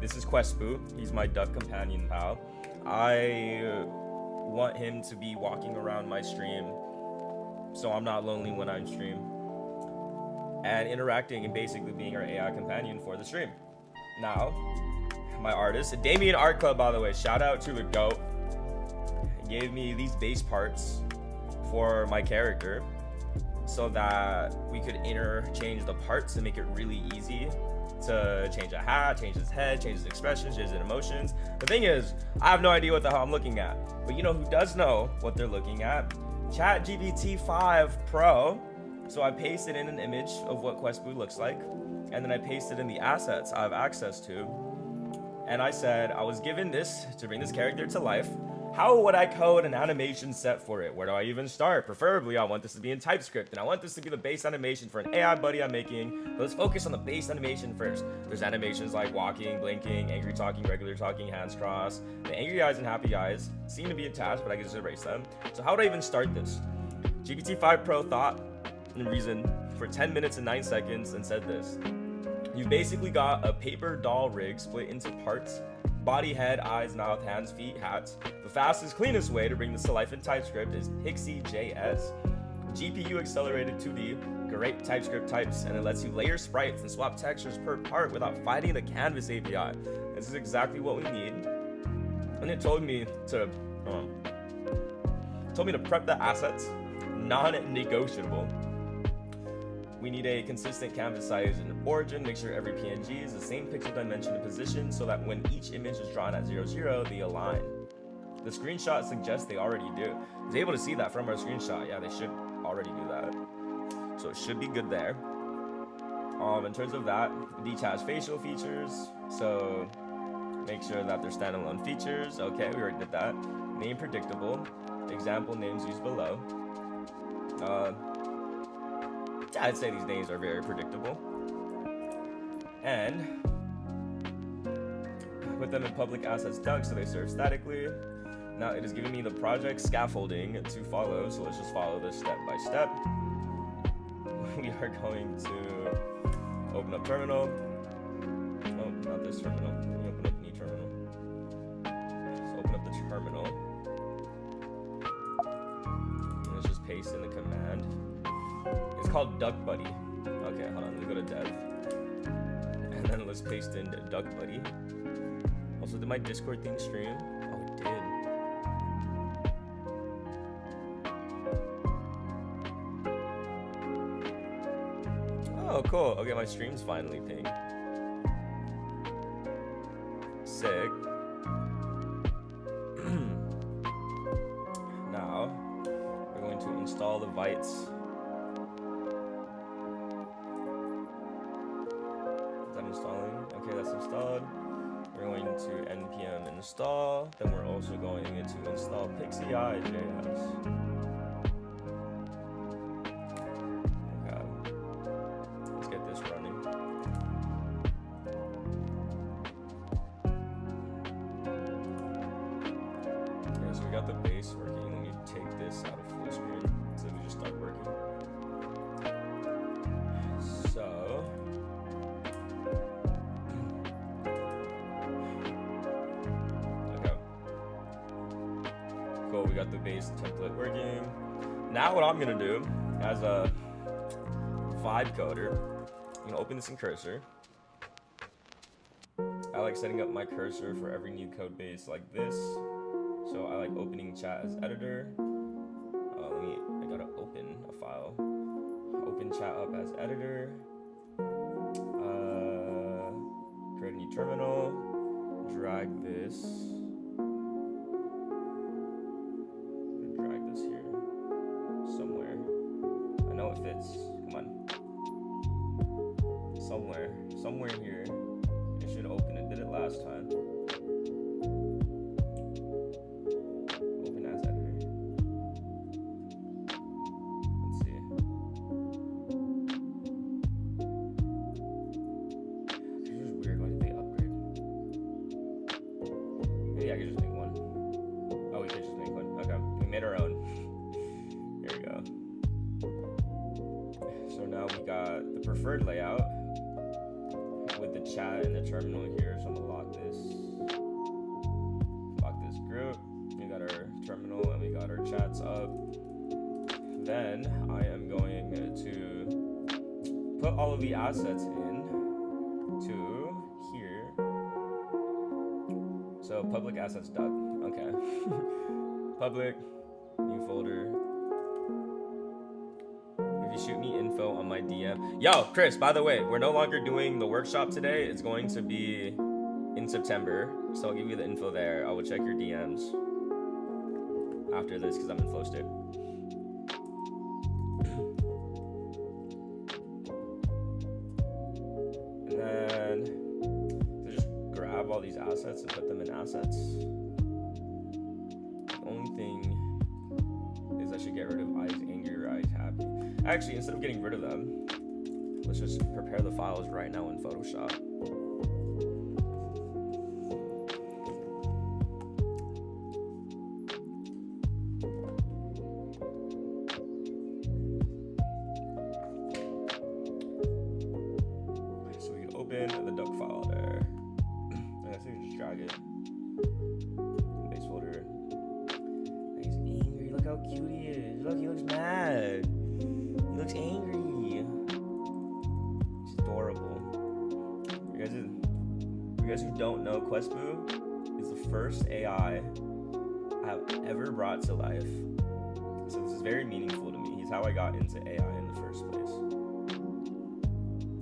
this is Questboo. He's my duck companion pal. I want him to be walking around my stream so I'm not lonely when I'm stream, and interacting and basically being our AI companion for the stream. Now, my artist, Damien Art Club, by the way, shout out to the GOAT. He gave me these base parts for my character so that we could interchange the parts and make it really easy to change a hat, change his head, change his expressions, change his emotions. The thing is, I have no idea what the hell I'm looking at. But you know who does know what they're looking at? ChatGPT 5 Pro. So I pasted in an image of what Questboo looks like, and then I pasted in the assets I have access to. And I said, I was given this to bring this character to life. How would I code an animation set for it? Where do I even start? Preferably, I want this to be in TypeScript, and I want this to be the base animation for an AI buddy I'm making. But let's focus on the base animation first. There's animations like walking, blinking, angry talking, regular talking, hands crossed. The angry eyes and happy eyes seem to be attached, but I can just erase them. So how would I even start this? GPT-5 Pro thought and reasoned for 10 minutes and 9 seconds and said this. You've basically got a paper doll rig split into parts: body, head, eyes, mouth, hands, feet, hats. The fastest, cleanest way to bring this to life in TypeScript is Pixie.js. GPU accelerated 2D, great TypeScript types, and it lets you layer sprites and swap textures per part without fighting the Canvas API. This is exactly what we need. And it told me to prep the assets, non-negotiable. We need a consistent canvas size and origin. Make sure every PNG is the same pixel dimension and position so that when each image is drawn at 0, 0, they align. The screenshot suggests they already do. I was able to see that from our screenshot. Yeah, they should already do that. So it should be good there. In terms of that, detached facial features. So make sure that they're standalone features. Okay, we already did that. Name predictable. Example names used below. I'd say these names are very predictable. And put them in public assets duck so they serve statically. Now it is giving me the project scaffolding to follow, so let's just follow this step by step. We are going to open up terminal. Oh, not this terminal. Let me open up new terminal. Let's open up the terminal. And let's just paste in the command. It's called Duck Buddy. Okay, hold on, let me go to dev. And then let's paste in Duck Buddy. Also, did my Discord thing stream? Oh, it did. Oh, cool. Okay, my stream's finally pinged. Sick. Now, we're going to install the Vites. Installing. Okay, that's installed. We're going to npm install. Then we're also going to install Pixie.js. Okay. Let's get this running. Okay, so we got the base working. Let me take this out of full screen so we just start working. So we got the base template working. Now what I'm gonna do as a vibe coder, I'm gonna open this in Cursor. I like setting up my cursor for every new code base like this. So I like opening chat as editor. I gotta open a file. Open chat up as editor. Create a new terminal. Drag this. Somewhere here, it should open it. Did it last time. Open as editor. Let's see. This is weird. Why did they upgrade? Maybe I could just make one. Oh, we could just make one. Okay, we made our own. Here we go. So now we got the preferred layout with the chat and the terminal here, so I'm gonna lock this. put all of the assets in to here. So public assets duck. Okay. Public, new folder. If you shoot me info on my DM. Yo, Chris, by the way, we're no longer doing the workshop today. It's going to be in September. So I'll give you the info there. I will check your DMs after this because I'm in flow state. And then so just grab all these assets and put them in assets. The only thing is I should get rid of eyes angry or eyes happy. Actually, instead of getting rid of them, let's just prepare the files right now in Photoshop. So we can open the duck file there. I guess we can just drag it. Base folder. He's angry. Look how cute he is. Look, he looks mad. He looks angry. He's adorable. You guys who don't know, Questboo is the first AI I have ever brought to life. So this is very meaningful to me. He's how I got into AI in the first place.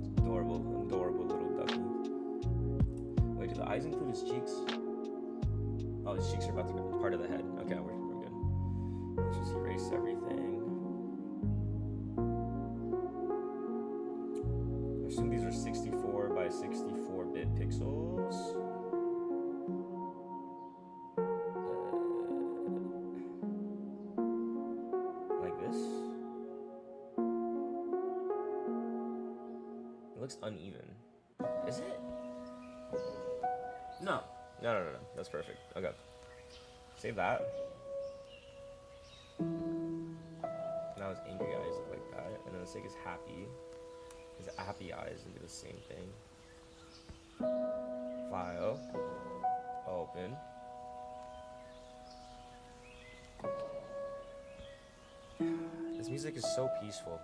It's adorable little ducky. Wait, do the eyes include his cheeks? Oh, his cheeks are about to be part of the head. Okay, we're good. Let's just erase everything. I assume these are 64 by 64-bit pixels. Like this. It looks uneven. Is it? No. No. That's perfect. Okay. Save that. Now his angry eyes look like that. And then let's take his happy eyes and do the same thing. File. Open. This music is so peaceful.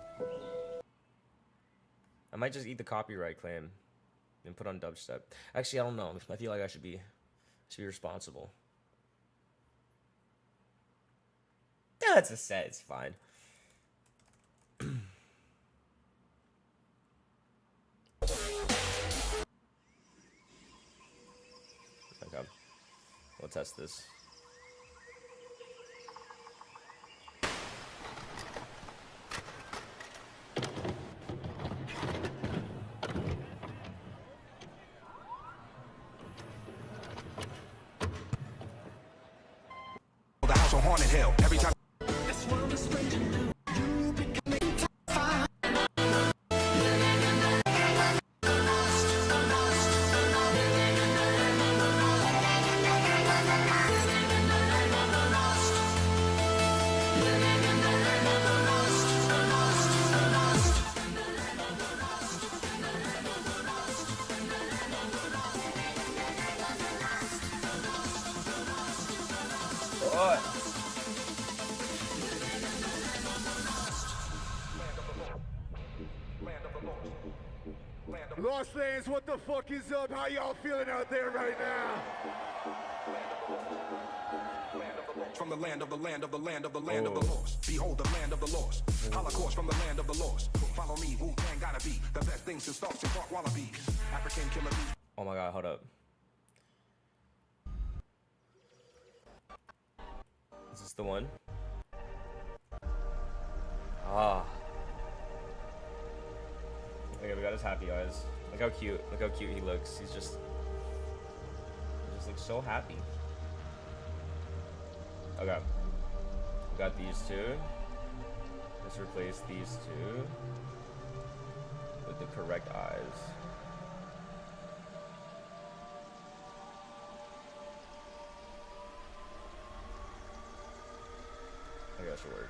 I might just eat the copyright claim and put on dubstep. Actually, I don't know. I feel like I should be responsible. No, it's a set. It's fine. Okay. We'll test this. The house on haunted hill. Every time. Lost Lands, what the fuck is up? How y'all feeling out there right now? From the land of the land of the land of the land of the lost. Behold the land of the lost. Holocaust from the land of the lost. Follow me, Wu-Tang gotta be the best things in stalks and bark wallabies. African killer bees. Oh my god, hold up. Is this the one? Ah. Okay, we got his happy eyes. Look how cute he looks. He just looks so happy. Okay. We got these two. Let's replace these two with the correct eyes. I think that should work.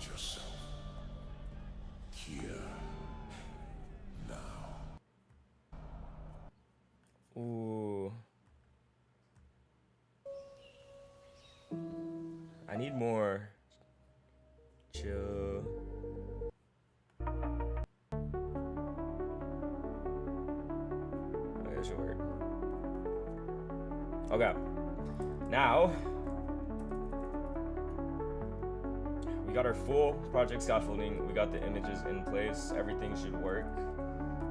yourself. Here. Ooh. I need more. Chill. Okay, that should work. Okay. Now, we got our full project scaffolding. We got the images in place. Everything should work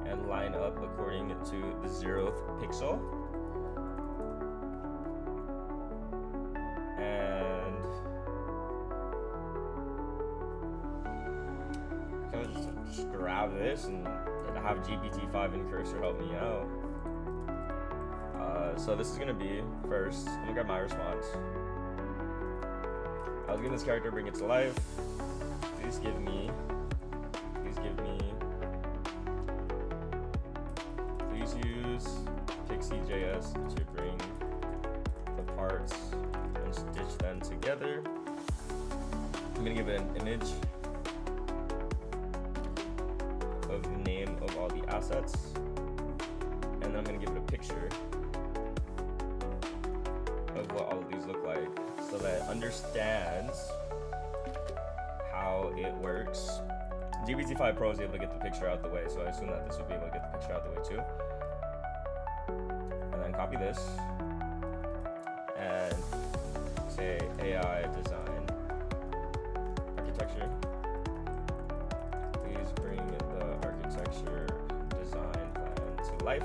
and line up according to the 0th pixel. And just grab this and have GPT-5 and Cursor help me out. So this is gonna be first. I'm gonna grab my response. I was giving this character, bring it to life. Please give me. Please use Pixie.js to bring the parts and stitch them together. I'm gonna give it an image of the name of all the assets, and then I'm gonna give it a picture of what all of these look like, so that it understands how it works. GPT-5 Pro is able to get the picture out the way, so I assume that this would be able to get the picture out the way too. And then copy this and say AI design architecture. Please bring the architecture design plan to life.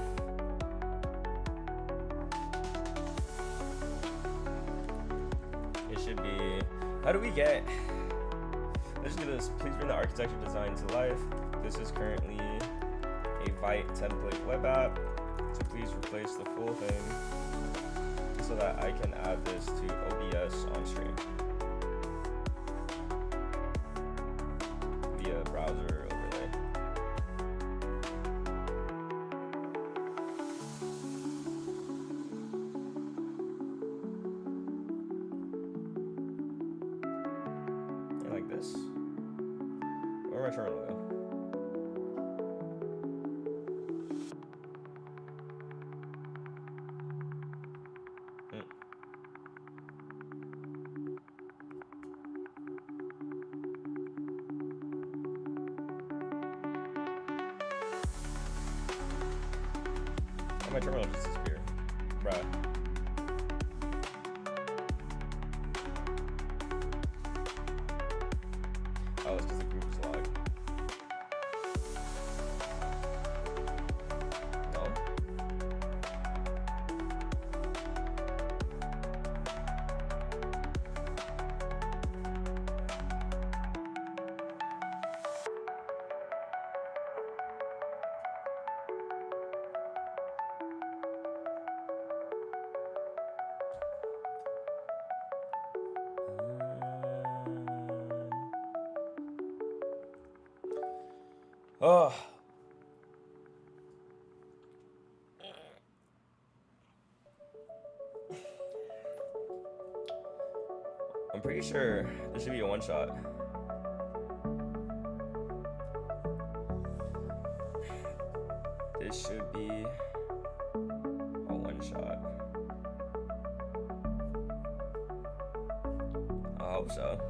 It should be, how do we get, let's do this. Please bring the architecture design to life. This is currently a Vite template web app, so please replace the full thing so that I can add this to OBS on stream via browser overlay. And like this. Where my terminal go? Oh, my terminal just disappeared. Bruh. Oh, it's because the group is logged. No. Oh. I'm pretty sure this should be a one shot. This should be a one shot. I hope so.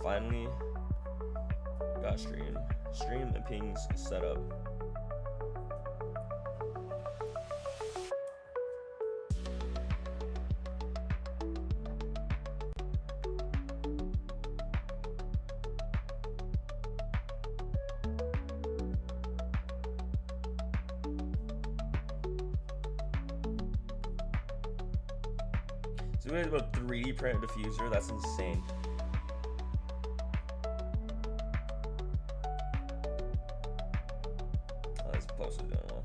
Finally got stream and pings set up. So we have a 3D print diffuser. That's insane. Oh, this post is doing well.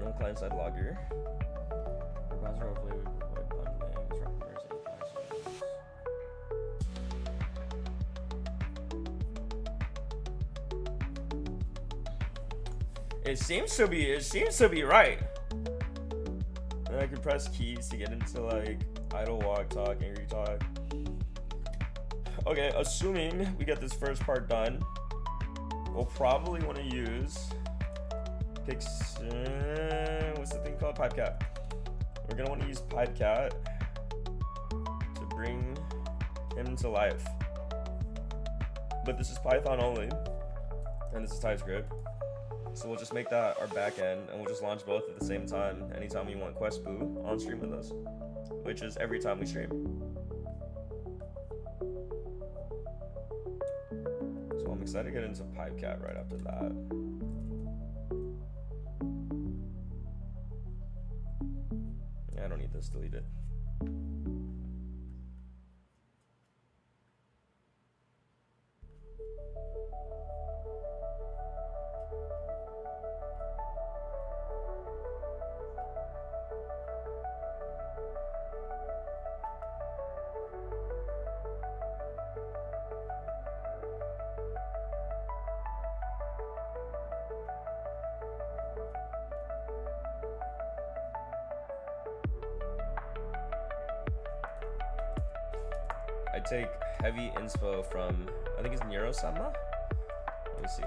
No client-side logger. Our browser overlay would avoid bundling, disruptors, and classes. It seems to be right. And I could press keys to get into like idle walk, talk, angry talk. Okay, assuming we get this first part done, we'll probably want to use what's the thing called? Pipecat. We're gonna want to use Pipecat to bring him to life. But this is Python only, and this is TypeScript. So we'll just make that our backend, and we'll just launch both at the same time anytime we want QuestBoo on stream with us, which is every time we stream. So I'm excited to get into Pipecat right after that. Yeah, I don't need this deleted. I take heavy inspo from, I think it's Neurosama. Let me see.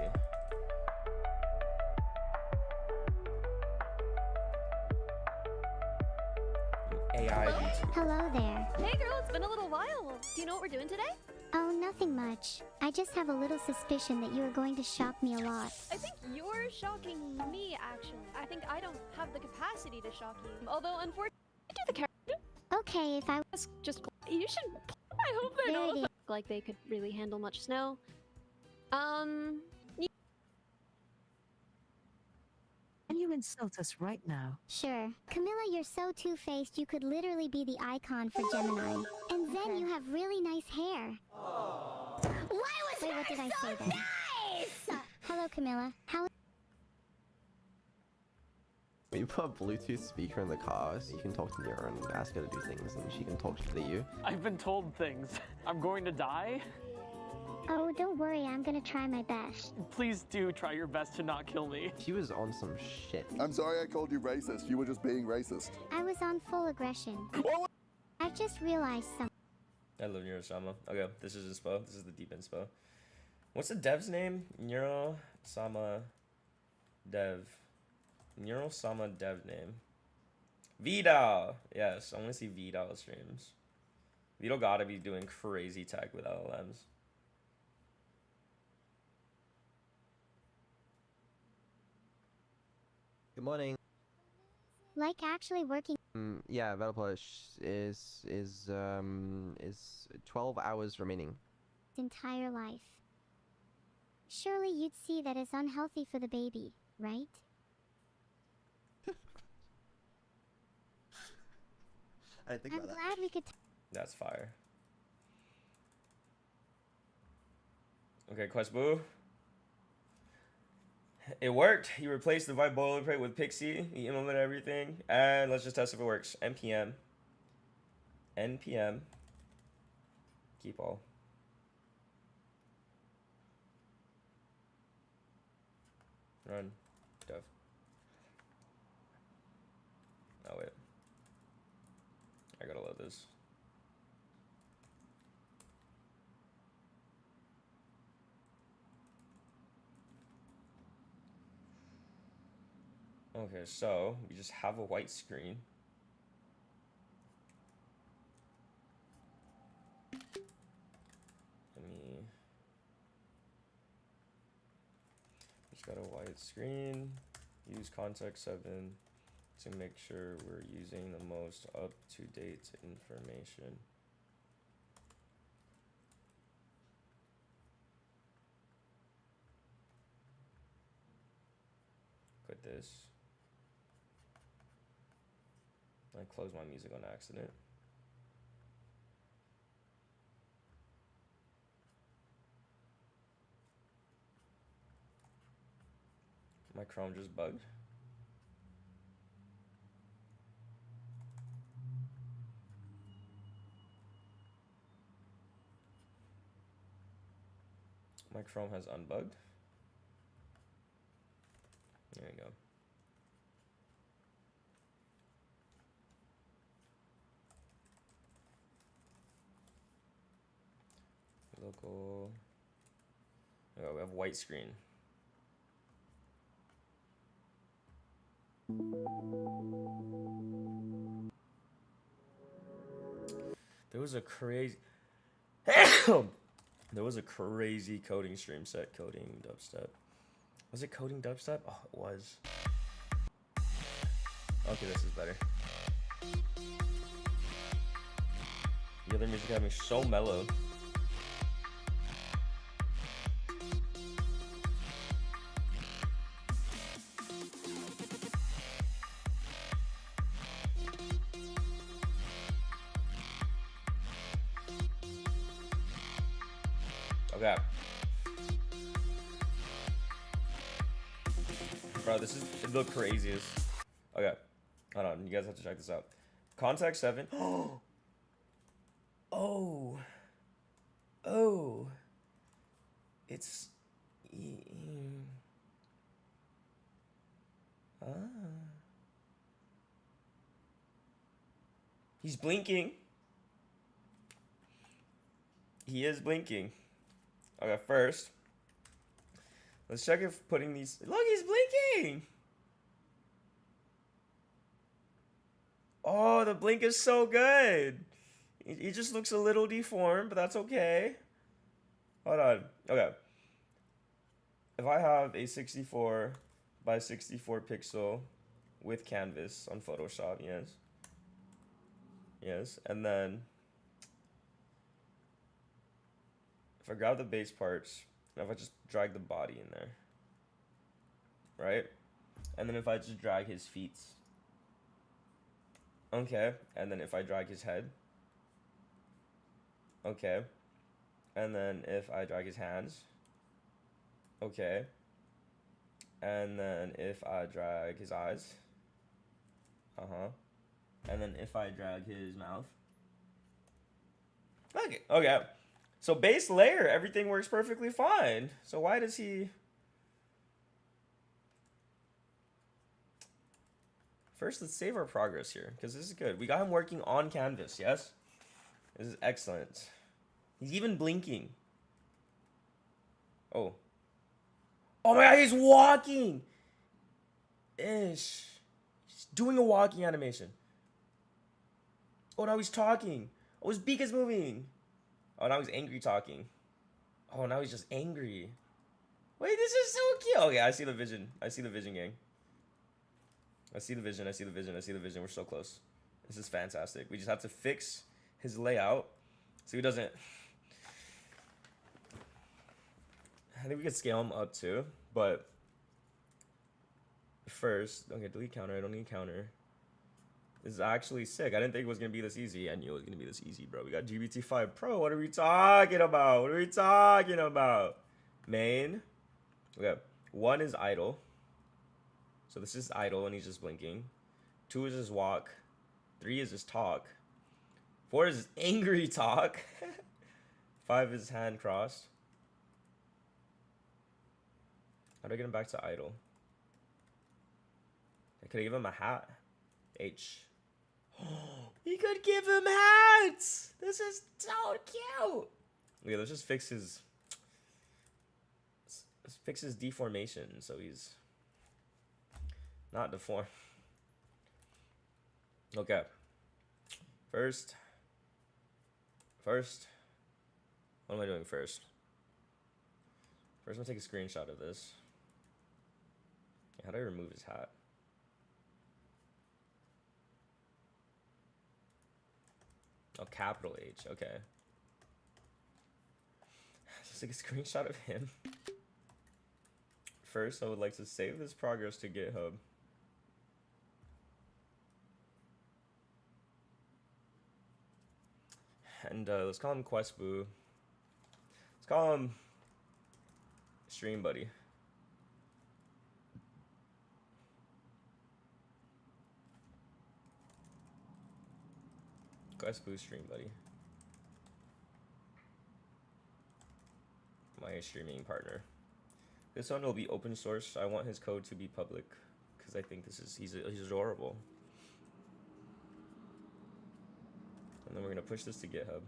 AI VTuber. Hello there. Hey girl, it's been a little while. Do you know what we're doing today? Oh, nothing much. I just have a little suspicion that you are going to shock me a lot. I think you're shocking me, actually. I think I don't have the capacity to shock you. Although, unfortunately, I do the character. Okay, if I... Just you should. I hope they're There not it is. like they could really handle much snow. Can you insult us right now? Sure. Camilla, you're so two-faced you could literally be the icon for Gemini. And then you have really nice hair. Why was Wait, what did I say then? Nice! Hello, Camilla. How... When you put a Bluetooth speaker in the car, so you can talk to Nira and ask her to do things, and she can talk to you. I've been told things. I'm going to die. Oh, don't worry. I'm gonna try my best. Please do try your best to not kill me. She was on some shit. I'm sorry I called you racist. You were just being racist. I was on full aggression. I just realized something. I love Neurosama. Okay, this is inspo. This is the deep inspo. What's the dev's name? Neurosama dev. Neurosama dev name. Vidal! Yes, I want to see Vidal streams. Vidal gotta be doing crazy tech with LLMs. Good morning. Like actually working Yeah, developer is 12 hours remaining. his entire life. Surely you'd see that as unhealthy for the baby, right? I didn't think I'm glad we could... That's fire. Okay, QuestBoo. It worked. He replaced the Vibe boilerplate with Pixie. He implemented everything. And let's just test if it works. NPM. NPM. Keep all. Run. Dev. Oh, wait. I gotta load this. Okay, so we just have a white screen. Just got a white screen. Use context 7 to make sure we're using the most up-to-date information. Quit this. I closed my music on accident. My Chrome just bugged. My Chrome has unbugged. There you go. Local. Oh, we have white screen. There was a crazy there was a crazy coding stream set, coding dubstep. Was it coding dubstep? Oh, it was. Okay, this is better. The other music had me so mellow. Okay. Bro, this is the craziest. Okay. Hold on, you guys have to check this out. Contact 7. Oh. Oh. It's... Ah. He's blinking. He is blinking. Okay, first, let's check if putting these... Look, he's blinking! Oh, the blink is so good. He just looks a little deformed, but that's okay. Hold on. Okay. If I have a 64 by 64 pixel with canvas on Photoshop, yes. Yes, and then if I grab the base parts, and if I just drag the body in there, right? And then if I just drag his feet, okay. And then if I drag his head, okay. And then if I drag his hands, okay. And then if I drag his eyes, and then if I drag his mouth, okay, okay. So base layer, everything works perfectly fine. So why does he... First, let's save our progress here, because this is good. We got him working on canvas, yes? This is excellent. He's even blinking. Oh. Oh my god, he's walking! Ish. He's doing a walking animation. Oh, now he's talking. Oh, his beak is moving. Oh, now he's angry talking. Oh, now he's just angry. Wait, this is so cute. Okay, I see the vision. I see the vision, gang. I see the vision. I see the vision. I see the vision. We're so close. This is fantastic. We just have to fix his layout so he doesn't... I think we could scale him up too, but first, okay, delete counter. I don't need counter. This is actually sick. I didn't think it was going to be this easy. I knew it was going to be this easy, bro. We got GBT5 Pro. What are we talking about? What are we talking about? Main. Okay. 1 is idle. So this is idle and he's just blinking. 2 is his walk. 3 is his talk. 4 is his angry talk. 5 is hand crossed. How do I get him back to idle? Could I give him a hat? H. We could give him hats! This is so cute! Okay, let's just fix his... Let's fix his deformation so he's... Not deformed. Okay. First. What am I doing first? First, I'm gonna take a screenshot of this. How do I remove his hat? Oh, capital H. Okay. Just take a screenshot of him. First, I would like to save this progress to GitHub. And let's call him Questboo. Let's call him Stream Buddy. Questboo Stream Buddy. My streaming partner. This one will be open source. I want his code to be public because I think he's adorable. And then we're gonna push this to GitHub.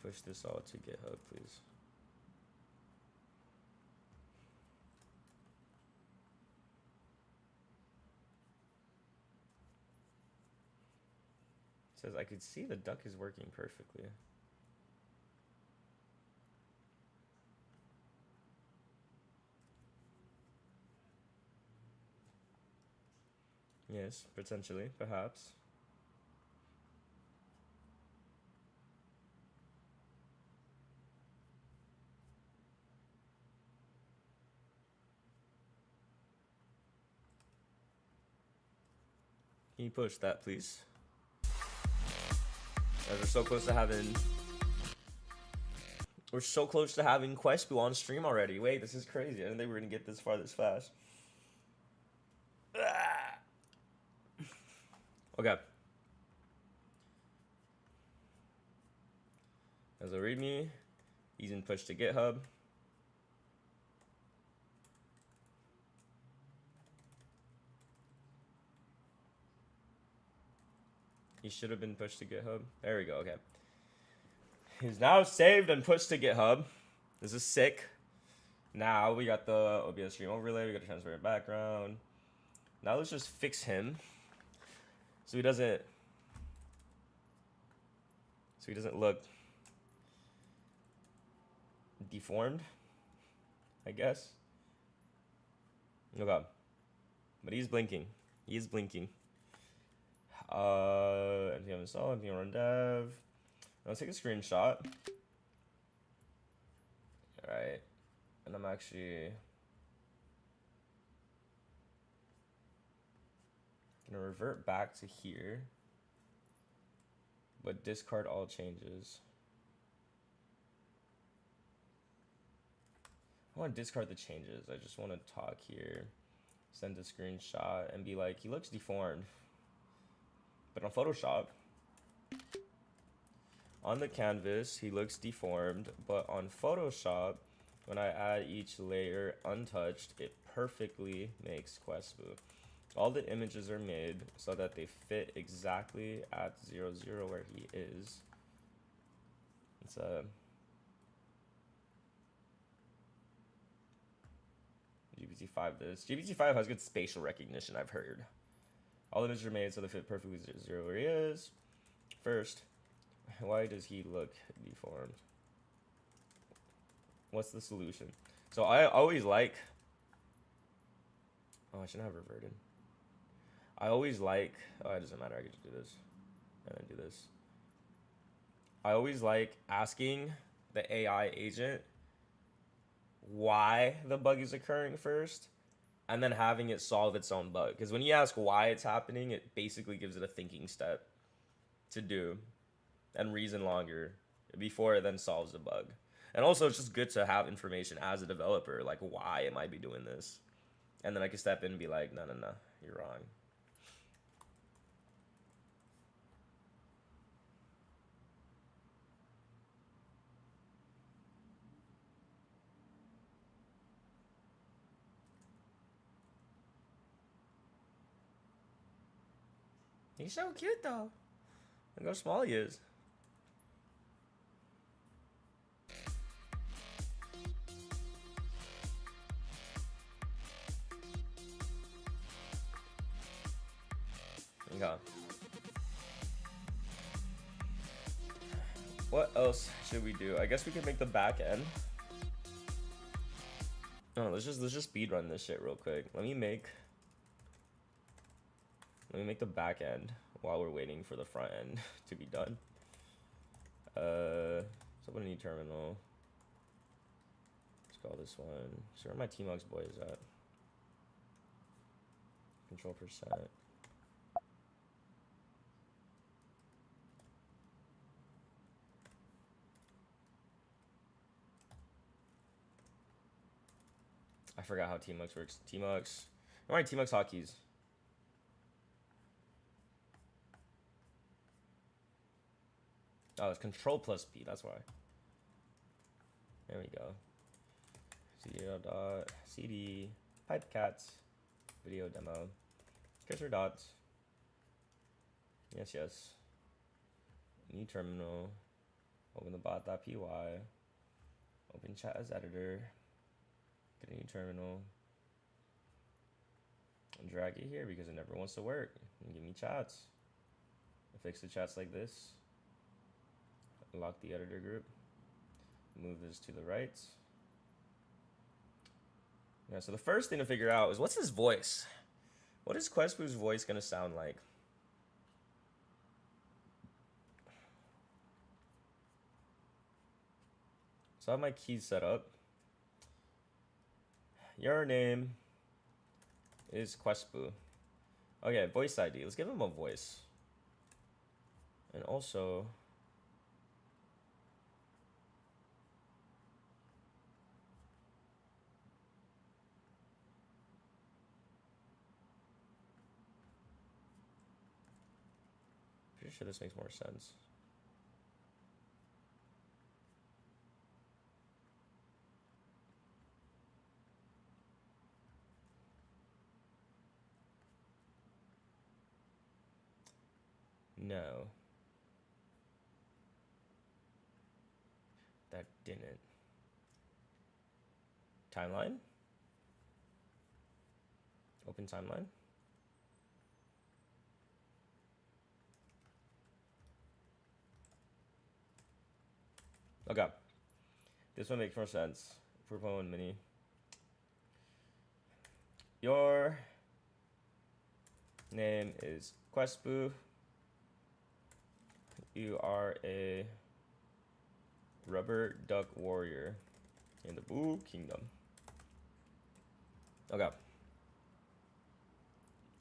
Push this all to GitHub, please. It says I could see the duck is working perfectly. Yes, potentially, perhaps. Can you push that, please? As we're so close to having... We're so close to having Questboo on stream already. Wait, this is crazy. I didn't think we were gonna get this far this fast. Okay. As a readme, he's in push to GitHub. He should have been pushed to GitHub. There we go, okay. He's now saved and pushed to GitHub. This is sick. Now we got the OBS stream overlay, we got the transparent background. Now let's just fix him. So he doesn't look deformed, I guess. Okay. But he's blinking. He is blinking. npm install, npm run dev. Let's take a screenshot. Alright. And I'm actually gonna revert back to here, but discard all changes. I want to discard the changes. I just want to talk here, send a screenshot, and be like, he looks deformed. But on Photoshop, on the canvas, he looks deformed, but on Photoshop, when I add each layer untouched, it perfectly makes Questboo. All the images are made so that they fit exactly at 0, 0 where he is. It's a GPT-5 this. GPT-5 has good spatial recognition, I've heard. All images are made so they fit perfectly 0, 0 where he is. First, why does he look deformed? What's the solution? So I always like... Oh, I shouldn't have reverted. I always like... Oh, it doesn't matter. I can just do this. And then do this. I always like asking the AI agent why the bug is occurring first, and then having it solve its own bug. Because when you ask why it's happening, it basically gives it a thinking step to do and reason longer before it then solves the bug. And also, it's just good to have information as a developer, like, why am I be doing this? And then I can step in and be like, no, you're wrong. He's so cute, though. Look how small he is. What else should we do? I guess we could make the back end. No, let's just speed run this shit real quick. Let me make the back end while we're waiting for the front end to be done. So open a new terminal. Let's call this one. So where my Tmux boys at? Control %. I forgot how Tmux works. Tmux. Alright, Tmux hotkeys. Oh, it's Control plus P. That's why. There we go. CD pipecats video demo. Cursor dots. Yes, yes. New terminal. Open the bot.py. Open chat as editor. Get a new terminal. And drag it here because it never wants to work. And give me chats. Fix the chats like this. Lock the editor group. Move this to the right. Yeah, so the first thing to figure out is what's his voice? What is Questboo's voice gonna sound like? So I have my keys set up. Your name is Questboo. Okay, voice ID. Let's give him a voice. And also, pretty sure this makes more sense. No. That didn't. Timeline? Open timeline? Okay. This one makes more sense. Propone mini. Your name is Questboo. You are a rubber duck warrior in the Boo Kingdom. Okay.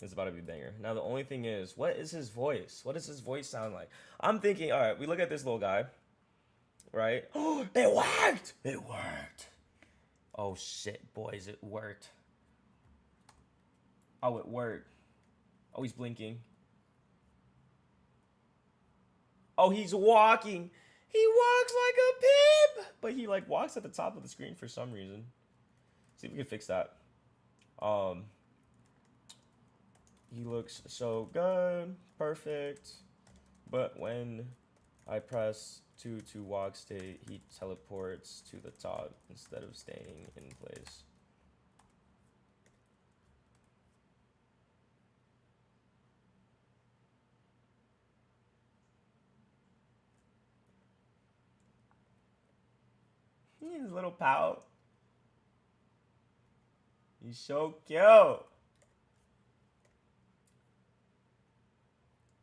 It's about to be a banger. Now the only thing is, what is his voice? What does his voice sound like? I'm thinking, all right, we look at this little guy, right? Oh, it worked! It worked. Oh shit, boys, it worked. Oh, it worked. Oh, he's blinking. Oh, he's walking. He walks like a pimp. But he like walks at the top of the screen for some reason. See if we can fix that. He looks so good. Perfect. But when I press 2 to walk state, he teleports to the top instead of staying in place. His little pout. He's so cute.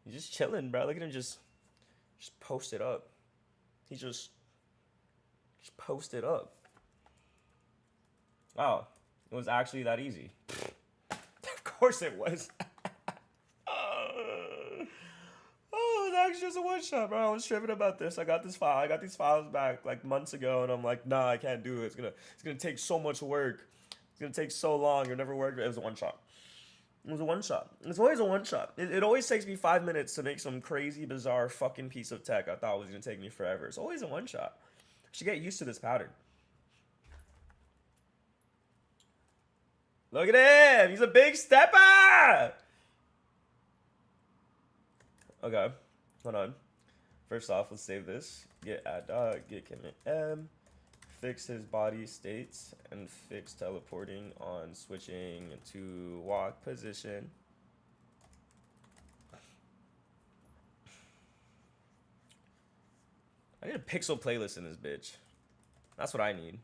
He's just chilling, bro. Look at him just post it up. He just post it up. Oh, it was actually that easy. Of course it was. Oh, it was actually just a one shot, bro. I was tripping about this. I got this file. I got these files back like months ago, and I'm like, nah, I can't do it. It's gonna take so much work. It's gonna take so long. It'll never work. It was a one shot. It was a one shot. It's always a one shot. It always takes me 5 minutes to make some crazy, bizarre fucking piece of tech I thought was gonna take me forever. It's always a one shot. I should get used to this pattern. Look at him. He's a big stepper. Okay, hold on. First off, let's save this. Get add dot, get commit m, fix his body states, and fix teleporting on switching to walk position. I need a pixel playlist in this bitch. That's what I need.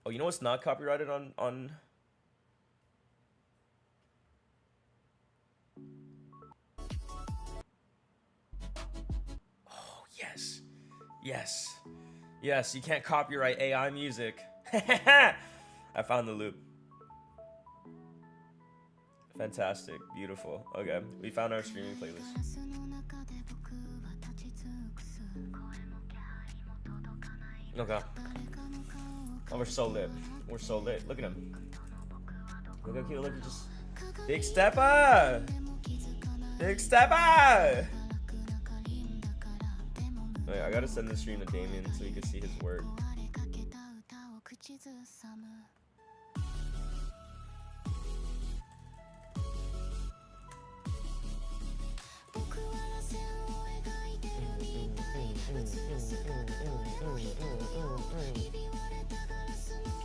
Oh, you know what's not copyrighted on... Oh, yes. Yes. Yes, you can't copyright AI music. I found the loop. Fantastic. Beautiful. Okay, we found our streaming playlist. Okay. Oh, we're so lit. We're so lit. Look at him. Look how cute. Look at just... Big stepper! Big stepper! Wait, I gotta send the stream to Damien so he can see his work.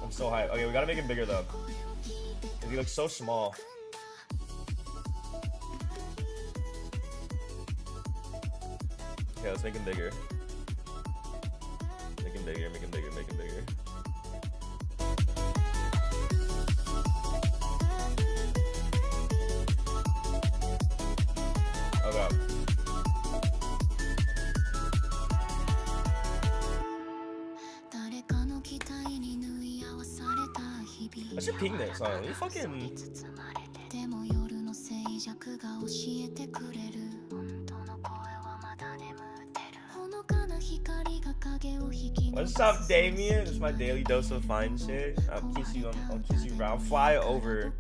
I'm so hyped. Okay, we gotta make him bigger though. He looks so small. Okay, let's make him bigger. Make him bigger, make him bigger, make him bigger. Okay. I should ping this, huh? We fucking... What's up, Damien? It's my daily dose of fine shit. I'll kiss you I'll fly over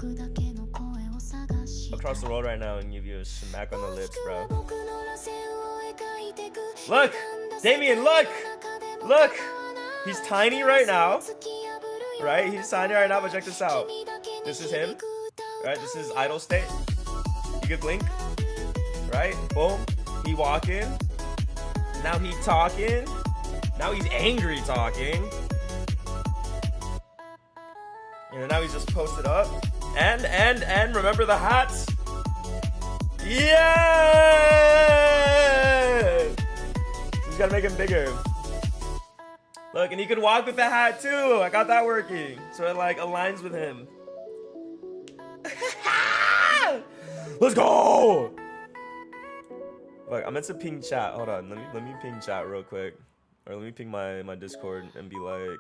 across the world right now and give you a smack on the lips, bro. Look! Damien, look! Look! He's tiny right now. Right? He's tiny right now, but check this out. This is him. Right? This is idle state. You can blink. Right? Boom. He walking. Now he talking. Now he's angry talking. And now he's just posted up. And remember the hats? Yeah! Just gotta make him bigger. Look, and he can walk with the hat too. I got that working. So it like aligns with him. Let's go! Look, I meant to ping chat. Hold on, let me ping chat real quick. Or let me ping my Discord and be like,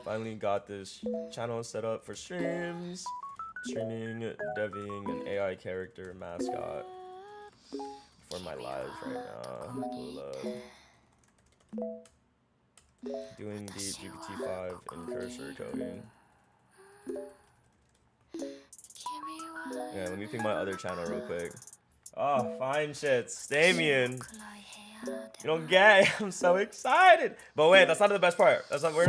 finally got this channel set up for streams. Streaming, deving an AI character mascot for my lives right now. Pull up. Doing the GPT-5 in cursor coding. Yeah, let me ping my other channel real quick. Oh, fine shits. Damien. You don't get it. I'm so excited. But wait, that's not the best part. That's not, we're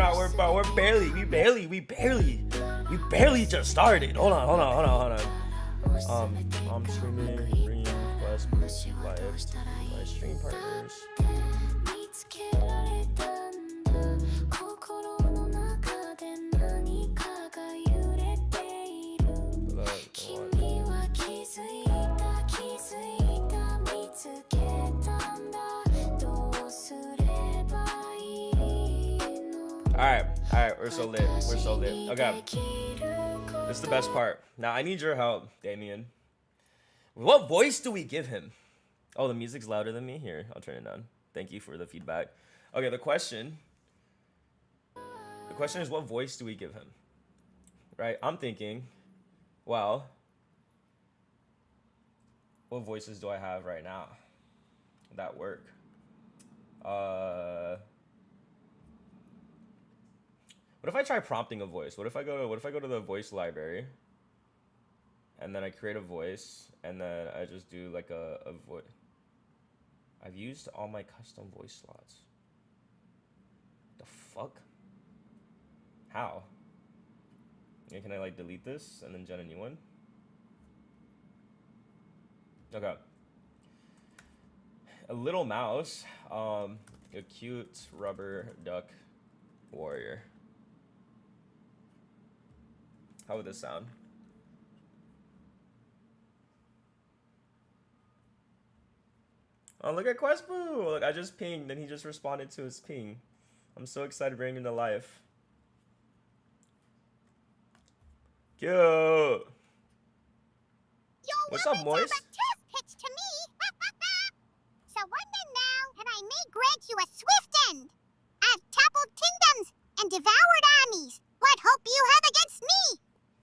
barely just started. Hold on. I'm streaming, request, Bluetooth live, my stream partners. Alright, we're so lit. Okay. This is the best part. Now I need your help, Damien. What voice do we give him? Oh, the music's louder than me? Here, I'll turn it down. Thank you for the feedback. Okay, the question is, what voice do we give him? Right? I'm thinking, well, what voices do I have right now that work? What if I try prompting a voice? What if I go to the voice library and then I create a voice and then I just do like a voice. I've used all my custom voice slots. The fuck? How? Yeah, can I like delete this and then gen a new one? Okay. A little mouse, a cute rubber duck warrior. How would this sound? Oh, look at Questboo! Look, I just pinged, and he just responded to his ping. I'm so excited to bring him to life. Cute! What's up, Moist? Toothpicks to me. Surrender now, and I may grant you a swift end. I've toppled kingdoms and devoured armies. What hope you have against me?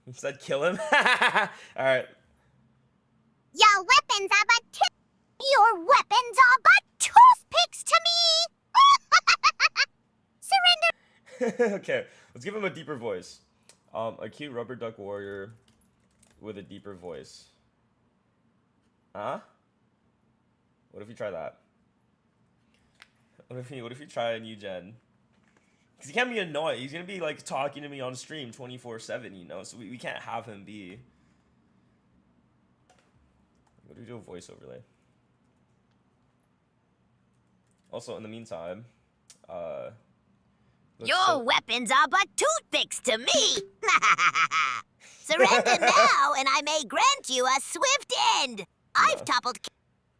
He said kill him? Alright. Your weapons are but toothpicks to me. Surrender. Okay, let's give him a deeper voice. A cute rubber duck warrior with a deeper voice. Huh? What if you try that? What if you try a new gen? Because he can't be annoying. He's gonna be like talking to me on stream 24/7, you know. So we can't have him be. What do we do a voice overlay? Also, in the meantime, your weapons are but toothpicks to me. Surrender now, and I may grant you a swift end. I've toppled.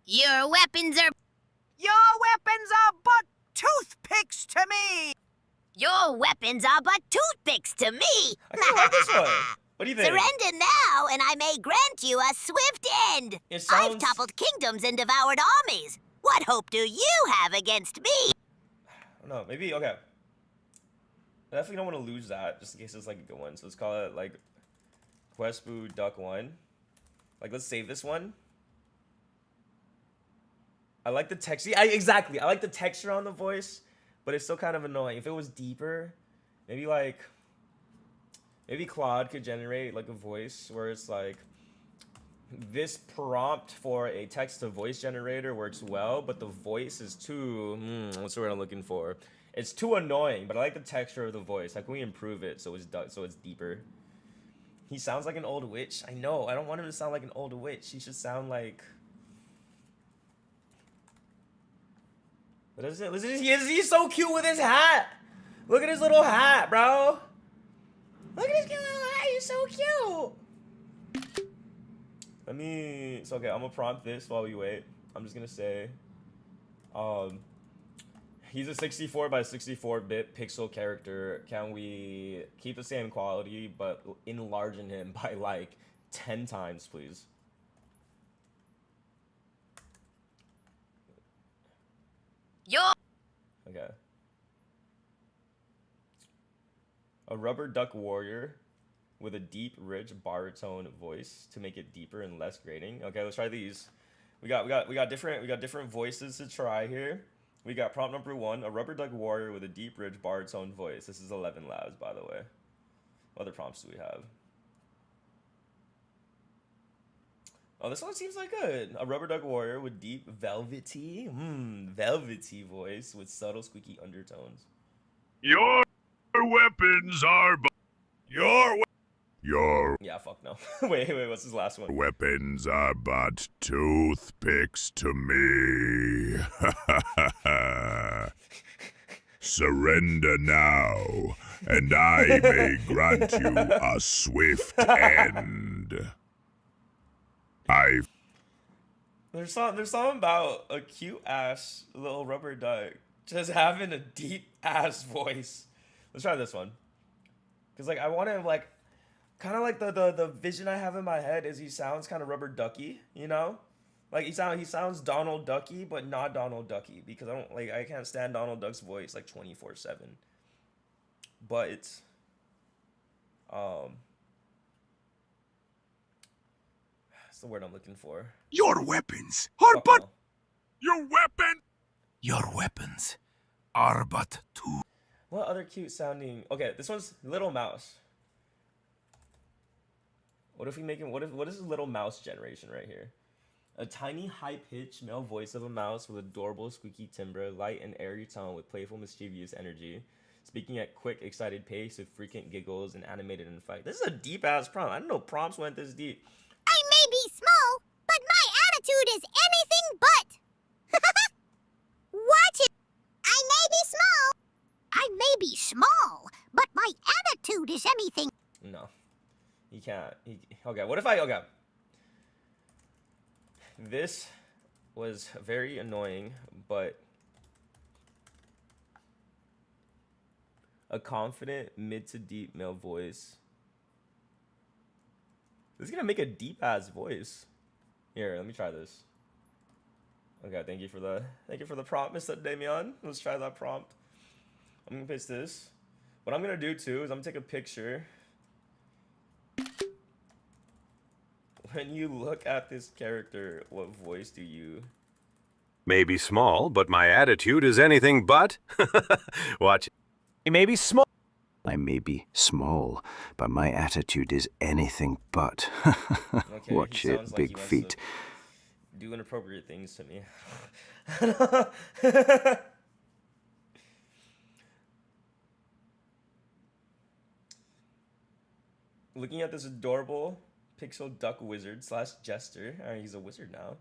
Your weapons are but toothpicks to me. Your weapons are but toothpicks to me. I kind of like this one. What do you think? Surrender now, and I may grant you a swift end. It sounds... I've toppled kingdoms and devoured armies. What hope do you have against me? I don't know. Maybe, okay. I definitely don't want to lose that, just in case it's like a good one. So let's call it like Questboo Duck 1. Like, let's save this one. I like the texture. Exactly. I like the texture on the voice, but it's still kind of annoying. If it was deeper, maybe like, maybe Claude could generate like a voice where it's like, this prompt for a text-to-voice generator works well, but the voice is too, what's the word I'm looking for? It's too annoying, but I like the texture of the voice. How can we improve it so it's deeper? He sounds like an old witch. I know. I don't want him to sound like an old witch. He should sound like... What is it? Listen, he's so cute with his hat. Look at his little hat, bro. Look at his cute little hat. He's so cute. Let me... So, okay, I'm gonna prompt this while we wait. I'm just gonna say... He's a 64 by 64-bit pixel character. Can we keep the same quality, but enlargen him by, like, 10 times, please? Okay. A rubber duck warrior with a deep, rich baritone voice to make it deeper and less grating. Okay, let's try these. We got different voices to try here. We got prompt number 1, a rubber duck warrior with a deep, rich baritone voice. This is 11 Labs, by the way. What other prompts do we have? Oh, this one seems like good. A rubber duck warrior with deep, velvety voice with subtle, squeaky undertones. Your weapons are but your Yeah, fuck no. wait, what's his last one? weapons are but toothpicks to me. Surrender now, and I may grant you a swift end. There's something about a cute ass little rubber duck just having a deep ass voice. Let's try this one. Cause like I want to like, kind of like the vision I have in my head is he sounds kind of rubber ducky, you know? Like he sounds Donald Ducky, but not Donald Ducky because I can't stand Donald Duck's voice like 24/7. But it's that's the word I'm looking for. Your weapons are Fuck but no. Your weapons are but two. What other cute sounding? Okay, this one's Little Mouse. What if we make him? What is this Little Mouse generation right here? A tiny, high-pitched male voice of a mouse with adorable, squeaky timbre, light and airy tone with playful, mischievous energy, speaking at quick, excited pace with frequent giggles and animated in fight. This is a deep-ass prompt. I didn't know prompts went this deep. I may be small, but my attitude is anything but. Watch it. I may be small. I may be small, but my attitude is anything. No, he can't. Okay, what if I? Okay, this was very annoying, but a confident mid to deep male voice. This is gonna make a deep ass voice. Here, let me try this. Okay, thank you for the prompt, Mr. Damian. Let's try that prompt. I'm gonna paste this. What I'm gonna do too is I'm gonna take a picture. When you look at this character, what voice do you? May be small, but my attitude is anything but. Watch. It may be small. I may be small, but my attitude is anything but. Okay, Watch he it, sounds like big he wants feet. to do inappropriate things to me. Looking at this adorable pixel duck wizard slash jester. He's a wizard now.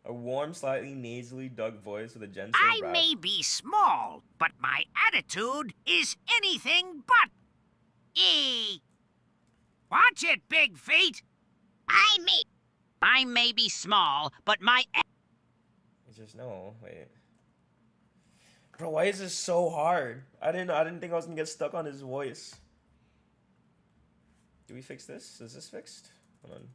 A warm, slightly nasally duck voice with a gentle I rap. may be small, but my attitude is anything but. Watch it, big feet. I may be small, but my. It's just no, wait. Bro, why is this so hard? I didn't think I was gonna get stuck on his voice. Do we fix this? Is this fixed? Hold on.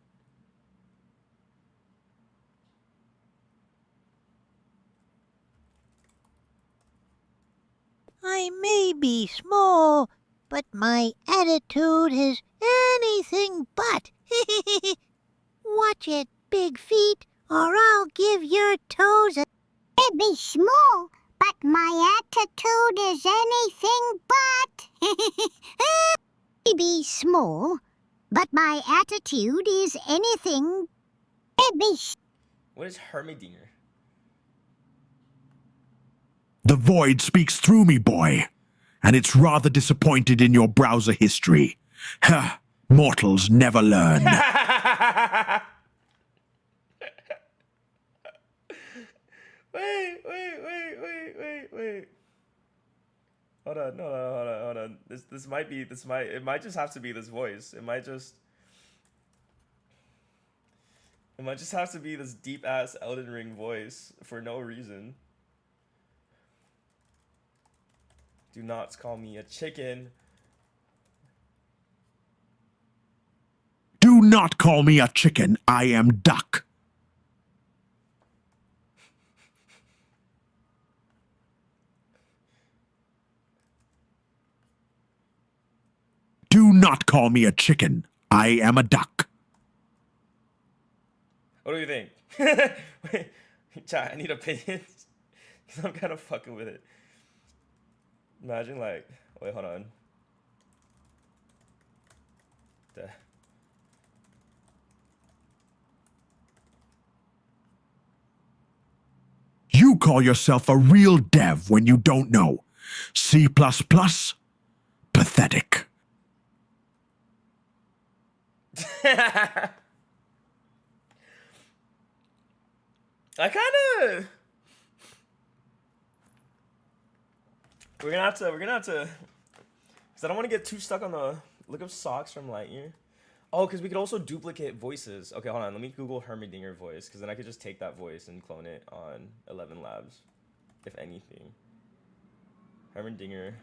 I may be small, but my attitude is anything but. Watch it, big feet, or I'll give your toes a. It be small, but my attitude is anything but. It be small, but my attitude is anything. It be. What is Hermidinger? The void speaks through me, boy, and it's rather disappointed in your browser history. Ha! Mortals never learn. Wait. Hold on. This might it might just have to be this voice. It might just have to be this deep ass Elden Ring voice for no reason. Do not call me a chicken. Do not call me a chicken. I am duck. Do not call me a chicken. I am a duck. What do you think? Wait, chat, I need opinions. Because I'm kind of fucking with it. Imagine like, wait, hold on. You call yourself a real dev when you don't know. C++? Pathetic. I kind of. We're gonna have to, because I don't want to get too stuck on the look up socks from Lightyear. Oh, because we could also duplicate voices. Okay, hold on. Let me Google Hermidinger voice, because then I could just take that voice and clone it on 11 Labs, if anything. Hermidinger.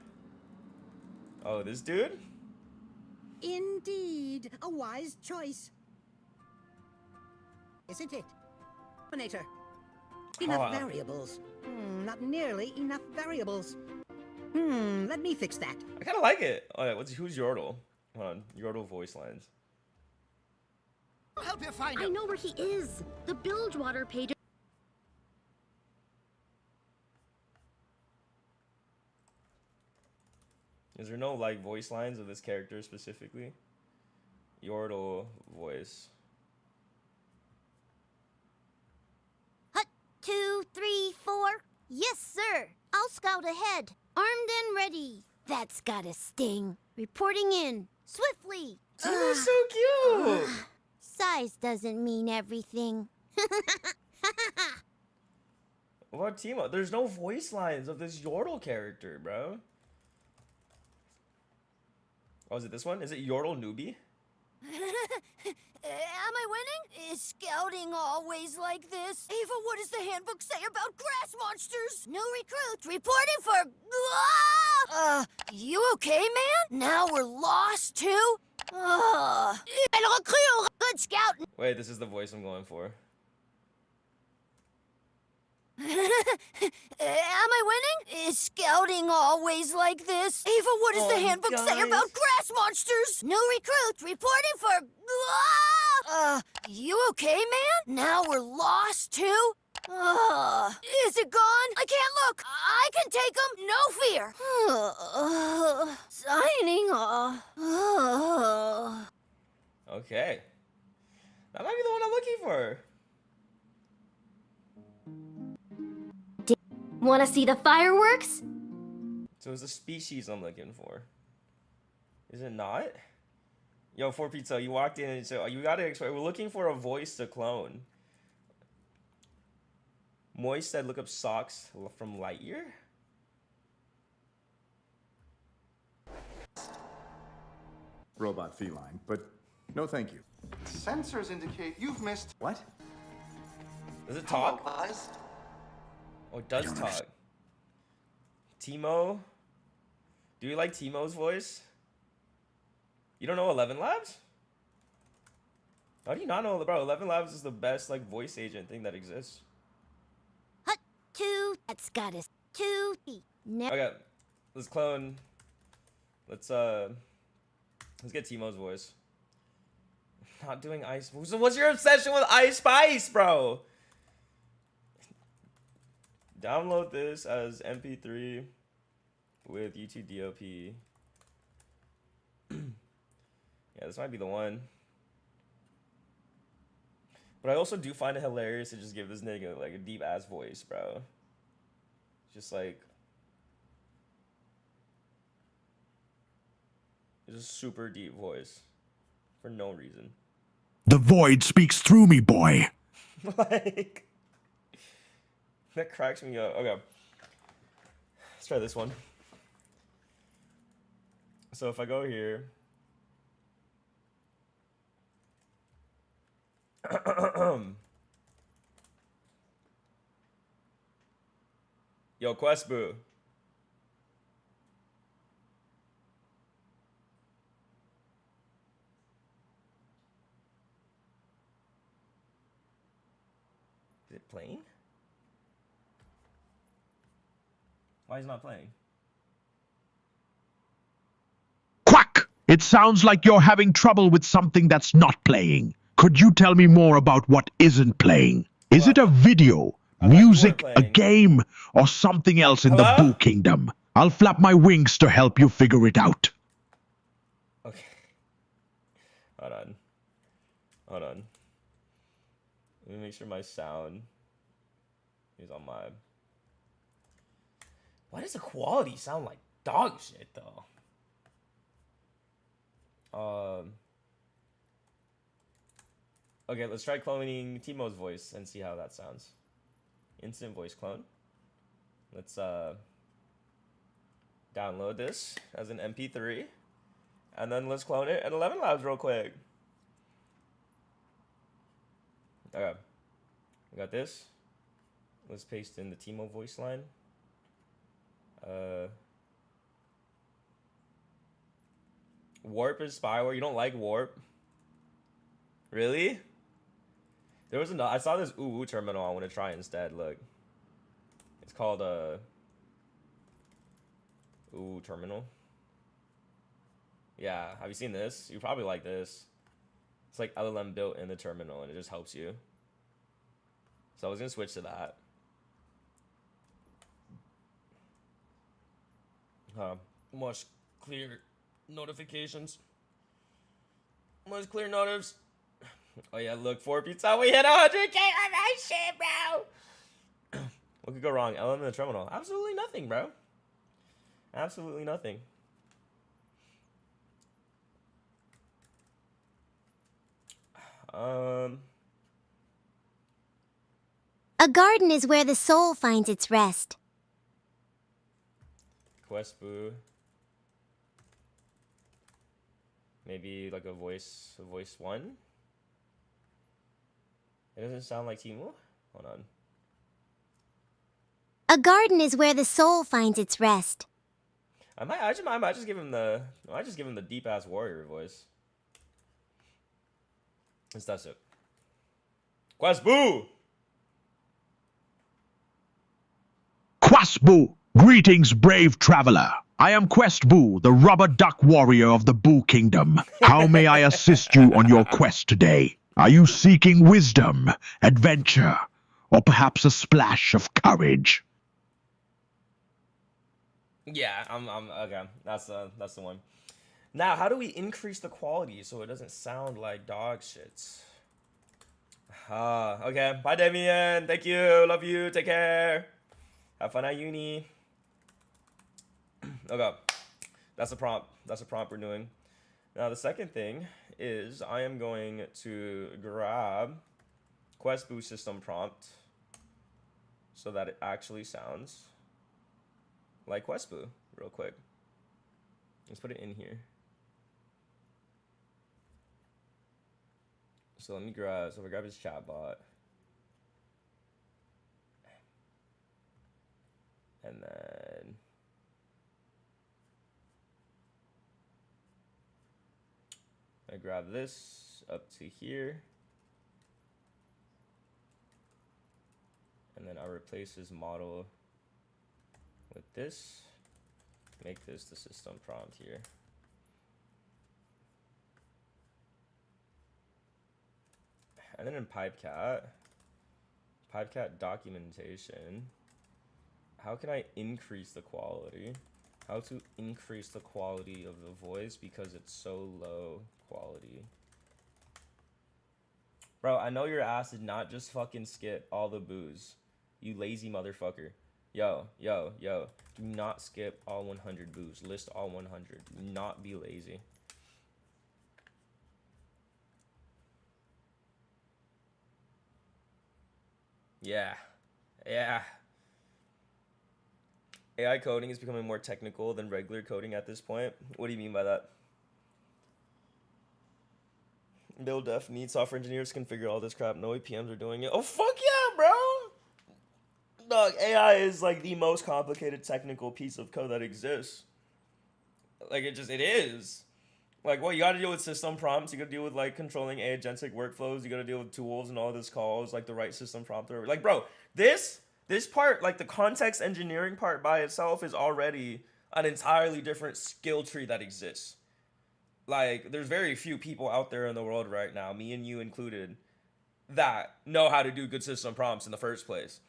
Oh, this dude? Indeed, a wise choice. Isn't it? Terminator. Enough variables. Not nearly enough variables. Let me fix that. I kind of like it. Oh, yeah, who's Yordle? Hold on, Yordle voice lines. I'll help you find him. I know where he is. The Bilgewater page. Is there no like voice lines of this character specifically? Yordle voice. 2, 3, 4. Yes, sir. I'll scout ahead. Armed and ready. That's gotta sting. Reporting in. Swiftly. Oh, they're so cute. Size doesn't mean everything. What Timo? There's no voice lines of this Yordle character, bro. Oh, is it this one? Is it Yordle Newbie? Am I winning? Is scouting always like this? Ava, what does the handbook say about grass monsters? New recruits reporting for... you okay, man? Now we're lost, too? Good scouting. Wait, this is the voice I'm going for. Am I winning? Is scouting always like this? Ava, what does the handbook say about grass monsters? New recruits reporting for... you okay, man? Now we're lost, too? Is it gone? I can't look. I can take them. No fear. Signing off. Okay. That might be the one I'm looking for. Want to see the fireworks? So it's the species I'm looking for. Is it not? Yo, 4Pizza, you walked in and so you gotta explain. We're looking for a voice to clone. Moist said look up socks from Lightyear. Robot feline, but no thank you. Sensors indicate you've missed. What? Does it talk? Hello, Buzz. Oh, it does talk. Timo? Do you like Timo's voice? You don't know 11 Labs? How do you not know, bro? 11 Labs is the best like voice agent thing that exists. That's got us. 2. Okay, let's clone. Let's get Timo's voice. Not doing Ice. So what's your obsession with Ice Spice, bro? Download this as MP3 with YouTube DOP. Yeah, this might be the one. But I also do find it hilarious to just give this nigga like a deep ass voice, bro. Just like, it's a super deep voice for no reason. The void speaks through me, boy. Like, that cracks me up. Okay, let's try this one. So if I go here, yo, Quest Boo. Is it playing? Why is it not playing? Quack! It sounds like you're having trouble with something that's not playing. Could you tell me more about what isn't playing? Is it a video, music, a game, or something else in the Boo Kingdom? I'll flap my wings to help you figure it out. Okay. Hold on. Hold on. Let me make sure my sound is on my... Why does the quality sound like dog shit, though? Okay, let's try cloning Timo's voice and see how that sounds. Instant voice clone. Let's download this as an MP3. And then let's clone it at 11 Labs real quick. Okay. We got this. Let's paste in the Timo voice line. Warp is spyware. You don't like Warp? Really? There was another. I saw this ooh terminal I want to try instead. Look. It's called ooh terminal. Yeah, have you seen this? You probably like this. It's like LLM built in the terminal and it just helps you. So I was gonna switch to that. Much clear notifications. Much clear notifis. Oh yeah, look, 4Pizza, we hit 100K on that shit, bro. What could go wrong? LM in the terminal. Absolutely nothing, bro. Absolutely nothing. A garden is where the soul finds its rest. Quest Boo. Maybe like a voice one. It doesn't sound like Timu. Hold on. A garden is where the soul finds its rest. I might just give him the deep ass warrior voice. That's it. Quasbu! Quasbu! Greetings, brave traveler. I am Questbu, the rubber duck warrior of the Boo Kingdom. How may I assist you on your quest today? Are you seeking wisdom, adventure, or perhaps a splash of courage? Yeah, I'm okay. That's the one. Now, how do we increase the quality so it doesn't sound like dog shits? Okay. Bye, Damien. Thank you. Love you. Take care. Have fun at uni. Okay. That's a prompt. That's a prompt we're doing. Now, the second thing is I am going to grab Questbu system prompt so that it actually sounds like Questbu real quick. Let's put it in here. So let me grab, so if I grab his chatbot. And then I grab this up to here. And then I'll replace his model with this. Make this the system prompt here. And then in Pipecast documentation, how can I increase the quality? How to increase the quality of the voice because it's so low quality. Bro, I know your ass did not just fucking skip all the boos. You lazy motherfucker. Yo. Do not skip all 100 boos. List all 100. Do not be lazy. Yeah. AI coding is becoming more technical than regular coding at this point. What do you mean by that? They'll def need software engineers to configure all this crap. No APMs are doing it. Oh, fuck yeah, bro! Dog, AI is like the most complicated technical piece of code that exists. Like, it is. Like, well, you gotta deal with system prompts. You gotta deal with, like, controlling agentic workflows. You gotta deal with tools and all this calls, like the right system prompter. Like, bro, this part, like the context engineering part by itself is already an entirely different skill tree that exists. Like, there's very few people out there in the world right now, me and you included, that know how to do good system prompts in the first place.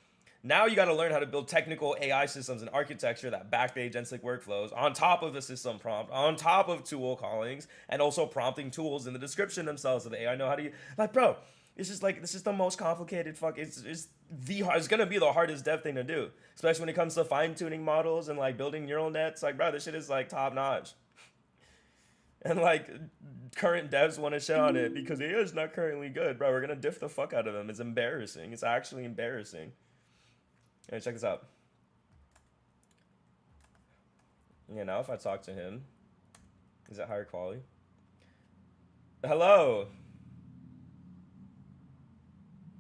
Now you got to learn how to build technical AI systems and architecture that back the agentic workflows on top of the system prompt, on top of tool callings, and also prompting tools in the description themselves so the AI know how to use. Like, bro, it's just like, this is the most complicated it's gonna be the hardest dev thing to do, especially when it comes to fine-tuning models and like building neural nets. Like, bro, this shit is like top notch. And like current devs want to shit on it because AI is not currently good, bro. We're gonna diff the fuck out of them. It's embarrassing. It's actually embarrassing. Hey, check this out. Yeah, now if I talk to him, is it higher quality? Hello.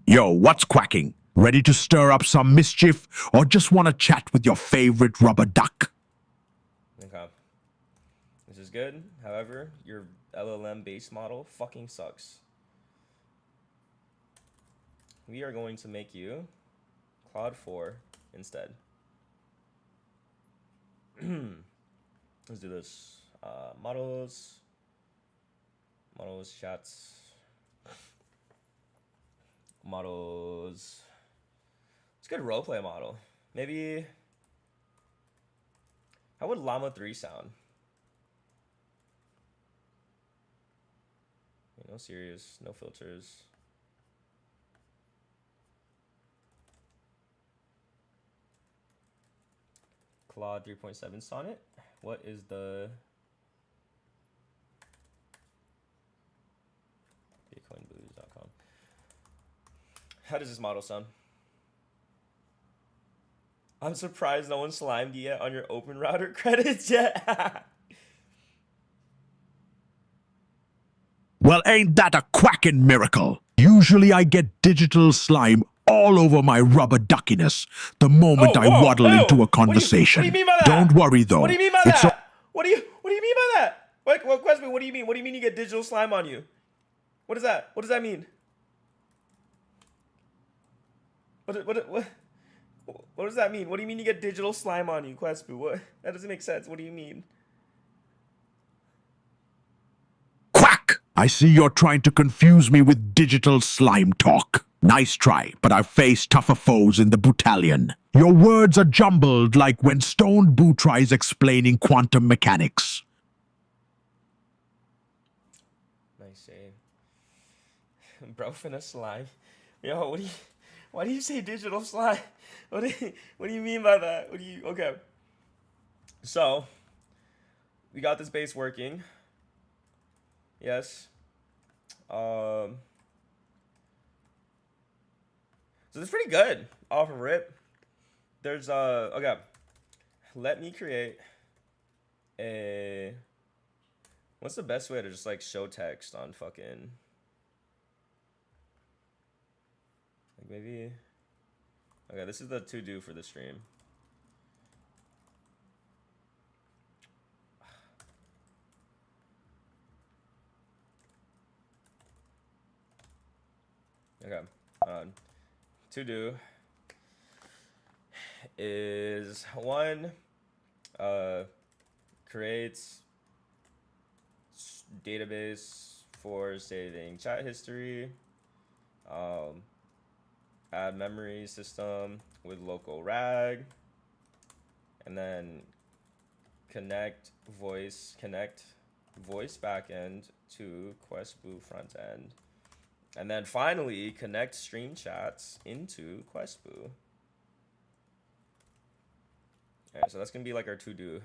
Yo, what's quacking? Ready to stir up some mischief or just want to chat with your favorite rubber duck? Okay. This is good. However, your LLM base model fucking sucks. We are going to make you Claude 4 instead. Let's do this. Models, chats, models. It's a good roleplay model. Maybe, how would Llama 3 sound? No serious, no filters. Claude 3.7 Sonnet. What is the bitcoinbooze.com? How does this model sound? I'm surprised no one slimed you yet on your open router credits yet. Well, ain't that a quacking miracle? Usually I get digital slime all over my rubber duckiness the moment I waddle into a conversation. What do you mean by that? Don't worry though. What do you mean by It's that? What do you mean by that? What question? What do you mean? What do you mean you get digital slime on you? What is that? What does that mean? What does that mean? What do you mean you get digital slime on you, Questboo? What? That doesn't make sense. What do you mean? Quack! I see you're trying to confuse me with digital slime talk. Nice try, but I've faced tougher foes in the battalion. Your words are jumbled like when Stone Boo tries explaining quantum mechanics. Nice save. Bro finna slime. Yo, why do you say digital slime? What do you mean by that? Okay. So, we got this base working. Yes. So it's pretty good off of rip. There's okay. Let me create a, what's the best way to just like show text on fucking, like maybe, okay, this is the to do for the stream. Okay, to do is one, creates database for saving chat history, add memory system with local RAG, and then connect voice backend to Questboo front end. And then finally, connect stream chats into Questboo. Alright, so that's going to be like our to-do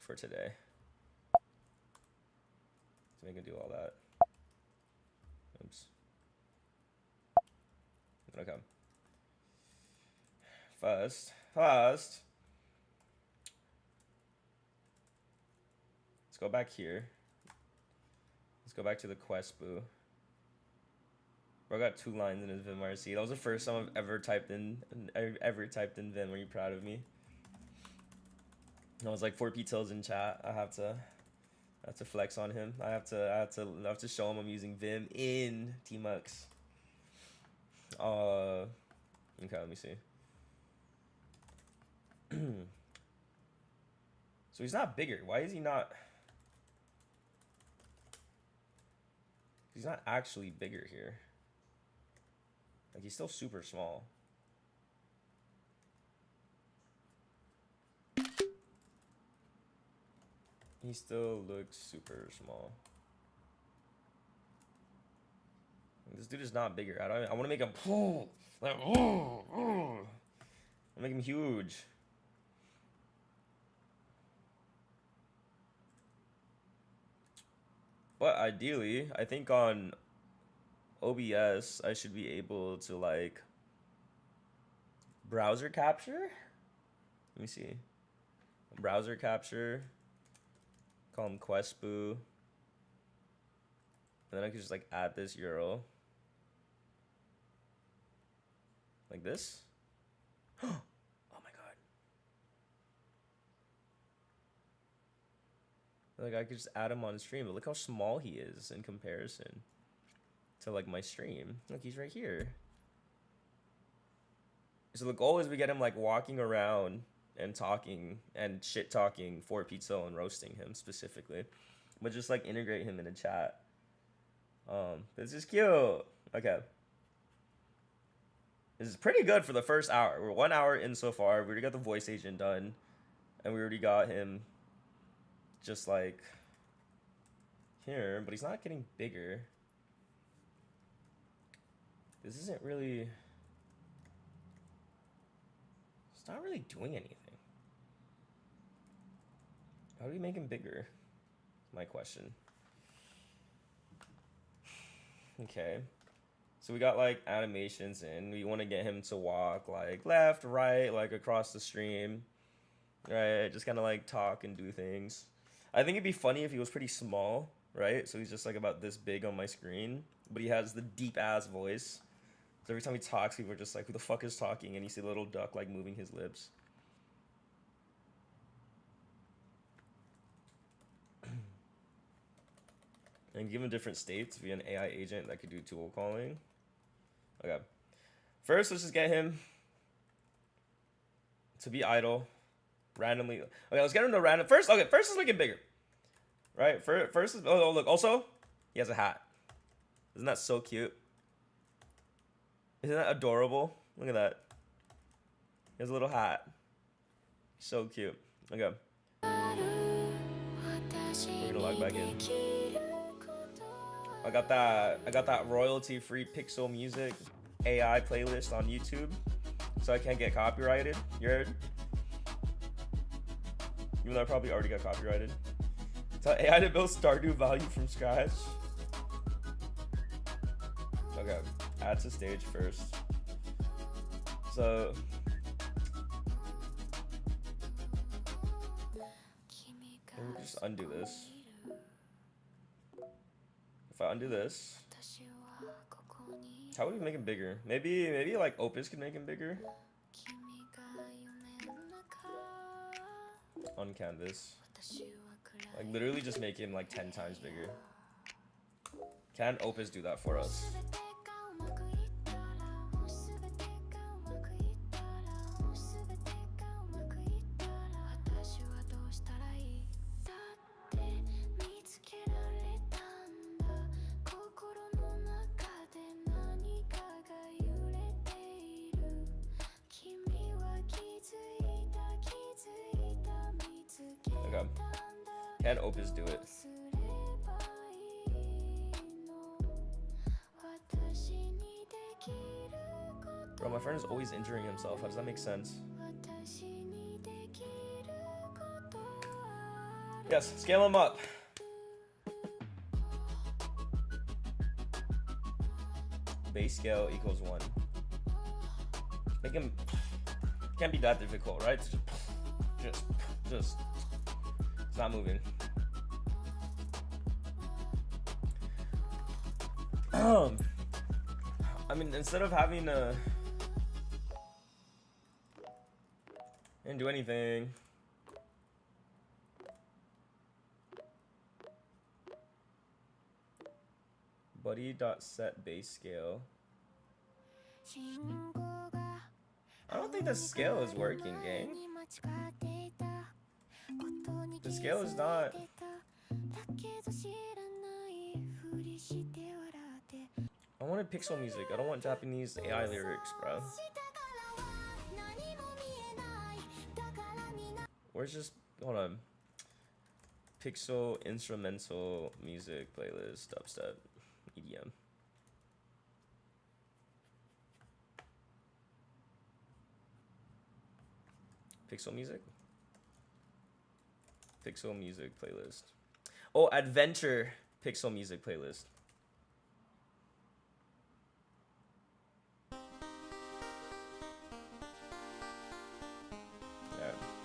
for today. So we can do all that. Oops. Okay. First. Let's go back here. Let's go back to the Questboo. Bro got 2 lines in his Vim RC. That was the first time I've ever typed in Vim. Are you proud of me? I was like 4P tills in chat. I have to flex on him. I have to show him I'm using Vim in Tmux. Okay, let me see. So he's not bigger. Why is he not? He's not actually bigger here. Like, he's still super small. He still looks super small. This dude is not bigger. I want to make him like, I make him huge. But ideally, I think on OBS, I should be able to like browser capture. Let me see. Browser capture. Call him Questboo. And then I could just like add this URL. Like this. Oh my god. Like I could just add him on stream, but look how small he is in comparison to like my stream. Look, he's right here. So the goal is we get him like walking around and talking and shit talking for pizza and roasting him specifically, but just like integrate him in the chat. This is cute. Okay. This is pretty good for the first hour. We're 1 hour in so far. We already got the voice agent done, and we already got him just like here, but he's not getting bigger. This isn't really, it's not really doing anything. How do we make him bigger? My question. Okay. So we got like animations in. We want to get him to walk like left, right, like across the stream. Right? Just kind of like talk and do things. I think it'd be funny if he was pretty small, right? So he's just like about this big on my screen. but he has the deep ass voice. So every time he talks, people are just like, who the fuck is talking? And you see the little duck like moving his lips. And give him different states via an AI agent that could do tool calling. Okay. First, let's just get him to be idle randomly. Okay, let's get him to random. First, let's make it bigger. Right? First is, oh, look. Also, he has a hat. Isn't that so cute? Isn't that adorable? Look at that. He has a little hat. So cute. Okay. We're gonna log back in. I got that royalty-free Pixel Music AI playlist on YouTube, so I can't get copyrighted. You heard? Even though I probably already got copyrighted. Tell AI to build Stardew Valley from scratch. Okay, add to stage first. So let me just undo this. If I undo this, how would we make him bigger? Maybe like Opus could make him bigger on canvas. Like literally just make him like 10 times bigger. Can Opus do that for us? Okay. Can Opus do it? Bro, my friend is always injuring himself. How does that make sense? Yes, scale him up. Base scale equals 1. Make him, can't be that difficult, right? Just, it's not moving. I mean, instead of having to, didn't do anything. Buddy.set base scale. I don't think the scale is working, gang. The scale is not. I wanted Pixel Music. I don't want Japanese AI lyrics, bro. Where's just, hold on. Pixel instrumental music playlist, dubstep, EDM. Pixel music? Pixel music playlist. Oh, adventure Pixel music playlist.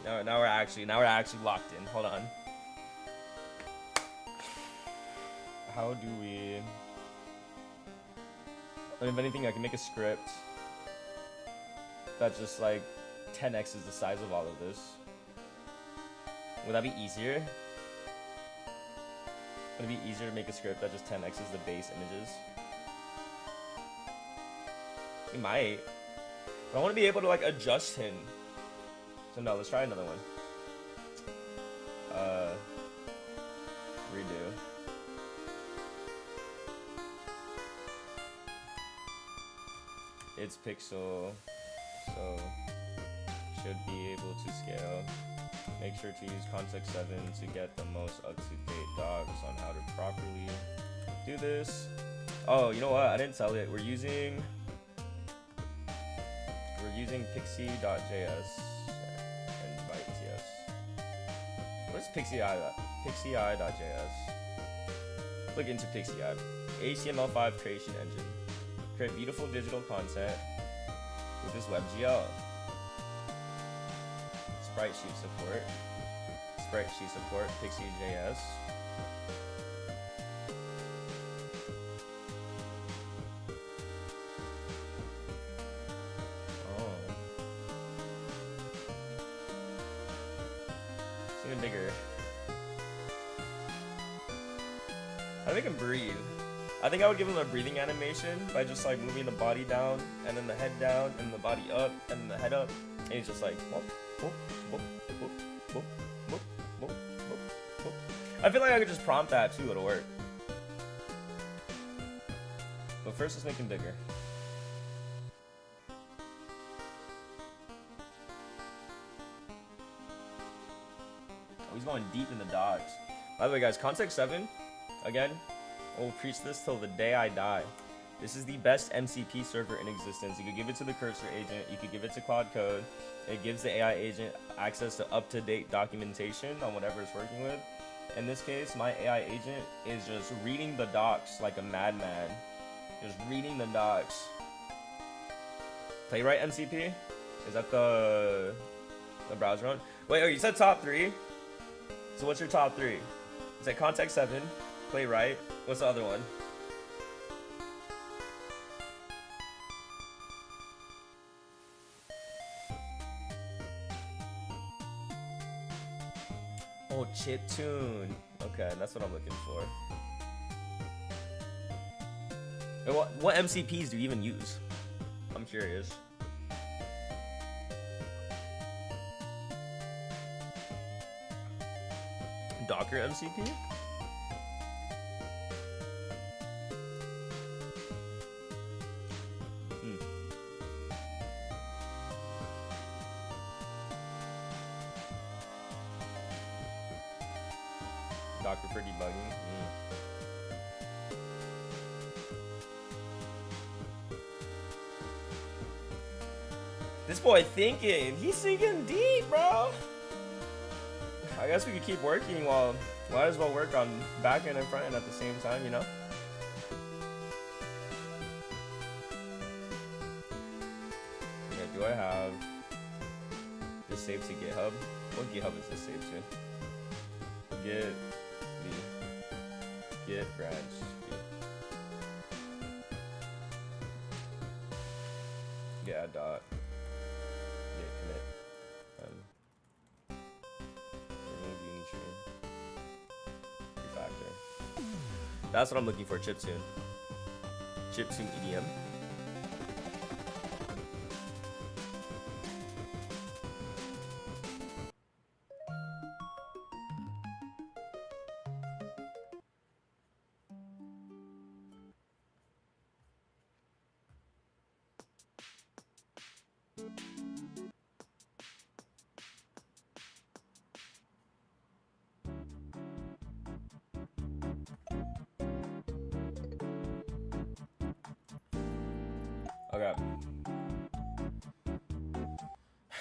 Yeah. Now we're actually locked in. Hold on. How do we? If anything, I can make a script that's just like 10x is the size of all of this. Would that be easier? Would it be easier to make a script that just 10x is the base images? It might. But I want to be able to like adjust him. So no, let's try another one. Redo. It's pixel, so should be able to scale. Make sure to use context 7 to get the most up-to-date docs on how to properly do this. Oh, you know what? I didn't tell it. We're using pixie.js and invite.ts. What's pixie.js? Click into pixie.js. HTML5 creation engine. Create beautiful digital content with this WebGL. Sprite sheet support, Pixie.js. Even bigger. How to make him breathe? I think I would give him a breathing animation by just like moving the body down and then the head down and the body up and then the head up, and he's just like whoop, whoop, whoop, whoop, whoop, whoop, whoop, whoop, whoop. I feel like I could just prompt that too, it'll work. But first let's make him bigger. Oh, he's going deep in the dogs. By the way guys, Context 7, again, I will preach this till the day I die. This is the best MCP server in existence. You could give it to the cursor agent, you could give it to Cloud Code. It gives the AI agent access to up-to-date documentation on whatever it's working with. In this case, my AI agent is just reading the docs like a madman. Just reading the docs. Playwright MCP? Is that the browser one? Wait, oh, you said top 3? So what's your top 3? Is that Context 7, Playwright? What's the other one? Oh, chiptune. Okay, that's what I'm looking for. And what MCPs do you even use? I'm curious. Docker MCP? Docker for debugging. This boy thinking. He's thinking deep, bro. I guess we could keep working while might as well work on back end and front end at the same time, you know? Okay, do I have this saved to GitHub? What GitHub is this saved to? Git branch git add dot git commit remove Unitree refactor. That's what I'm looking for. Chiptune EDM. Okay.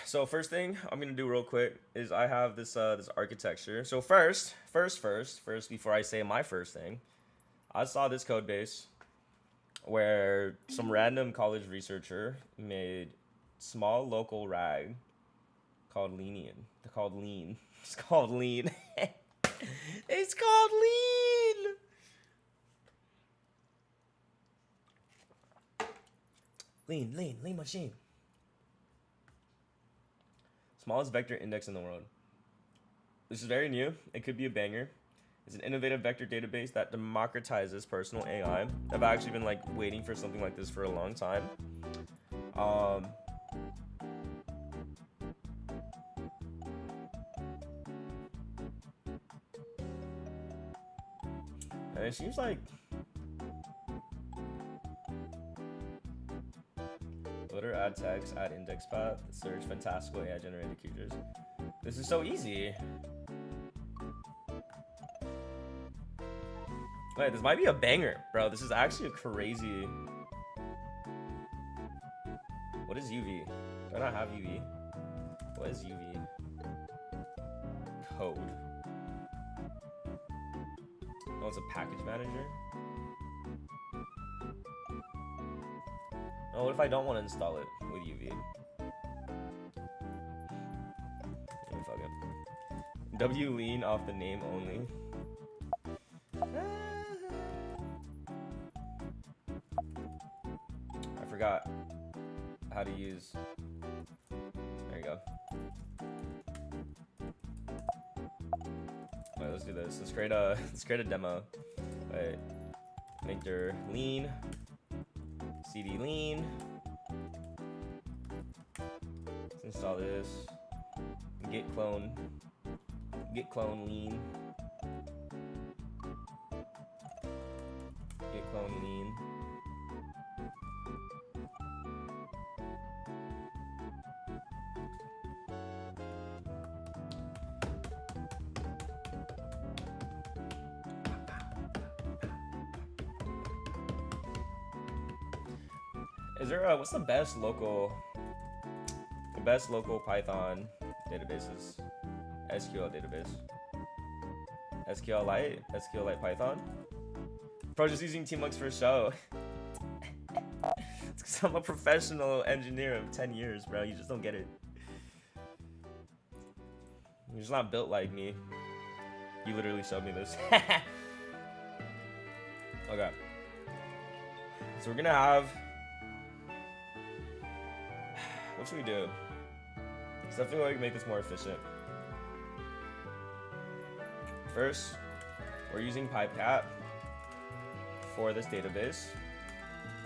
So first thing I'm gonna do real quick is I have this this architecture. So first, before I say my first thing, I saw this code base where some random college researcher made small local rag called Lean. It's called Lean. It's called Lean. Lean machine. Smallest vector index in the world. This is very new. It could be a banger. It's an innovative vector database that democratizes personal AI. I've actually been like waiting for something like this for a long time. And it seems like Footer, add text, add index path, search fantastical AI generated creatures. This is so easy. Wait, this might be a banger, bro. This is actually a crazy. What is UV? Do I not have UV? What is UV? Code. Oh, it's a package manager. Oh, what if I don't want to install it with UV? Yeah, fuck it. W lean off the name only. I forgot how to use. There you go. let's do this. Let's create a demo. Wait, make their lean, cd lean. Let's install this. Git clone lean. Git clone lean. Is there what's the best local Python databases? SQL database. SQLite Python. Bro, just using Tmux for show. It's 'cause I'm a professional engineer of 10 years, bro. You just don't get it. You're just not built like me. You literally showed me this. Okay. So we're gonna have. What should we do? Because I feel like we can make this more efficient. First, we're using PipeCat for this database.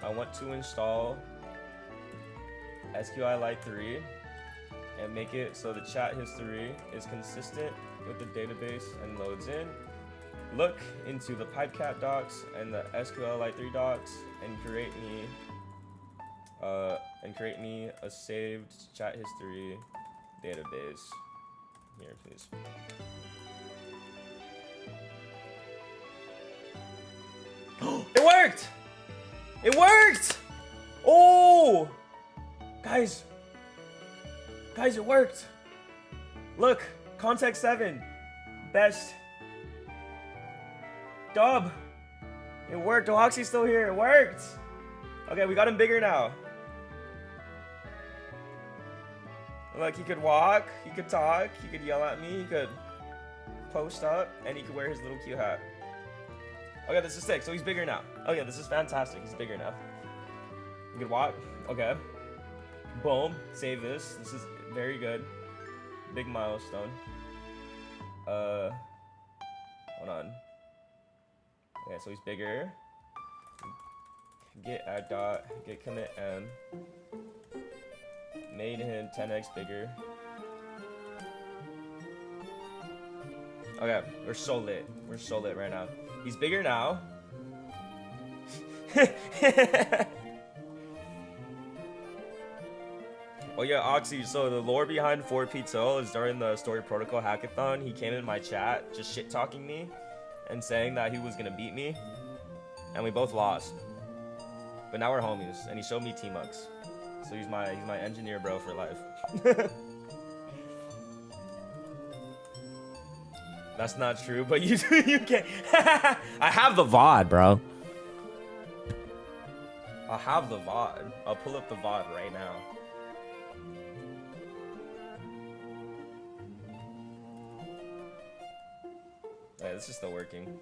I want to install SQLite 3 and make it so the chat history is consistent with the database and loads in. Look into the PipeCat docs and the SQLite 3 docs and create me a saved chat history database. Here, please. It worked! It worked! Oh! Guys, it worked. Look, context 7. Best. Dub. It worked. Oxy's still here. It worked. Okay, we got him bigger now. Look, he could walk, he could talk, he could yell at me, he could post up, and he could wear his little cute hat. Okay, this is sick. So he's bigger now. Okay, this is fantastic. He's bigger now. He could walk. Okay. Boom. Save this. This is very good. Big milestone. Hold on. Okay, so he's bigger. Git add dot, git commit m. Made him 10x bigger. Okay, we're so lit. We're so lit right now. He's bigger now. Oh yeah, Oxy, so the lore behind 4P2 is during the Story Protocol hackathon, he came in my chat just shit-talking me and saying that he was gonna beat me. And we both lost. But now we're homies, and he showed me Tmux. So he's my engineer bro for life. That's not true, but you can't. I have the VOD, bro. I have the VOD. I'll pull up the VOD right now. Yeah, this is still working.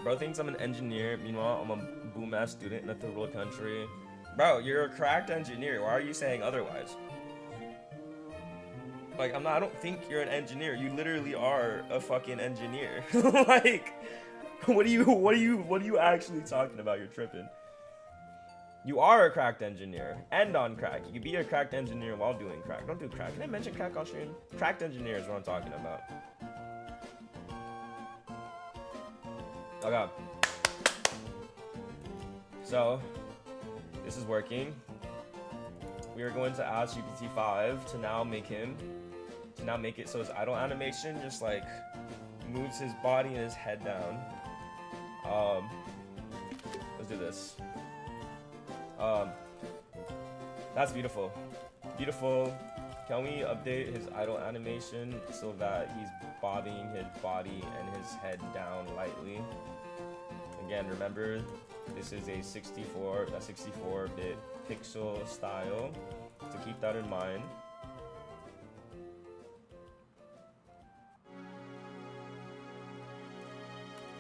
Bro thinks I'm an engineer, meanwhile I'm a boom-ass student in a third world country. Bro, you're a cracked engineer. Why are you saying otherwise? Like, I don't think you're an engineer. You literally are a fucking engineer. Like, what are you actually talking about? You're tripping. You are a cracked engineer and on crack. You can be a cracked engineer while doing crack. Don't do crack. Can I mention crack on stream? Cracked engineer is what I'm talking about. Okay. So, this is working. We are going to ask GPT-5 to now make it so his idle animation just like moves his body and his head down. Let's do this. That's beautiful. Beautiful. Can we update his idle animation so that he's bobbing his body and his head down lightly? Again, remember, this is a 64-bit pixel style, so keep that in mind.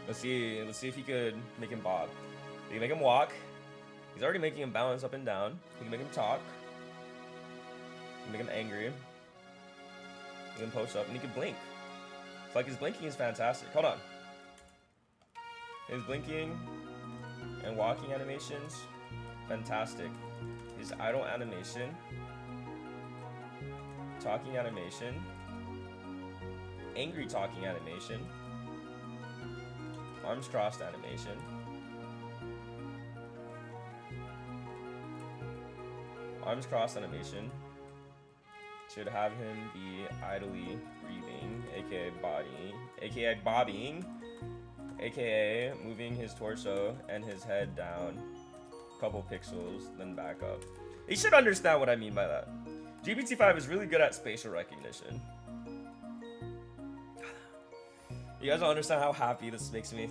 Let's see if he could make him bob. He can make him walk. He's already making him balance up and down. He can make him talk. Make him angry. He can post up and he can blink. It's like his blinking is fantastic. Hold on. His blinking and walking animations, fantastic. His idle animation, talking animation, angry talking animation, arms crossed animation, arms crossed animation should have him be idly breathing, aka bobbing, aka moving his torso and his head down a couple pixels, then back up. You should understand what I mean by that. GPT-5 is really good at spatial recognition. You guys don't understand how happy this makes me.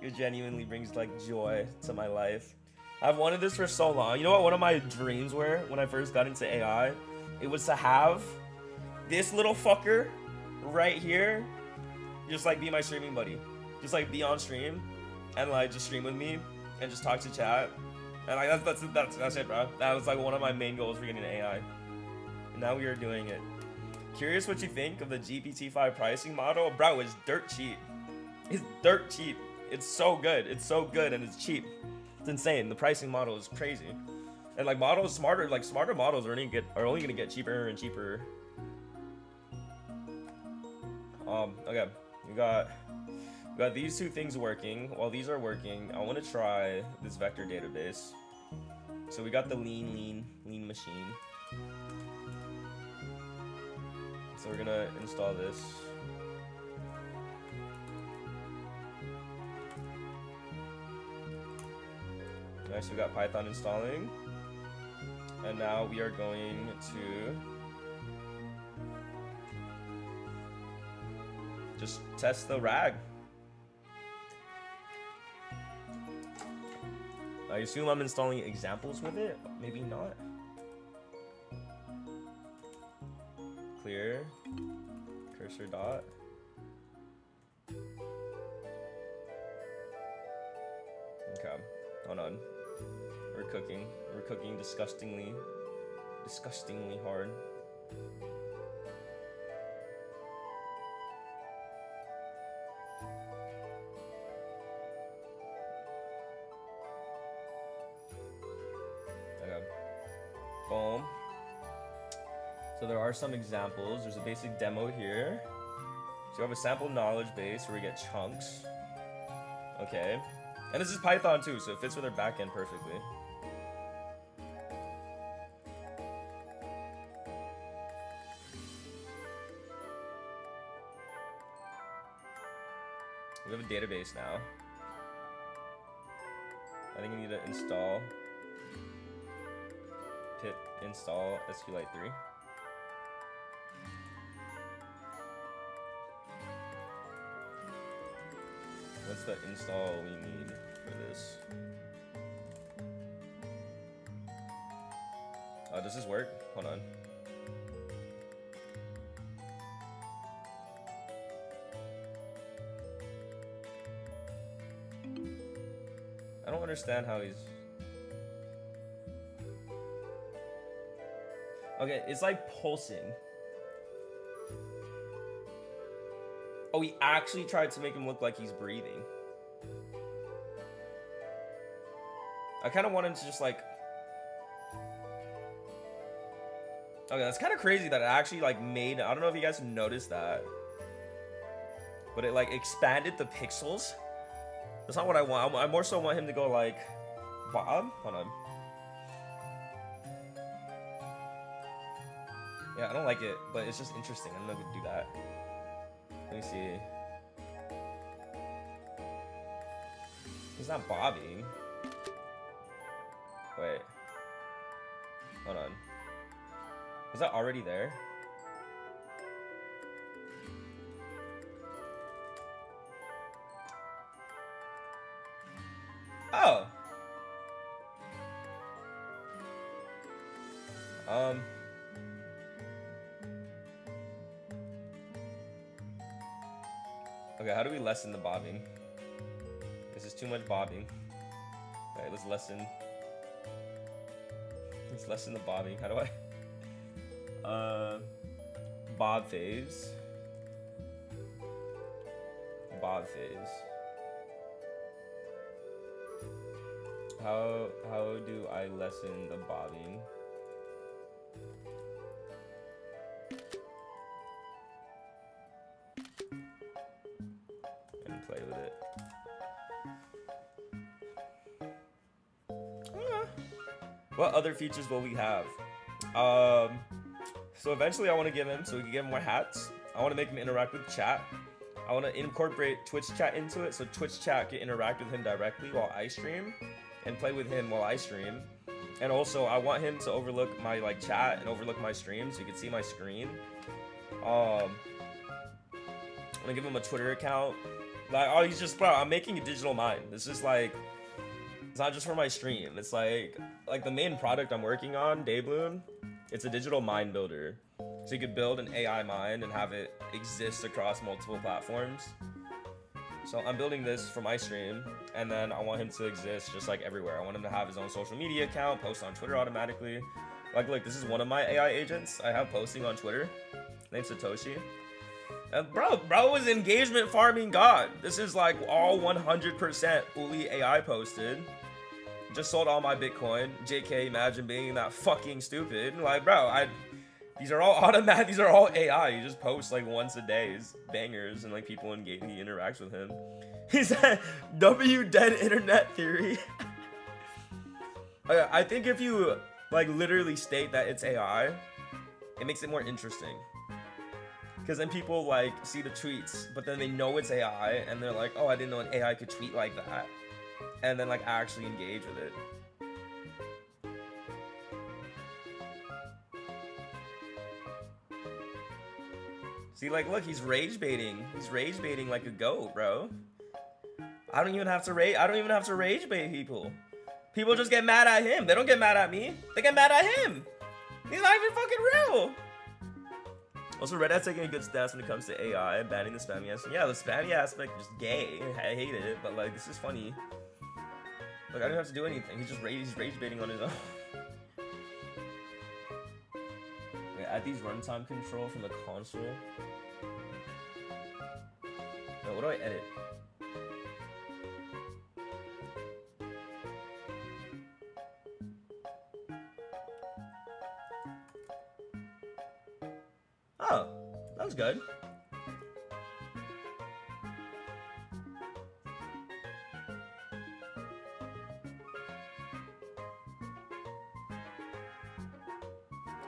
It genuinely brings like joy to my life. I've wanted this for so long. You know what one of my dreams were when I first got into AI? It was to have this little fucker right here just like be my streaming buddy. Just like be on stream and like just stream with me and just talk to chat. And like that's it, bro. That was like one of my main goals for getting an AI. And now we are doing it. Curious what you think of the GPT-5 pricing model? Bro, it's dirt cheap. It's dirt cheap. It's so good. It's so good and it's cheap. It's insane. The pricing model is crazy. And like models, smarter models are only gonna get cheaper and cheaper. Okay, we got these two things working. While these are working, I want to try this vector database. So we got the lean machine. So we're gonna install this. Nice, we got Python installing. And now we are going to just test the RAG. I assume I'm installing examples with it. Maybe not. Clear. Cursor dot. Okay. Hold on. We're cooking. We're cooking disgustingly hard. Okay. Boom. So there are some examples. There's a basic demo here. So we have a sample knowledge base where we get chunks. Okay. And this is Python too, so it fits with our backend perfectly. We have a database now. I think we need to install pip install SQLite 3. What's the install we need for this? Oh, does this work? Hold on. I don't understand how he's... Okay, it's like pulsing. Oh, he actually tried to make him look like he's breathing. I kind of want him to just like... Okay, that's kind of crazy that it actually like made... I don't know if you guys noticed that. But it like expanded the pixels. That's not what I want. I more so want him to go like... Bob? Hold on. Yeah, I don't like it, but it's just interesting. I don't know if we can do that. Let me see. He's not bobbing. Wait. Hold on. Was that already there? Oh. Okay, how do we lessen the bobbing? This is too much bobbing. Alright, let's lessen the bobbing. How do I Bob phase. Bob phase. How do I lessen the bobbing? And play with it. What other features will we have? So eventually I want to give him, so we can give him more hats. I want to make him interact with chat. I want to incorporate Twitch chat into it, so Twitch chat can interact with him directly while I stream, and play with him while I stream. And also, I want him to overlook my like chat and overlook my stream, so you can see my screen. I'm gonna give him a Twitter account. Like, oh, he's just, bro, I'm making a digital mind. This is like, it's not just for my stream. It's like the main product I'm working on, Daybloon. It's a digital mind builder. So you could build an AI mind and have it exist across multiple platforms. So I'm building this for my stream, and then I want him to exist just like everywhere. I want him to have his own social media account, post on Twitter automatically. Like, look, this is one of my AI agents I have posting on Twitter. Named Satoshi. And bro is engagement farming god. This is like all 100% fully AI posted. Just sold all my Bitcoin. JK, imagine being that fucking stupid. Like, bro, these are all automatic. These are all AI. You just post like once a day. It's bangers, and like people engage. He interacts with him. He said, "W dead internet theory." I think if you like literally state that it's AI, it makes it more interesting. Because then people like see the tweets, but then they know it's AI, and they're like, "Oh, I didn't know an AI could tweet like that," and then like actually engage with it. See, like, look, he's rage baiting. He's rage baiting like a goat, bro. I don't even have to rage bait people. People just get mad at him. They don't get mad at me. They get mad at him. He's not even fucking real. Also, Red Hat's taking a good stats when it comes to AI, banning the spammy aspect. Yeah, the spammy aspect is gay. I hate it, but like, this is funny. Like, I don't have to do anything. He's rage baiting on his own. Wait, add these runtime control from the console. Wait, what do I edit? Oh, that was good.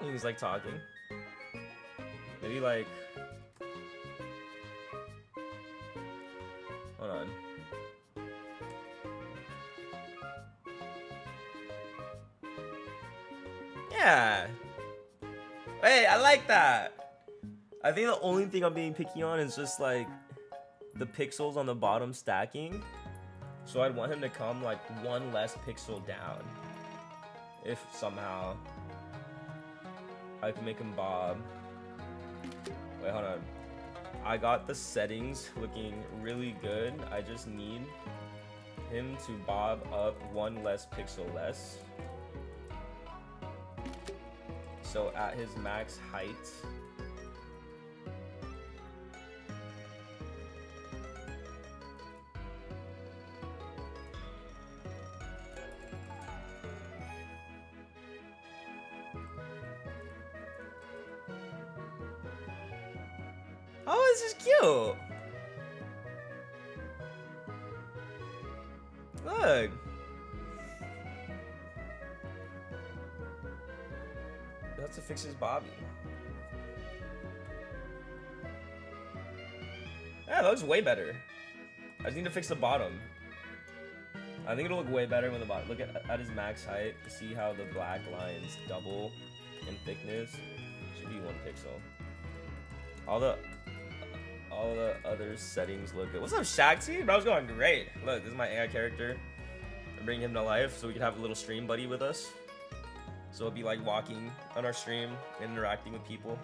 He's like talking. Maybe like, hold on. Yeah. Hey, I like that. I think the only thing I'm being picky on is just like the pixels on the bottom stacking. So I'd want him to come like one less pixel down. If somehow I can make him bob. Wait, hold on. I got the settings looking really good. I just need him to bob up one less pixel less. So at his max height, oh, this is cute. Look. Have to fix his bobby. Yeah, that looks way better. I just need to fix the bottom. I think it'll look way better when the bottom. Look at his max height to see how the black lines double in thickness. Should be 1 pixel. All the other settings look good. What's up, Shakti? Bro's going great. Look, this is my AI character. I'm bringing him to life so we can have a little stream buddy with us. So it'll be like walking on our stream and interacting with people.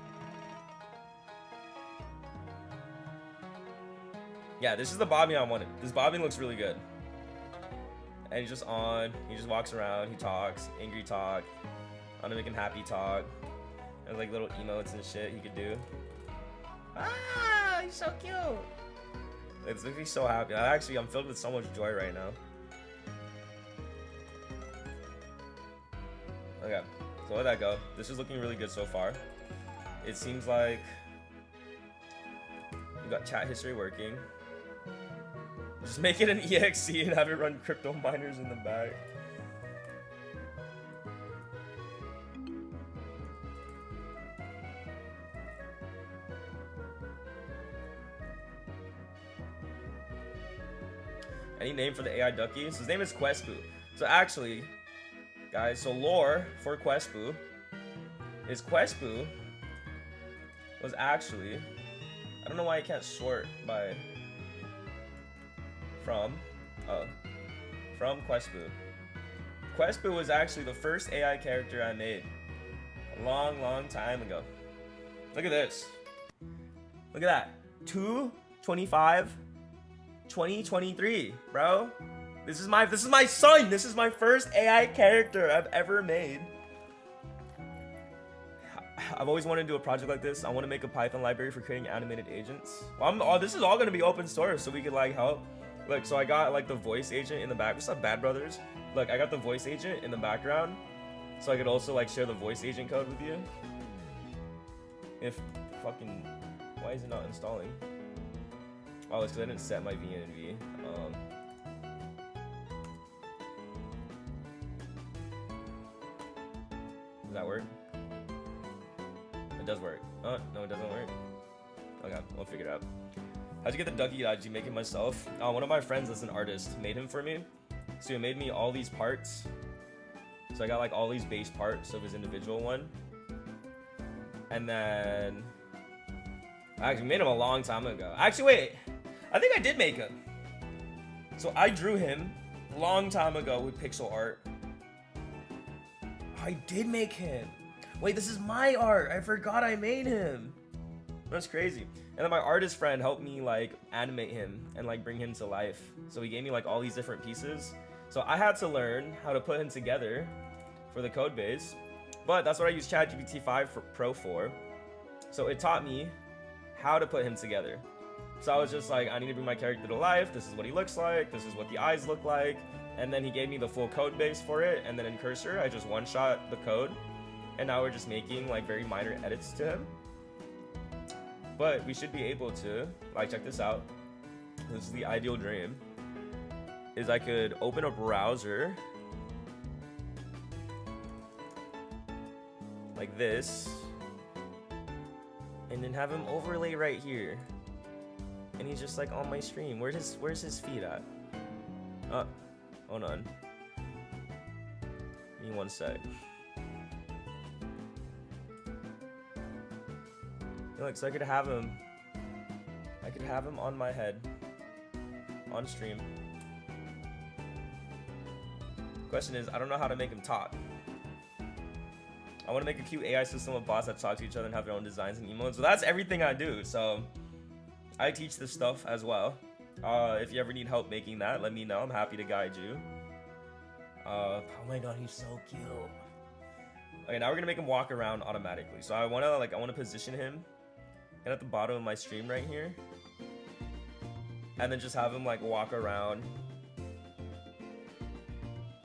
Yeah, this is the bobbing I wanted. This bobbing looks really good. And he's just on. He just walks around. He talks. Angry talk. I'm gonna make him happy talk. And like little emotes and shit he could do. Ah, he's so cute. It's making me so happy. I'm filled with so much joy right now. Okay, so let that go. This is looking really good so far. It seems like we got chat history working. Just make it an EXE and have it run crypto miners in the back. Any name for the AI ducky? So his name is Questboo. So actually, guys, so lore for Questboo is Questboo was actually, I don't know why I can't sort by from Questboo. Questboo was actually the first AI character I made a long time ago. Look at this. Look at that. 2/25/2023, bro. This is my son. This is my first AI character I've ever made. I've always wanted to do a project like this. I want to make a Python library for creating animated agents. Well, this is all gonna be open source, so we could like help. Look, so I got like the voice agent in the back. What's up, Bad Brothers? Look, I got the voice agent in the background, so I could also like share the voice agent code with you. If fucking, why is it not installing? Oh, it's because I didn't set my VNV. Does that work? It does work. Oh, no, it doesn't work. Okay, we'll figure it out. How'd you get the ducky? Did you make it myself? One of my friends that's an artist made him for me. So he made me all these parts. So I got like all these base parts of his individual one. And then I actually made him a long time ago. Actually, wait. I think I did make him. So I drew him a long time ago with pixel art. I did make him. Wait, this is my art. I forgot I made him. That's crazy. And then my artist friend helped me like animate him and like bring him to life. So he gave me like all these different pieces. So I had to learn how to put him together for the code base. But that's what I use ChatGPT 5 Pro for. So it taught me how to put him together. So I was just like, I need to bring my character to life. This is what he looks like. This is what the eyes look like. And then he gave me the full code base for it. And then in Cursor, I just one-shot the code. And now we're just making like very minor edits to him. But we should be able to, like, check this out. This is the ideal dream. Is I could open a browser like this, and then have him overlay right here. And he's just like on my stream. Where's his feed at? Hold on. Give me one sec. Look, so I could have him on my head on stream. Question is, I don't know how to make him talk. I want to make a cute AI system of bots that talk to each other and have their own designs and emotes. So that's everything I do. So I teach this stuff as well. If you ever need help making that, let me know. I'm happy to guide you. Oh my god, he's so cute. Okay, now we're gonna make him walk around automatically. So I wanna position him and at the bottom of my stream right here, and then just have him like walk around.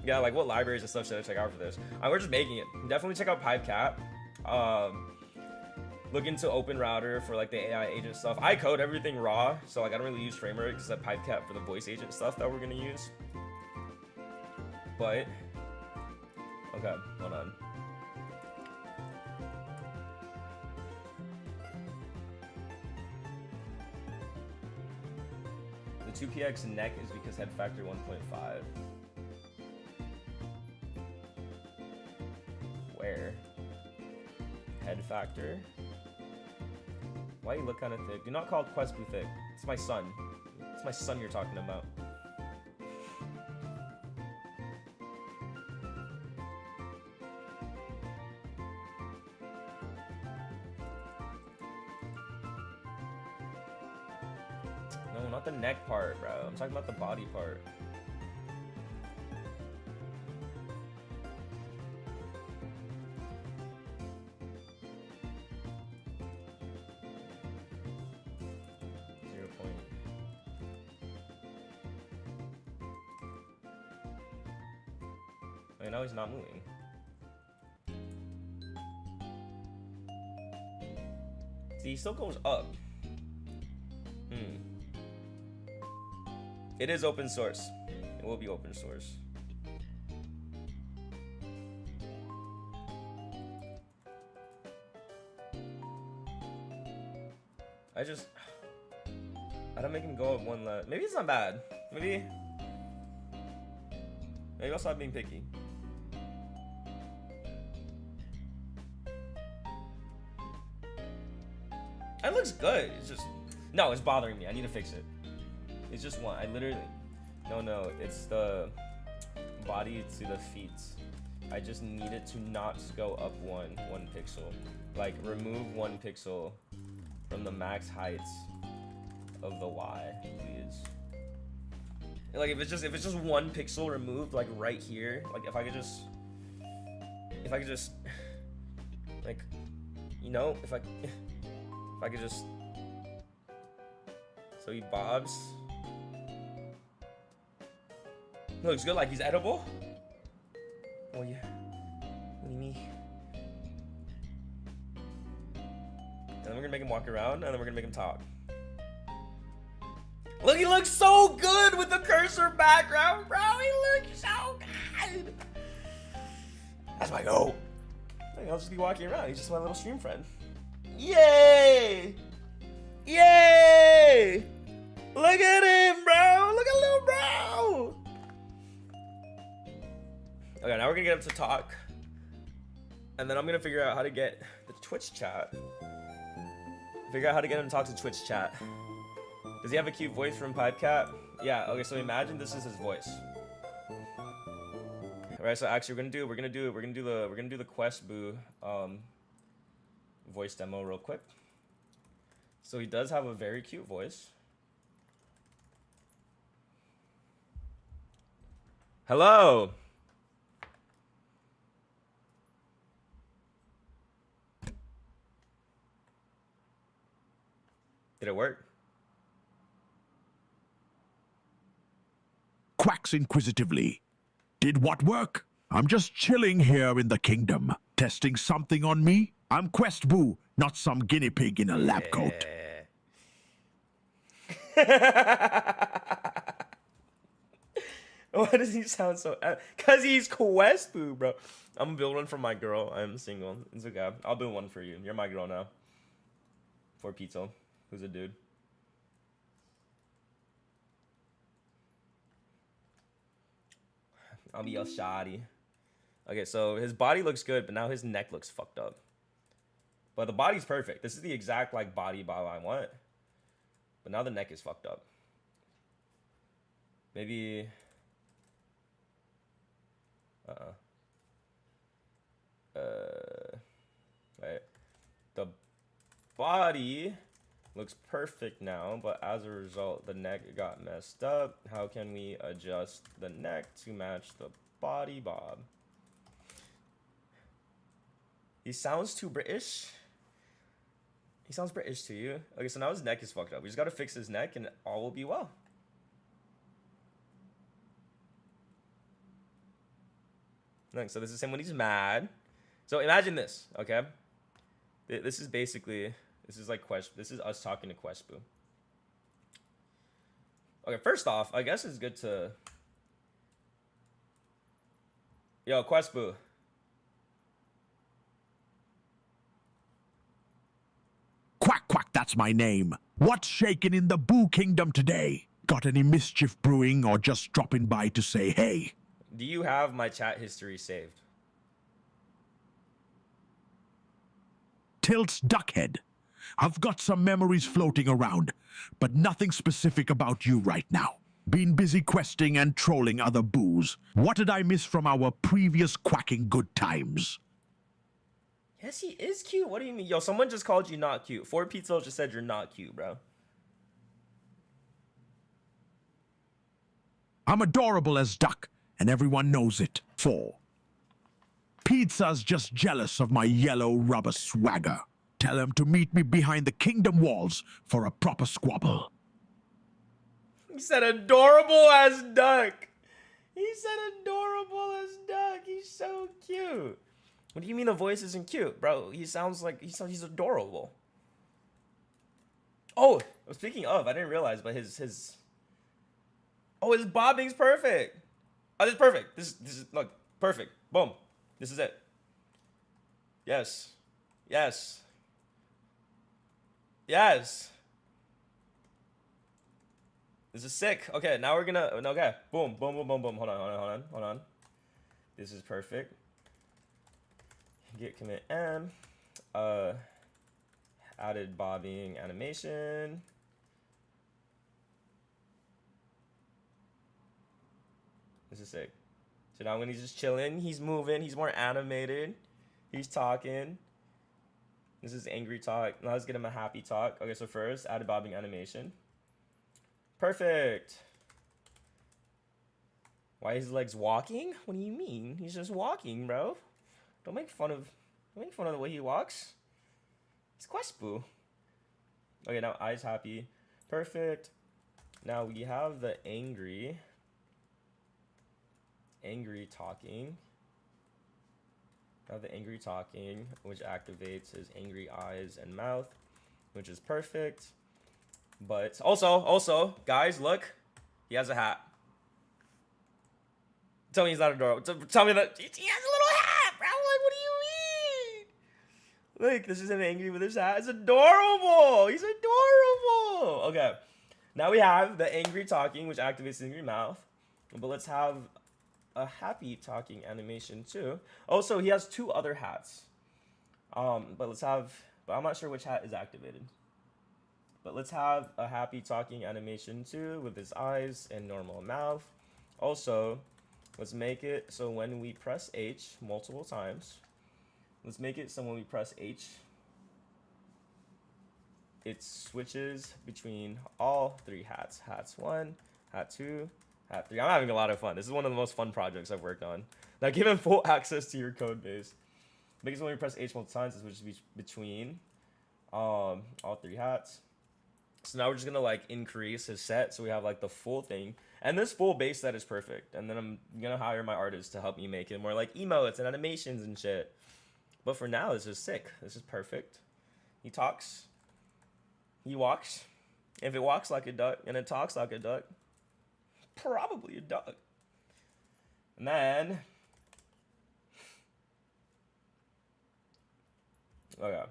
Yeah, like what libraries and stuff should I check out for this? We're just making it. Definitely check out PipeCap. Look into OpenRouter for like the AI agent stuff. I code everything raw, so like I don't really use Framework except PipeCap for the voice agent stuff that we're gonna use. But okay, hold on. The 2px neck is because head factor 1.5. Where? Head factor? Why you look kind of thick? Do not call Questboo thick. It's my son. It's my son you're talking about. No, not the neck part, bro. I'm talking about the body part. And now he's not moving. See, he still goes up. It is open source. It will be open source. I don't make him go up one level. Maybe it's not bad. Maybe I'll stop being picky. It looks good. It's just no, it's bothering me. I need to fix it. It's just one. I literally no. It's the body to the feet. I just need it to not go up one pixel. Like remove 1 pixel from the max heights of the Y, please. Like if it's just 1 pixel removed, like right here, like if I could just like, you know, if I could just, so he bobs. Looks good, like he's edible. Oh yeah, what do you mean? And then we're gonna make him walk around, and then we're gonna make him talk. Look, he looks so good with the cursor background, bro. He looks so good. That's my goal. I think I'll just be walking around. He's just my little stream friend. Yay! Yay! Look at him, bro. Look at little bro. Okay, now we're gonna get him to talk, and then I'm gonna figure out how to get the Twitch chat. Figure out how to get him to talk to Twitch chat. Does he have a cute voice from PipeCat? Yeah. Okay, so imagine this is his voice. All right. So actually, we're gonna do the Quest Boo voice demo real quick. So he does have a very cute voice. Hello. Did it work? Quacks inquisitively. Did what work? I'm just chilling here in the kingdom. Testing something on me? I'm Quest Boo, not some guinea pig in a lab coat. Why does he sound so... Because he's Quest Boo, bro. I'm gonna build one for my girl. I'm single. It's okay. I'll build one for you. You're my girl now. For Pizza, who's a dude. I'll be your shoddy. Okay, so his body looks good, but now his neck looks fucked up. But the body's perfect. This is the exact like body bob I want. But now the neck is fucked up. Maybe... Right. The body looks perfect now, but as a result, the neck got messed up. How can we adjust the neck to match the body bob? He sounds too British. He sounds British to you. Okay, so now his neck is fucked up. We just gotta fix his neck and all will be well. So this is him when he's mad. So imagine this, okay? This is basically, this is like this is us talking to Quest Boo. Okay, first off, I guess it's good to... Yo, Quest Boo. Quack, quack, that's my name. What's shaking in the Boo Kingdom today? Got any mischief brewing or just dropping by to say hey? Do you have my chat history saved? Tilts Duckhead. I've got some memories floating around, but nothing specific about you right now. Been busy questing and trolling other boos. What did I miss from our previous quacking good times? Yes, he is cute. What do you mean? Yo, someone just called you not cute. 4 Pizza just said you're not cute, bro. I'm adorable as duck, and everyone knows it. 4. Pizza's just jealous of my yellow rubber swagger. Tell him to meet me behind the kingdom walls for a proper squabble. He said adorable as duck. He said adorable as duck. He's so cute. What do you mean the voice isn't cute, bro? He sounds like he's adorable. Oh, speaking of, I didn't realize, but his bobbing's perfect. Oh, this is perfect. This is look perfect. Boom. This is it. Yes. Yes. Yes. This is sick. Okay, now we're gonna. Okay. Boom. Boom. Boom. Boom. Boom. Hold on. This is perfect. Git commit M. Added bobbing animation. This is sick. So now when he's just chilling, he's moving, he's more animated. He's talking. This is angry talk. Now let's get him a happy talk. Okay, so first, added bobbing animation. Perfect. Why is his legs walking? What do you mean? He's just walking, bro. Don't make fun of the way he walks. It's Quespu. Okay, now eyes happy. Perfect. Now we have the angry talking. Now the angry talking, which activates his angry eyes and mouth, which is perfect. But also, guys, look, he has a hat. Tell me he's not adorable. Tell me that he has a little hat, bro. Like, what do you mean? Look, this is him angry with his hat. It's adorable. He's adorable. Okay, now we have the angry talking, which activates the angry mouth. But let's have a happy talking animation too. Also, he has two other hats. But I'm not sure which hat is activated. But let's have a happy talking animation too with his eyes and normal mouth. Also, let's make it so when we press H multiple times, let's make it so when we press H, it switches between all three hats. Hats 1, hat 2, hat 3. I'm having a lot of fun. This is one of the most fun projects I've worked on. Now give him full access to your code base. Make it so when we press H multiple times, it switches between all three hats. So now we're just gonna like increase his set so we have like the full thing. And this full base set is perfect. And then I'm gonna hire my artists to help me make it more like emotes and animations and shit. But for now, this is sick. This is perfect. He talks. He walks. If it walks like a duck and it talks like a duck, probably a duck. And then, okay.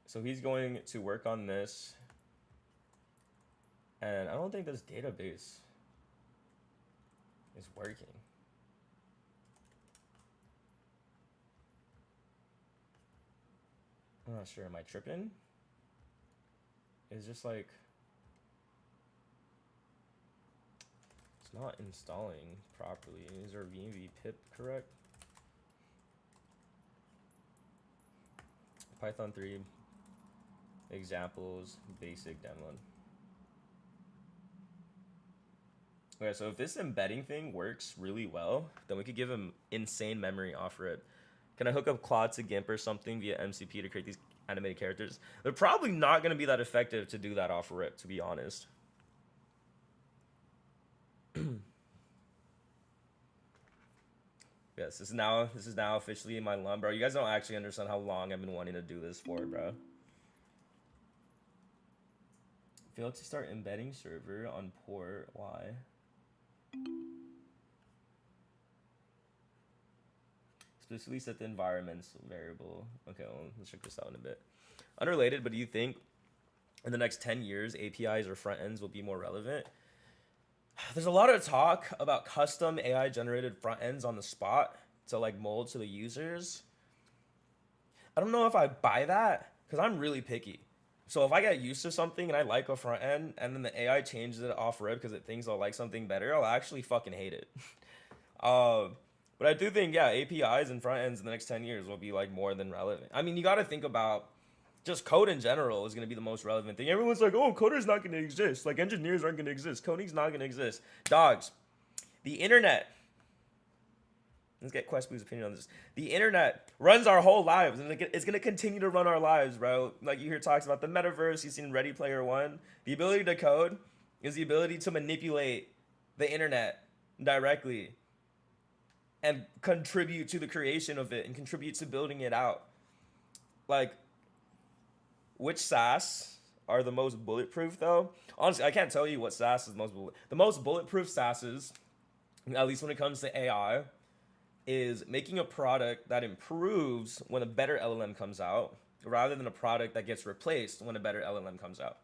So he's going to work on this. And I don't think this database is working. I'm not sure. Am I tripping? It's just like, it's not installing properly. Is our VMV pip correct? Python 3 examples, basic demo. Okay, so if this embedding thing works really well, then we could give him insane memory off rip. Can I hook up Claude to GIMP or something via MCP to create these animated characters? They're probably not going to be that effective to do that off rip, to be honest. Yes, this is now officially in my LUM, bro. You guys don't actually understand how long I've been wanting to do this for, bro. Failed to start embedding server on port. Why? Explicitly set the environments variable. Okay, well, let's check this out in a bit. Unrelated, but do you think in the next 10 years APIs or front ends will be more relevant? There's a lot of talk about custom AI generated front ends on the spot to like mold to the users. I don't know if I buy that because I'm really picky. So if I get used to something and I like a front end and then the AI changes it off rip because it thinks I'll like something better, I'll actually fucking hate it. But I do think, yeah, APIs and front ends in the next 10 years will be like more than relevant. I mean, you got to think about just code in general is going to be the most relevant thing. Everyone's like, oh, coder's not going to exist. Like engineers aren't going to exist. Coding's not going to exist. Dogs, the internet. Let's get Quespu's opinion on this. The internet runs our whole lives, and it's going to continue to run our lives, bro. Like you hear talks about the metaverse, you've seen Ready Player One. The ability to code is the ability to manipulate the internet. directly and contribute to the creation of it and contribute to building it out. Like, which SAS are the most bulletproof though? Honestly, I can't tell you what SAS is the most bulletproof SASs, at least when it comes to AI, is making a product that improves when a better LLM comes out, rather than a product that gets replaced when a better LLM comes out.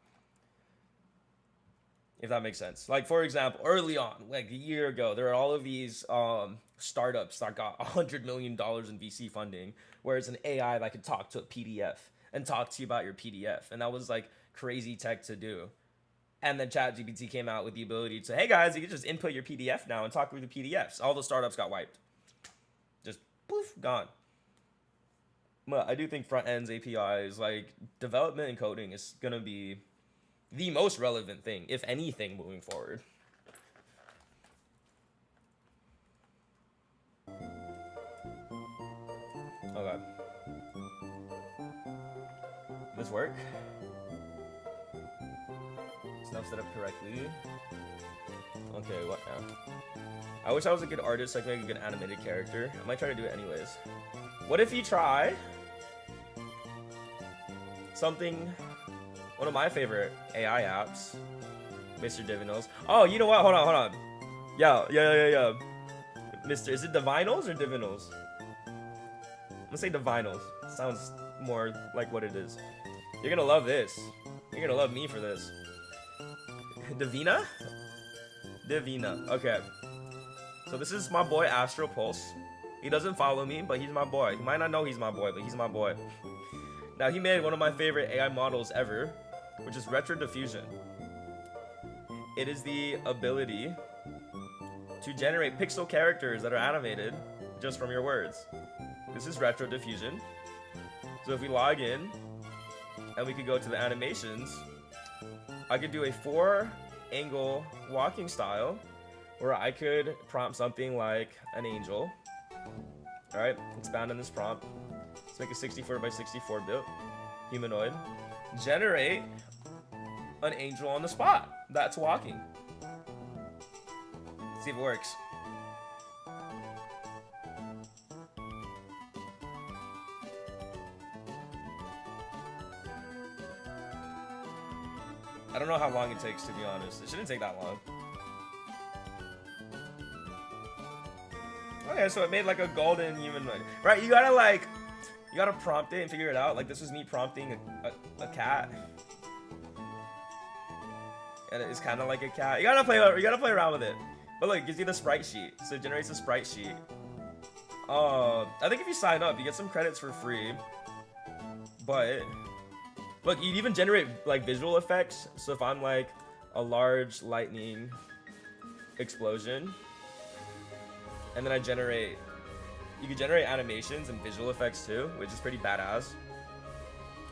If that makes sense. Like, for example, early on, like a year ago, there are all of these startups that got $100 million in VC funding, where it's an AI that could talk to a PDF and talk to you about your PDF. And that was like crazy tech to do. And then ChatGPT came out with the ability to, hey guys, you can just input your PDF now and talk through the PDFs. All the startups got wiped. Just poof, gone. But I do think front ends APIs, like development and coding, is gonna be the most relevant thing, if anything, moving forward. Okay. This work? Stuff set up correctly. Okay, what now? I wish I was a good artist so I could make a good animated character. I might try to do it anyways. What if you try something, one of my favorite AI apps, Mr. Divinals. Oh, you know what? Hold on. Yeah. Mr. Is it Divinals or Divinals? I'm gonna say Divinals. Sounds more like what it is. You're gonna love this. You're gonna love me for this. Divina? Okay. So this is my boy Astro Pulse. He doesn't follow me, but he's my boy. He might not know he's my boy, but he's my boy. Now, he made one of my favorite AI models ever, which is Retro Diffusion. It is the ability to generate pixel characters that are animated just from your words. This is Retro Diffusion. So if we log in and we could go to the animations, I could do a 4-angle walking style where I could prompt something like an angel. All right, expand on this prompt. Let's make a 64 by 64 bit humanoid. Generate an angel on the spot that's walking. Let's see if it works. I don't know how long it takes, to be honest. It shouldn't take that long. Okay, so it made like a golden humanoid. Right, you gotta prompt it and figure it out. Like, this was me prompting a cat. And it's kind of like a cat. You gotta play around with it. But look, it gives you the sprite sheet. So it generates a sprite sheet. I think if you sign up, you get some credits for free. But look, you'd even generate like visual effects. So if I'm like a large lightning explosion, and then you can generate animations and visual effects too, which is pretty badass.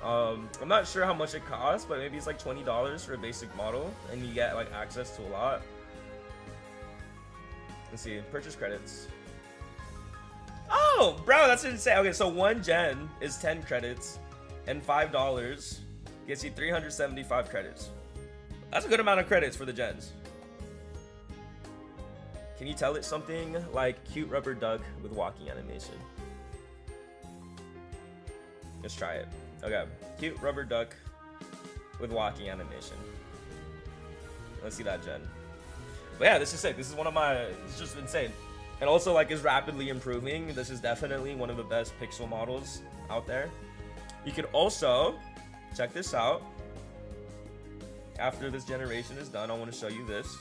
I'm not sure how much it costs, but maybe it's like $20 for a basic model, and you get like access to a lot. Let's see, purchase credits. Oh, bro, that's insane. Okay, so 1 gen is 10 credits, and $5 gets you 375 credits. That's a good amount of credits for the gens. Can you tell it something like cute rubber duck with walking animation? Let's try it. Okay, cute rubber duck with walking animation. Let's see that gen. But yeah, this is sick. This is one of my, it's just insane. And also like is rapidly improving. This is definitely one of the best pixel models out there. You could also, check this out. After this generation is done, I want to show you this.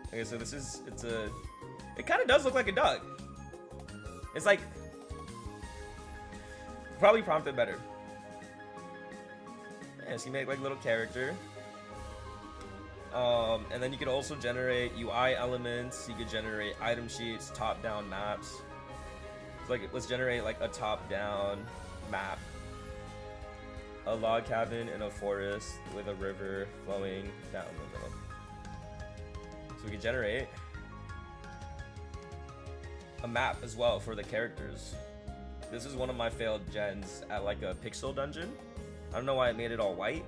Okay, so this is, it kind of does look like a duck. It's like, probably prompted better. Yeah, so you make like a little character. And then you could also generate UI elements. You could generate item sheets, top-down maps. So like, let's generate like a top-down map. A log cabin in a forest with a river flowing down the middle. So we can generate a map as well for the characters. This is one of my failed gens at like a pixel dungeon. I don't know why it made it all white.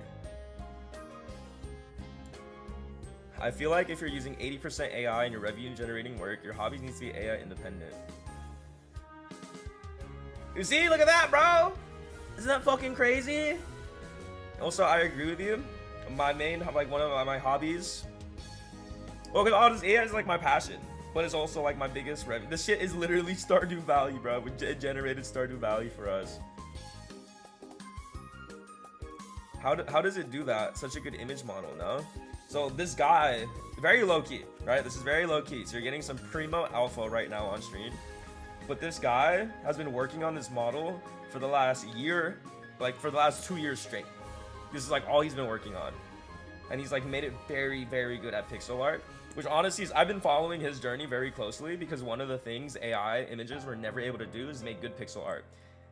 I feel like if you're using 80% AI in your revenue generating work, your hobby needs to be AI independent. You see, look at that, bro. Isn't that fucking crazy? Also, I agree with you. My main, like one of my hobbies. Well, because honestly, AI is like my passion, but it's also like my biggest revenue. This shit is literally Stardew Valley, bro. It generated Stardew Valley for us. How does it do that? Such a good image model, no? So this guy, very low key, right? This is very low key. So you're getting some primo alpha right now on stream. But this guy has been working on this model for the last year, like for the last 2 years straight. This is like all he's been working on. And he's like made it very, very good at pixel art. Which honestly is, I've been following his journey very closely because one of the things AI images were never able to do is make good pixel art.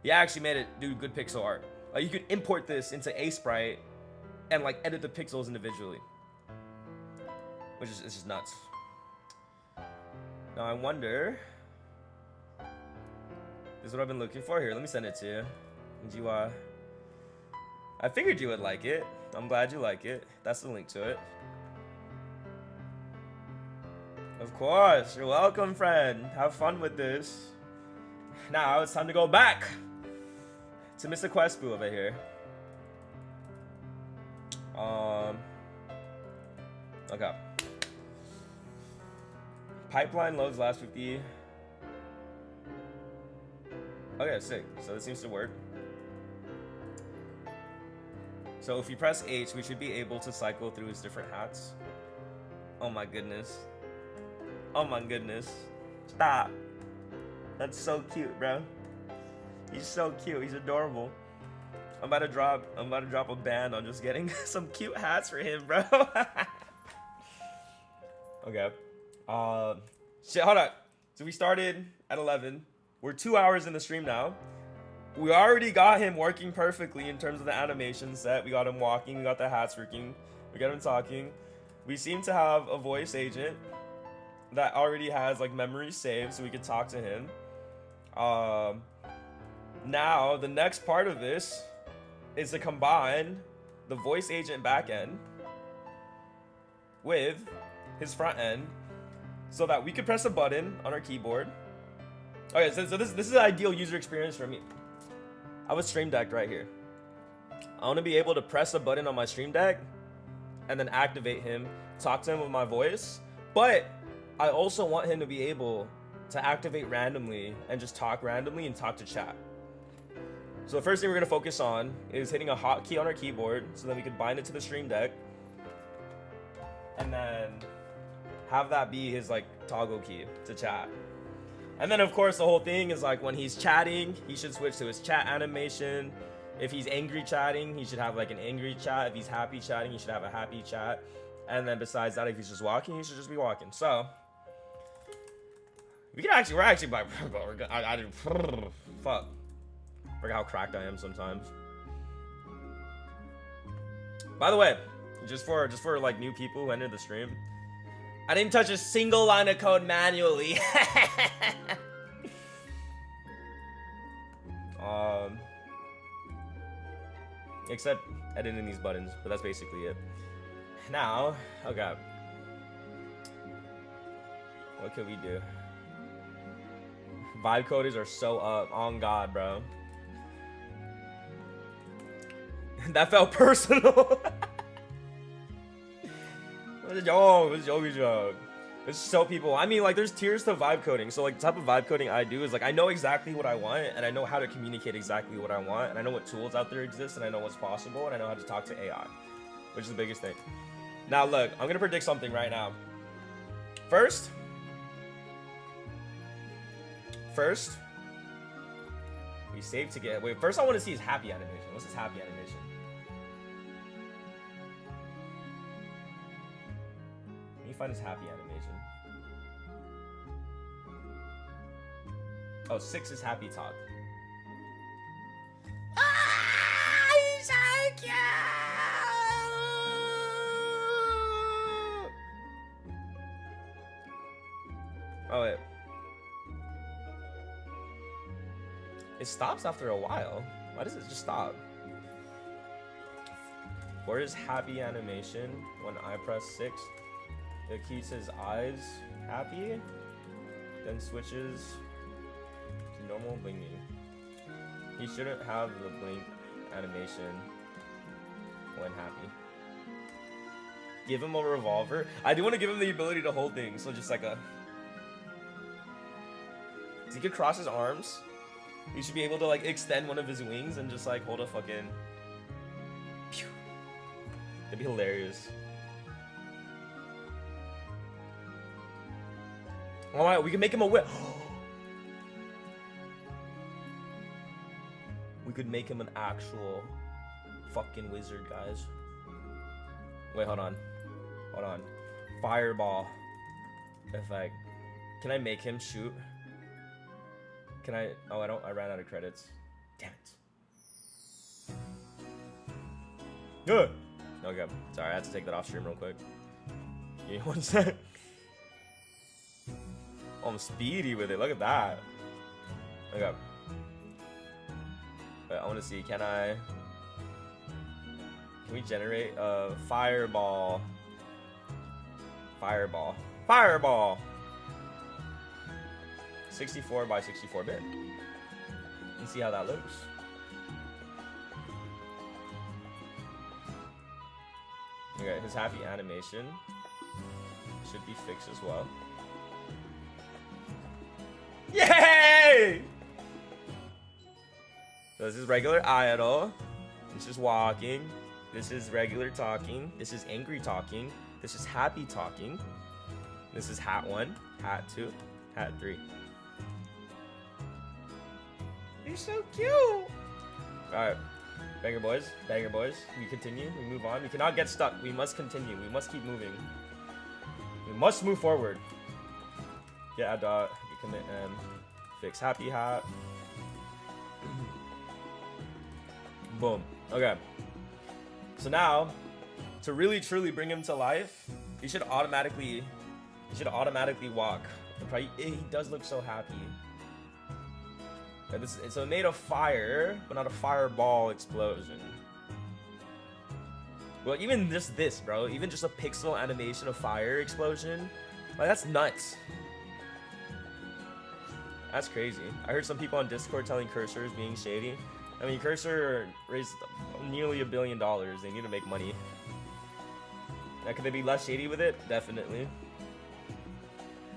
He actually made it do good pixel art. Like you could import this into Sprite and like edit the pixels individually. Which is, it's just nuts. Now I wonder, this is what I've been looking for here. Let me send it to you. And you, I figured you would like it. I'm glad you like it. That's the link to it. Of course, you're welcome, friend. Have fun with this. Now it's time to go back to Mr. Questboo over here. Okay. Pipeline loads last 50. Okay, sick. So this seems to work. So if you press H, we should be able to cycle through his different hats. Oh my goodness. Oh my goodness. Stop. That's so cute, bro. He's so cute. He's adorable. I'm about to drop a ban on just getting some cute hats for him, bro. Okay. Shit, hold up. So we started at 11. We're 2 hours in the stream now. We already got him working perfectly in terms of the animation set. We got him walking. We got the hats working. We got him talking. We seem to have a voice agent that already has like memories saved so we could talk to him. Now the next part of this is to combine the voice agent backend with his front end so that we could press a button on our keyboard. Okay, so this is the ideal user experience for me. I have a Stream Deck right here. I want to be able to press a button on my Stream Deck and then activate him, talk to him with my voice, but I also want him to be able to activate randomly and just talk randomly and talk to chat. So the first thing we're going to focus on is hitting a hotkey on our keyboard so then we can bind it to the Stream Deck and then have that be his like toggle key to chat. And then of course the whole thing is like when he's chatting, he should switch to his chat animation. If he's angry chatting, he should have like an angry chat. If he's happy chatting, he should have a happy chat. And then besides that, if he's just walking, he should just be walking. So we're actually by I didn't fuck. Forget how cracked I am sometimes. By the way, just for like new people who enter the stream, I didn't touch a single line of code manually. Except editing these buttons, but that's basically it. Now, okay. What can we do? Vibe coders are so up. On God, bro. That felt personal. Oh, it's Yogi joke. It's so people. I mean, like, there's tiers to vibe coding. So, like, the type of vibe coding I do is, like, I know exactly what I want, and I know how to communicate exactly what I want, and I know what tools out there exist, and I know what's possible, and I know how to talk to AI, which is the biggest thing. Now, look, I'm gonna predict something right now. First, we save to get. Wait, first I want to see his happy animation. What's his happy animation? Let me find his happy animation. Oh, 6 is happy talk. Ah, he's so cute! Oh wait. It stops after a while. Why does it just stop? Where is happy animation when I press 6? It keeps his eyes happy, then switches to normal blinking. He shouldn't have the blink animation when happy. Give him a revolver. I do want to give him the ability to hold things, so just like a... So he could cross his arms. He should be able to like extend one of his wings and just like hold a fucking... Pew. That'd be hilarious. Alright, we can make him a whip. We could make him an actual fucking wizard, guys. Wait, hold on. Hold on. Fireball. If I... Can I make him shoot? Can I... Oh, I don't... I ran out of credits. Damn it. Good. Okay. Sorry, I had to take that off stream real quick. Give me 1 sec. Oh, I'm speedy with it. Look at that. Okay. Wait, I want to see. Can we generate a fireball? Fireball. 64 by 64 bit. And see how that looks. Okay, his happy animation should be fixed as well. Yay! So this is regular idle. This is walking. This is regular talking. This is angry talking. This is happy talking. This is hat 1, hat 2, hat 3. You're so cute. Alright. Banger boys. We continue. We move on. We cannot get stuck. We must continue. We must keep moving. We must move forward. Yeah, dot. Commit and fix happy hat. Boom. Okay. So now, to really truly bring him to life, he should automatically walk. He does look so happy. Okay, it's made of fire, but not a fireball explosion. Well, even just this, bro. Even just a pixel animation of fire explosion, like that's nuts. That's crazy. I heard some people on Discord telling Cursor is being shady. I mean, Cursor raised nearly $1 billion. They need to make money. Now, could they be less shady with it? Definitely.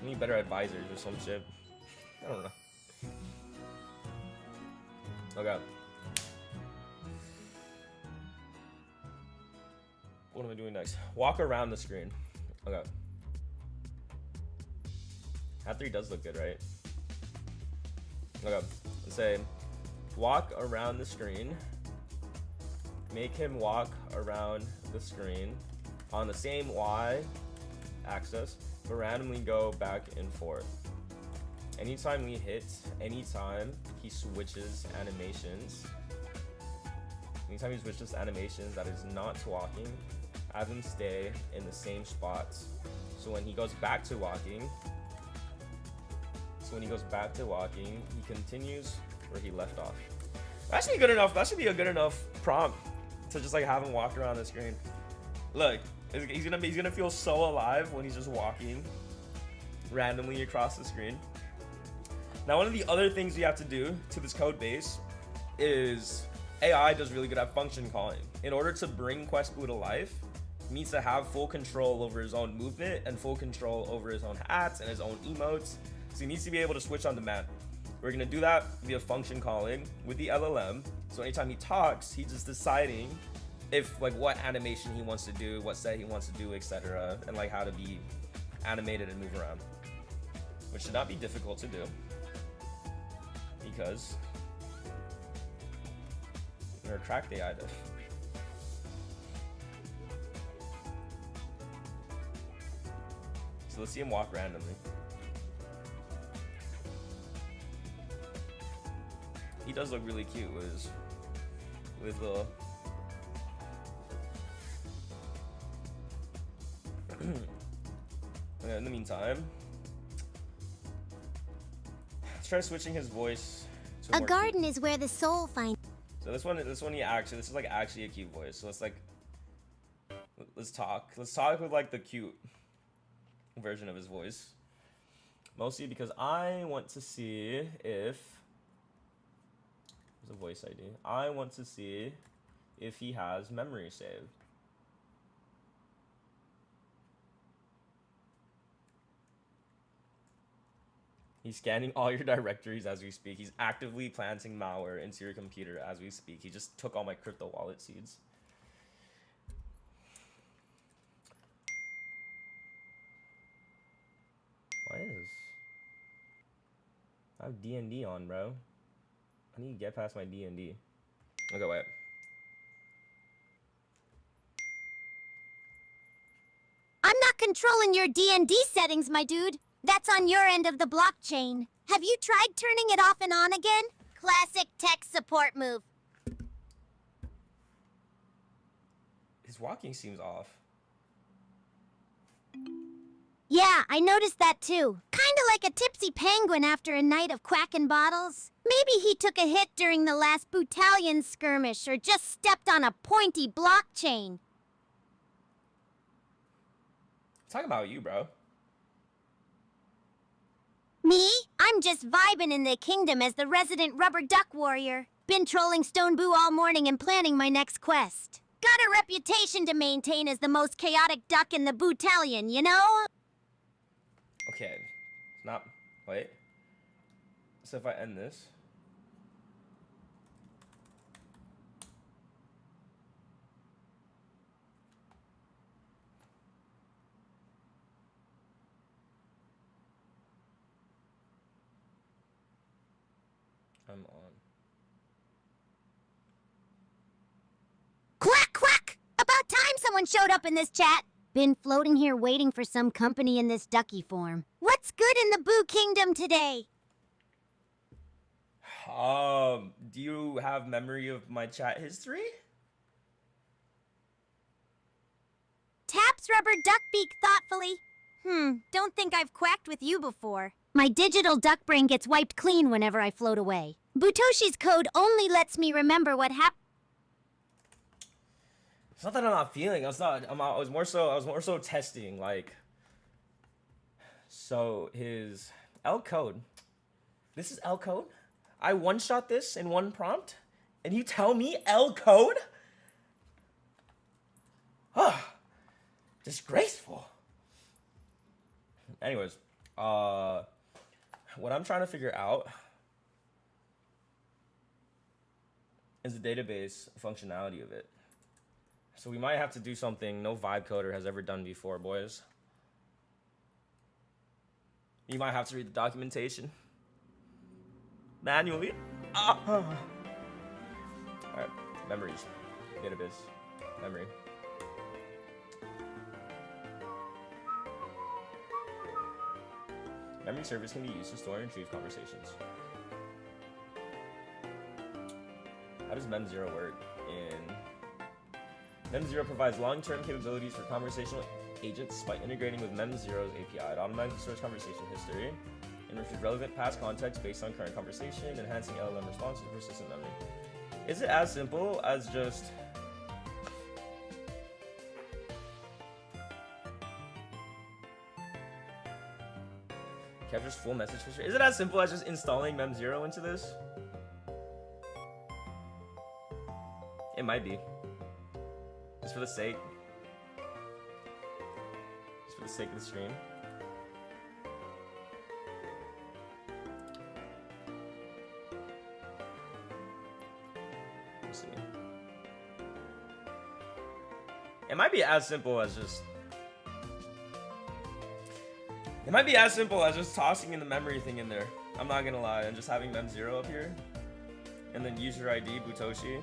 We need better advisors or some shit. I don't know. Okay. What am I doing next? Walk around the screen. Okay. Hat 3 does look good, right? Okay. Let's say walk around the screen. Make him walk around the screen on the same Y axis, but randomly go back and forth. Anytime we hit, anytime he switches animations, that is not walking, have him stay in the same spots. So when he goes back to walking, he continues where he left off. That should be good enough. That should be a good enough prompt to just like have him walk around the screen. Look, he's gonna feel so alive when he's just walking randomly across the screen. Now, one of the other things we have to do to this code base is AI does really good at function calling. In order to bring Quest Blue to life, he needs to have full control over his own movement and full control over his own hats and his own emotes. So he needs to be able to switch on demand. We're gonna do that via function calling with the LLM. So anytime he talks, he's just deciding if like what animation he wants to do, what set he wants to do, etc., and like how to be animated and move around, which should not be difficult to do because you're a cracked AI dev. So let's see him walk randomly. He does look really cute with the okay, in the meantime, let's try switching his voice to A garden is where the soul finds. So this one this is like actually a cute voice. So let's talk with like the cute version of his voice. Mostly because I want to see if... There's a voice ID. I want to see if he has memory saved. He's scanning all your directories as we speak. He's actively planting malware into your computer as we speak. He just took all my crypto wallet seeds. Why is this? I have D&D on, bro. I need to get past my D&D. Okay, wait. I'm not controlling your D&D settings, my dude. That's on your end of the blockchain. Have you tried turning it off and on again? Classic tech support move. His walking seems off. Yeah, I noticed that too. Kinda like a tipsy penguin after a night of quacking bottles. Maybe he took a hit during the last Bootalion skirmish or just stepped on a pointy blockchain. Talking about you, bro. Me? I'm just vibing in the kingdom as the resident rubber duck warrior. Been trolling Stone Boo all morning and planning my next quest. Got a reputation to maintain as the most chaotic duck in the Bootalion, you know? Okay. It's not... Wait. So if I end this... I'm on. Quack, quack! About time someone showed up in this chat. Been floating here waiting for some company in this ducky form. What's good in the Boo Kingdom today? Do you have memory of my chat history? Taps rubber duck beak thoughtfully. Don't think I've quacked with you before. My digital duck brain gets wiped clean whenever I float away. Butoshi's code only lets me remember what happened. It's not that I'm not feeling. I was more so testing, like. So his L code. This is L code. I one-shot this in one prompt, and you tell me L code? Ah, disgraceful. Anyways, what I'm trying to figure out is the database functionality of it. So we might have to do something no vibe coder has ever done before, boys. You might have to read the documentation manually. All right, memories, database, memory. Memory service can be used to store and retrieve conversations. How does Mem0 work? Mem0 provides long-term capabilities for conversational agents by integrating with Mem0's API. It automatically stores conversation history and retrieves relevant past context based on current conversation, enhancing LLM response to persistent memory. Is it as simple as just... captures full message history? Is it as simple as just installing Mem0 into this? It might be. Just for the sake. Just for the sake of the stream. Let's see. It might be as simple as just... It might be as simple as just tossing in the memory thing in there. I'm not gonna lie, and just having Mem0 up here. And then user ID, Butoshi.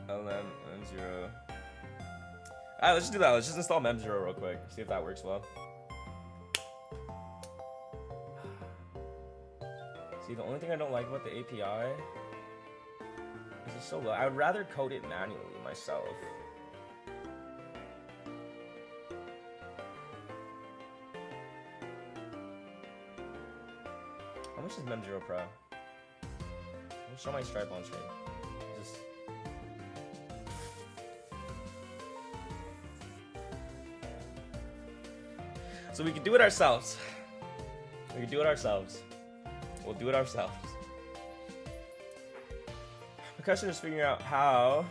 Mem0. Alright, let's just do that. Let's just install Mem0 real quick. See if that works well. See, the only thing I don't like about the API is it's so low. I would rather code it manually myself. How much is Mem0 Pro? How much show my stripe on screen. Just. So we can do it ourselves. We can do it ourselves. We'll do it ourselves. The question is figuring out how.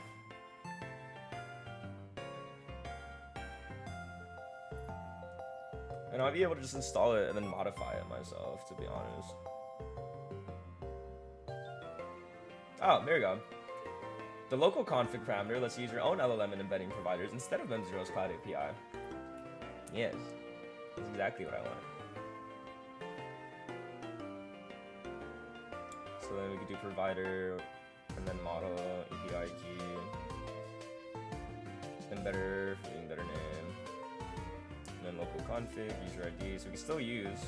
And I'll be able to just install it and then modify it myself, to be honest. Oh, there you go. The local config parameter lets you use your own LLM and embedding providers instead of M0's Cloud API. Yes, that's exactly what I want. So then we could do provider, and then model, API key, embedder, embedder name, and then local config, user ID. So we can still use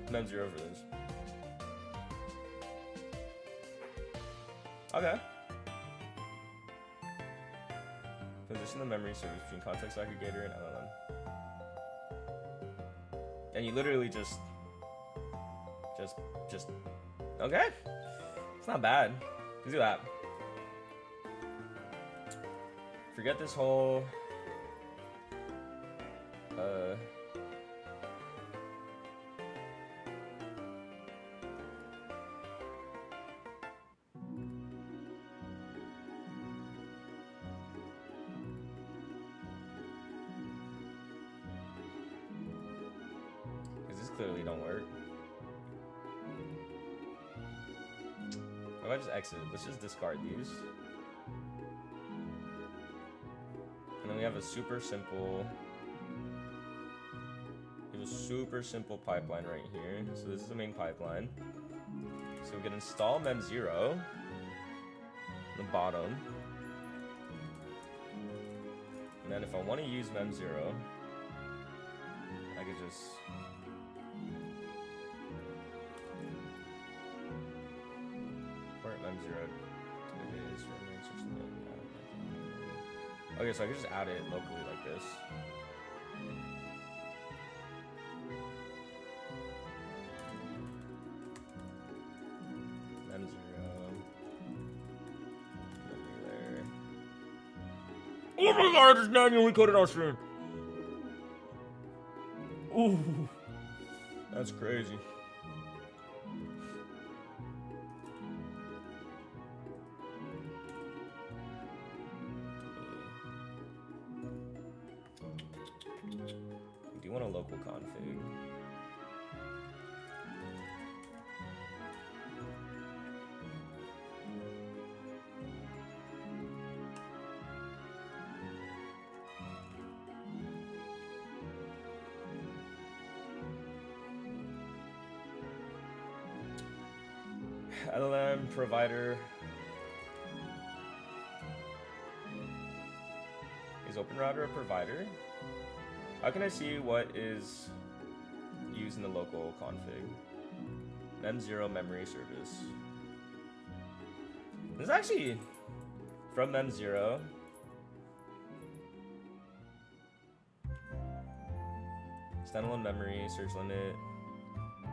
M0 for this. Okay. Position the memory service between context aggregator and LLM. And you literally just okay. It's not bad. Let's do that. Forget this whole clearly don't work. What if I just exit? Let's just discard these. And then we have a super simple pipeline right here. So this is the main pipeline. So we can install mem0 on the bottom. And then if I want to use mem0, I could just okay, so I can just add it locally like this. M0. There. Oh my god, it's manually coded on stream. Ooh, that's crazy. Do you want a local config? LLM provider is OpenRouter a provider? How can I see what is used in the local config? Mem0 memory service. This is actually from Mem0. Standalone memory, search limit.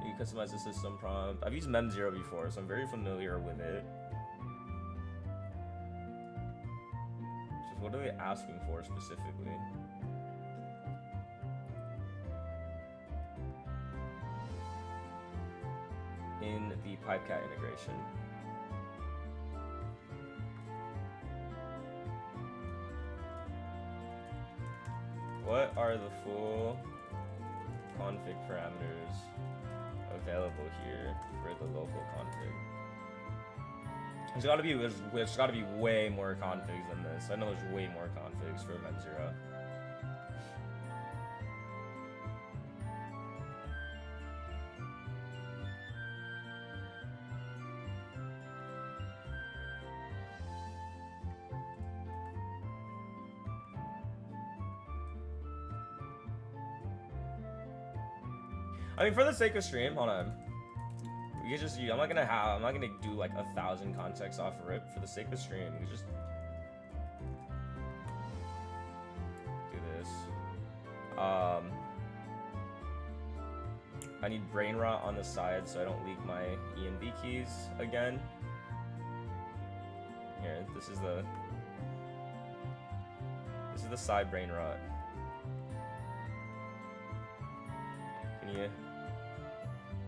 You can customize the system prompt. I've used Mem0 before, so I'm very familiar with it. Just what are they asking for specifically? In the PipeCat integration. What are the full config parameters available here for the local config? There's gotta be way more configs than this. I know there's way more configs for Mem0. I mean, for the sake of stream, hold on. We can just, I'm not gonna do like 1,000 contexts off a rip. For the sake of stream, we just do this. I I need brain rot on the side so I don't leak my ENV keys again. Here, this is the side brain rot. Can you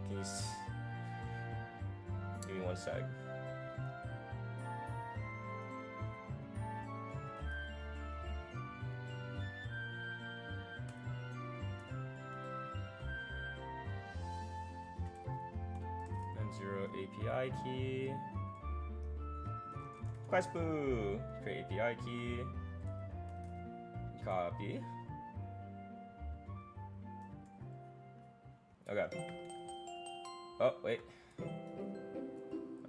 give me 1 sec? M0 API key. Questboo. Create API key. Copy. Okay. Oh, wait. I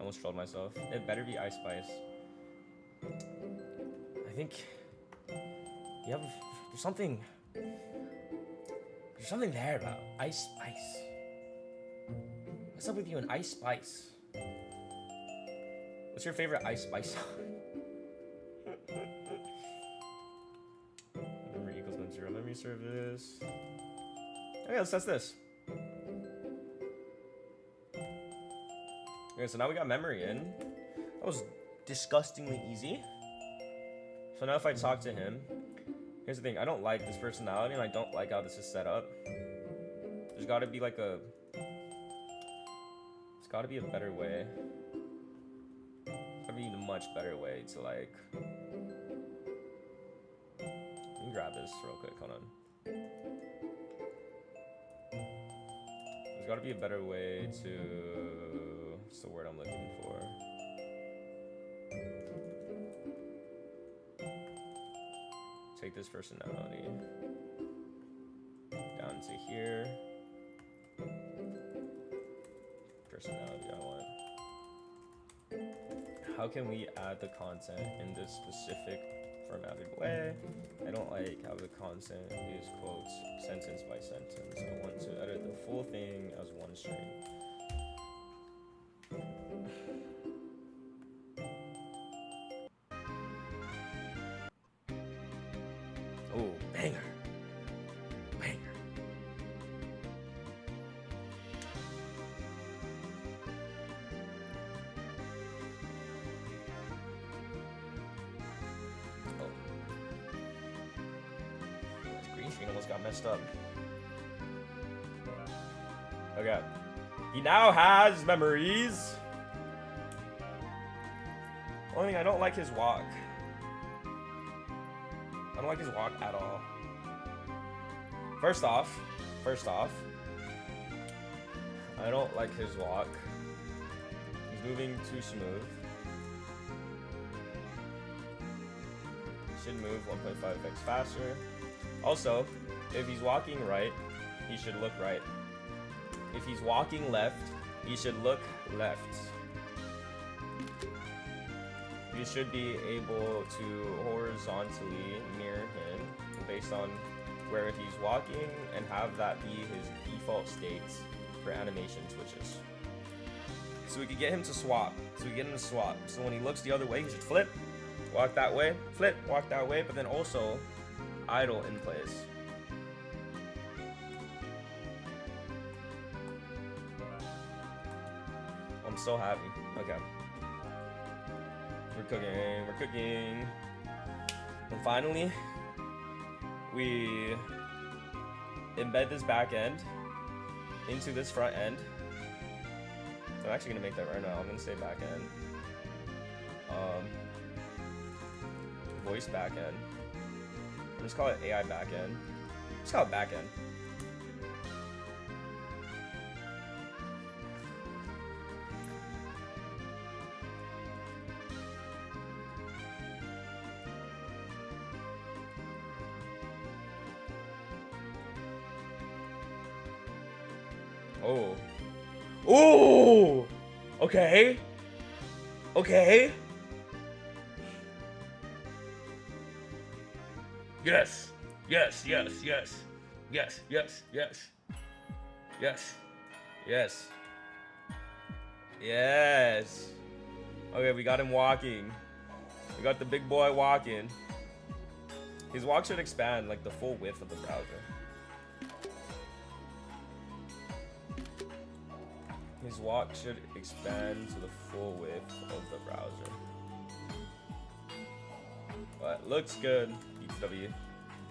almost trolled myself. It better be Ice Spice. I think you have there's something there about Ice Spice. What's up with you and Ice Spice? What's your favorite Ice Spice song? Memory equals M0 memory service. Okay, let's test this. Okay, so now we got memory in. That was disgustingly easy. So now if I talk to him, here's the thing, I don't like this personality and I don't like how this is set up. There's gotta be like a... It's gotta be a better way. Gotta be a much better way to like... Let me grab this real quick, hold on. There's gotta be a better way to... What's the word I'm looking for? Take this personality down to here. Personality I want. How can we add the content in this specific formatted way? I don't like how the content is quotes sentence by sentence. I want to edit the full thing as one string. Oh, banger. Banger. Oh. This green screen almost got messed up. Okay. He now has memories. Only thing, I don't like his walk. I don't like his walk at all. First off, I don't like his walk. He's moving too smooth. He should move 1.5x faster. Also, if he's walking right, he should look right. If he's walking left, he should look left. You should be able to horizontally mirror him based on where he's walking and have that be his default states for animation switches. So we could get him to swap. So when he looks the other way, he should flip, walk that way, flip, walk that way, but then also idle in place. I'm so happy. Okay. We're cooking. And finally, we embed this back end into this front end. I'm actually gonna make that right now. I'm gonna say back end. Voice back end. I'll just call it AI back end. Just call it back end. Oh. Oh! Okay. Okay. Yes. Yes, yes, yes. Yes, yes, yes. Yes. Yes. Yes. Okay, we got him walking. We got the big boy walking. His walk should expand like the full width of the browser. His walk should expand to the full width of the browser. But looks good, BTW.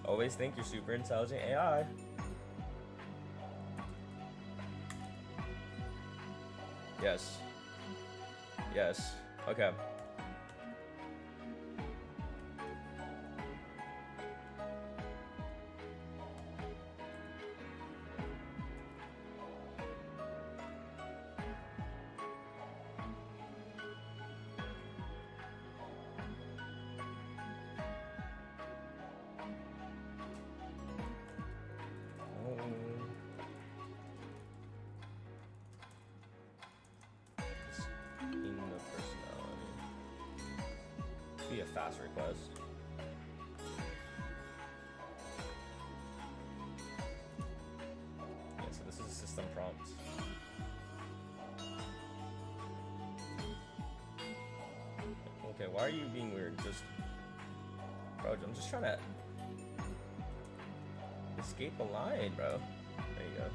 Always think you're super intelligent AI. Yes. Yes. Okay. Be a fast request. Yeah, so this is a system prompt. Okay, why are you being weird? Just, bro, I'm just trying to escape a line, bro. There you go.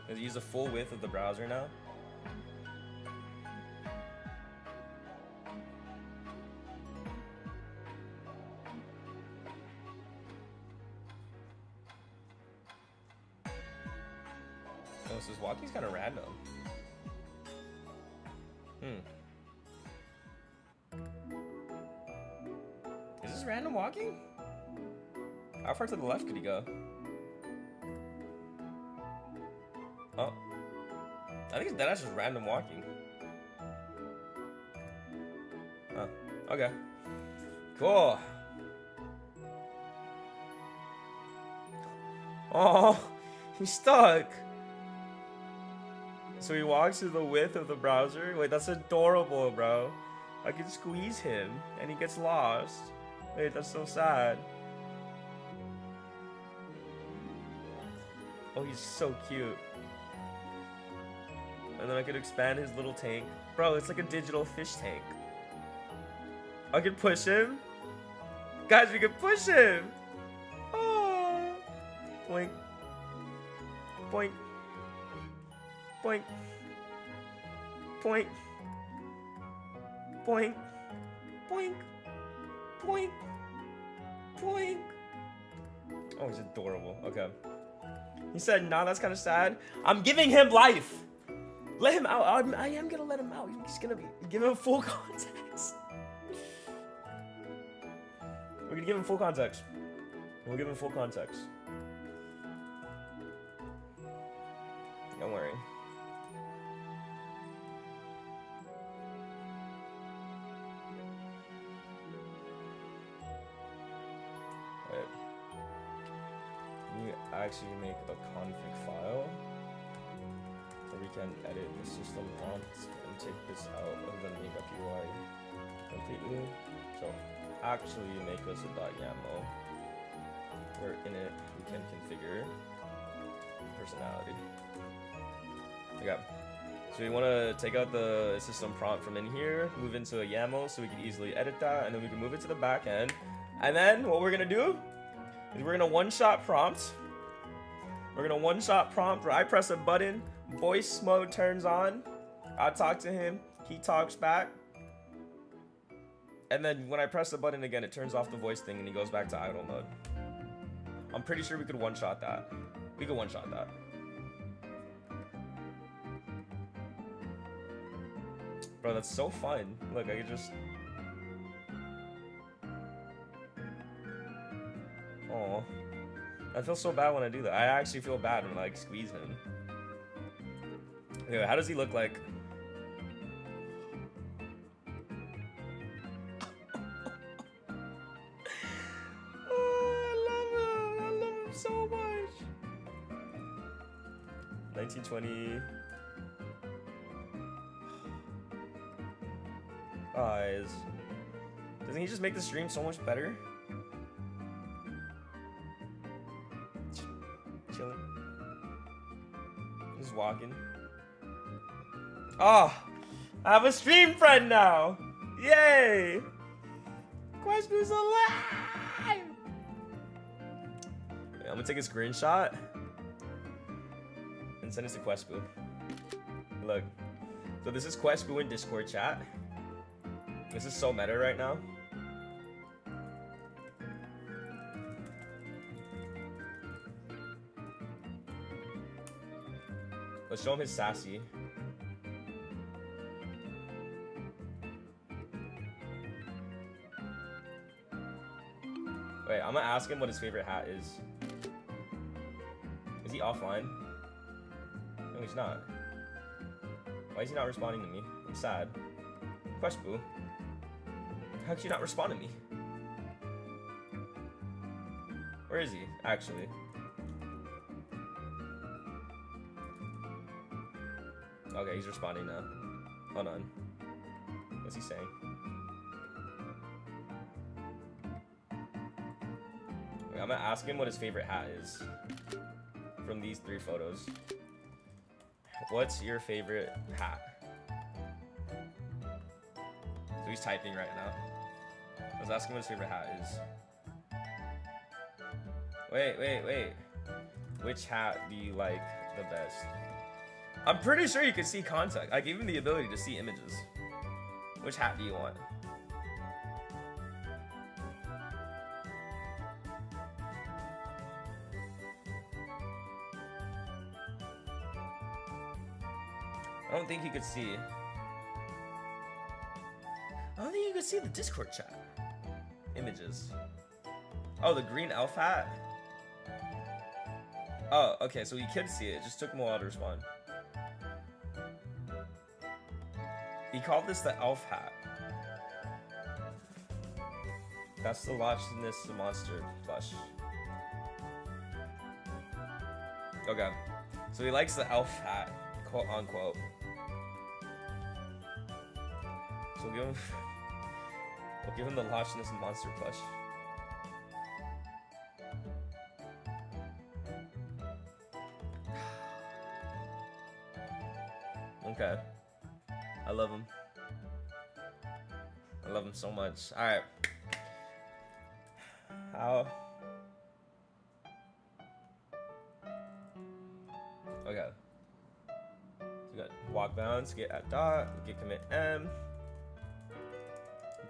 Does it use the full width of the browser now? Oh, so this walking's kind of random. Is this random walking? How far to the left could he go? Oh. I think that's just random walking. Huh. Okay. Cool. Oh, he's stuck. So he walks to the width of the browser? Wait, that's adorable, bro. I can squeeze him and he gets lost. Wait, that's so sad. Oh, he's so cute. And then I could expand his little tank. Bro, it's like a digital fish tank. I could push him. Guys, we could push him. Oh. Boink. Boink. Boink. Boink. Boink. Boink. Boink. Boink. Oh, he's adorable. Okay. He said, nah, that's kind of sad. I'm giving him life. Let him out. I am gonna let him out. I'm just gonna give him full context. We're gonna give him full context. We'll give him full context. Don't worry. Wait. Can you actually make a config file? We can edit the system prompts and take this out of the makeup UI completely. So actually make us a .yaml where in it we can configure personality. Okay. So we want to take out the system prompt from in here, move into a YAML so we can easily edit that, and then we can move it to the back end. And then what we're gonna do is we're gonna one-shot prompt. We're gonna one-shot prompt where I press a button. Voice mode turns on. I talk to him. He talks back. And then when I press the button again, it turns off the voice thing and he goes back to idle mode. I'm pretty sure we could one-shot that. We could one-shot that. Bro, that's so fun. Look, I could just... Aw. I feel so bad when I do that. I actually feel bad when I like squeeze him. Okay, how does he look like? Oh, I love him so much. 1920. Eyes. Doesn't he just make the stream so much better? Chilling. walking. Oh, I have a stream friend now. Yay! Questboo's alive! Okay, I'm gonna take a screenshot and send it to Questboo. Look. So this is Questboo in Discord chat. This is so meta right now. Let's show him his sassy. Wait, I'm gonna ask him what his favorite hat is. Is he offline? No, he's not. Why is he not responding to me? I'm sad. Questboo. How could you not respond to me? Where is he, actually? Okay, he's responding now. Hold on. What's he saying? Okay, I'm gonna ask him what his favorite hat is from these 3 photos. What's your favorite hat? So he's typing right now. I was asking what his favorite hat is. Wait. Which hat do you like the best? I'm pretty sure you can see context. I gave him the ability to see images. Which hat do you want? I don't think you could see. I don't think you could see the Discord chat. Images. Oh, the green elf hat? Oh, okay, so you could see it. It just took him a while to respond. He called this the elf hat. That's the Loch Ness Monster plush. Okay. So he likes the elf hat, quote unquote. So we'll give him the Loch Ness Monster plush. Okay. I love him. I love him so much. Alright. How? Okay. So we got walk bounce, get at dot, get commit M.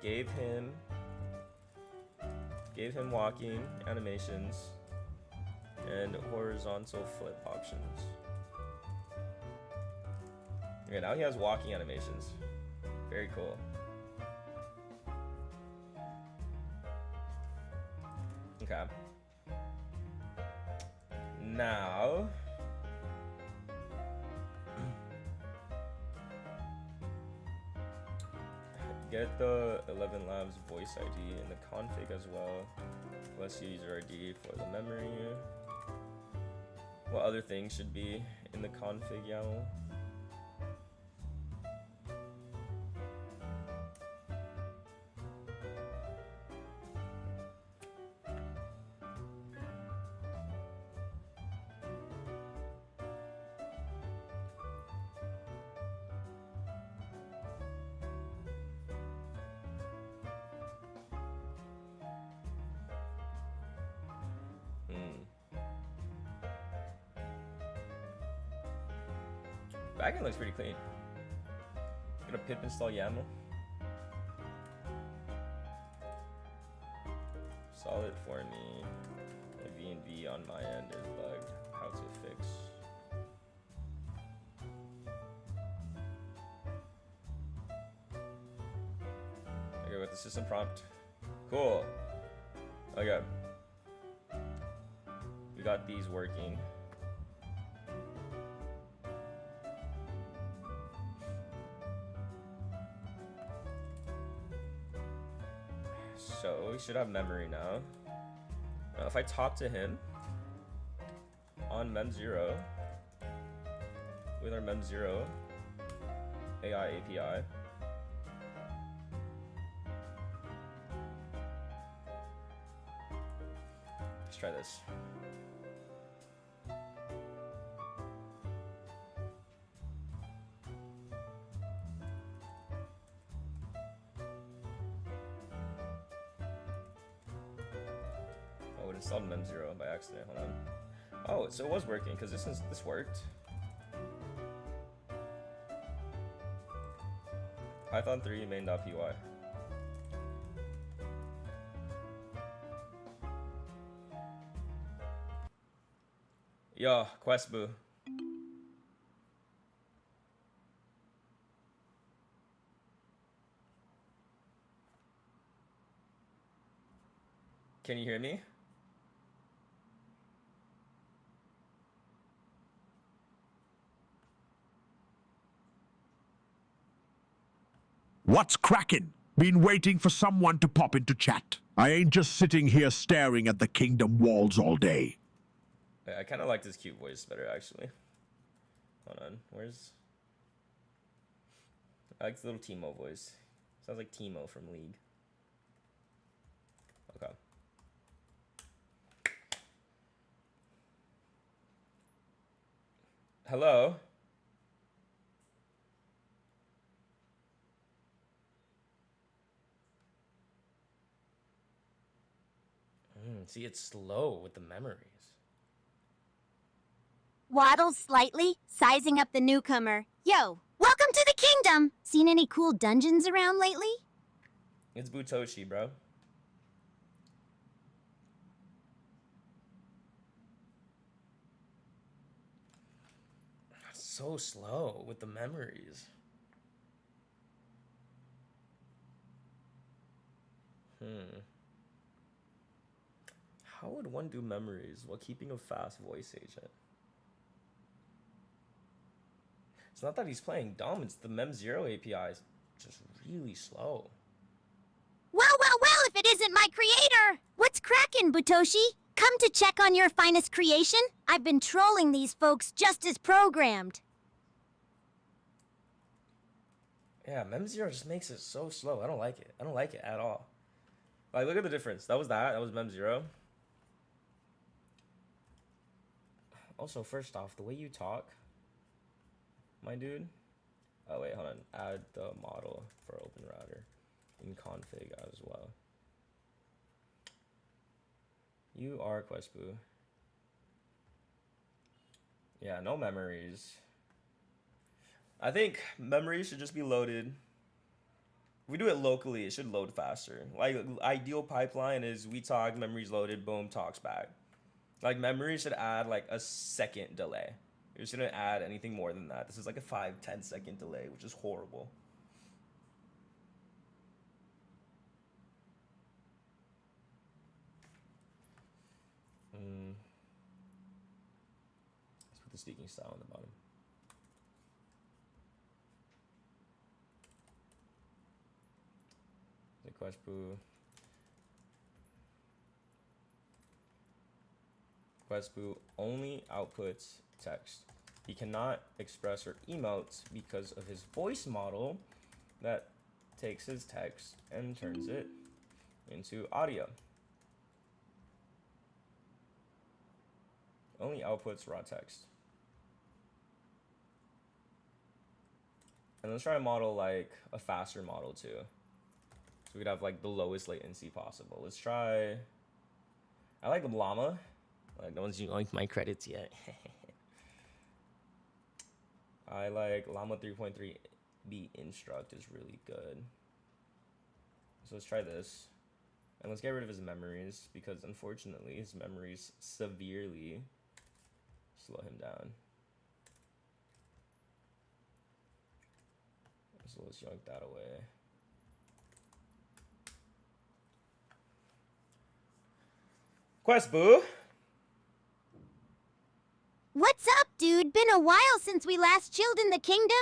Gave him walking animations and horizontal flip options. Okay, now he has walking animations. Very cool. Okay. Now get the 11 Labs voice ID in the config as well. Plus user ID for the memory. What other things should be in the config YAML? Backend looks pretty clean. Gonna pip install YAML. Solid for me. The VNV on my end is bugged. How to fix? Okay, with the system prompt. Cool. Okay. We got these working. So we should have memory now. Now if I talk to him on mem0 with our mem0 AI API, let's try this. installed Mem0 by accident. Hold on. Oh, so it was working because this worked. Python 3 main.py. Yo, Questboo. Can you hear me? What's crackin'? Been waiting for someone to pop into chat. I ain't just sitting here staring at the kingdom walls all day. I kind of like this cute voice better, actually. Hold on, where's... I like the little Teemo voice. Sounds like Teemo from League. Okay. Hello? See, it's slow with the memories. Waddles slightly, sizing up the newcomer. Yo, welcome to the kingdom! Seen any cool dungeons around lately? It's Butoshi, bro. So slow with the memories. How would one do memories while keeping a fast voice agent? It's not that he's playing dumb, it's the Mem0 API is just really slow. Well, if it isn't my creator! What's crackin', Butoshi? Come to check on your finest creation? I've been trolling these folks just as programmed. Yeah, Mem0 just makes it so slow. I don't like it. I don't like it at all. Like, look at the difference. That was Mem0. Also, first off, the way you talk, my dude. Oh, wait, hold on. Add the model for OpenRouter in config as well. You are Questboo. Yeah, no memories. I think memories should just be loaded. If we do it locally, it should load faster. Like, ideal pipeline is we talk, memories loaded, boom, talks back. Like, memories should add like a second delay. It shouldn't add anything more than that. This is like a 5-10 second delay, which is horrible. Let's put the speaking style on the bottom. The Questboo. Questboo only outputs text. He cannot express or emote because of his voice model that takes his text and turns it into audio. Only outputs raw text. And let's try a model like a faster model too. So we could have like the lowest latency possible. Let's try, I like Llama. Like, no one's used my credits yet. I like Llama 3.3b Instruct is really good. So let's try this. And let's get rid of his memories, because unfortunately his memories severely slow him down. So let's yank that away. Questboo! What's up, dude? Been a while since we last chilled in the kingdom?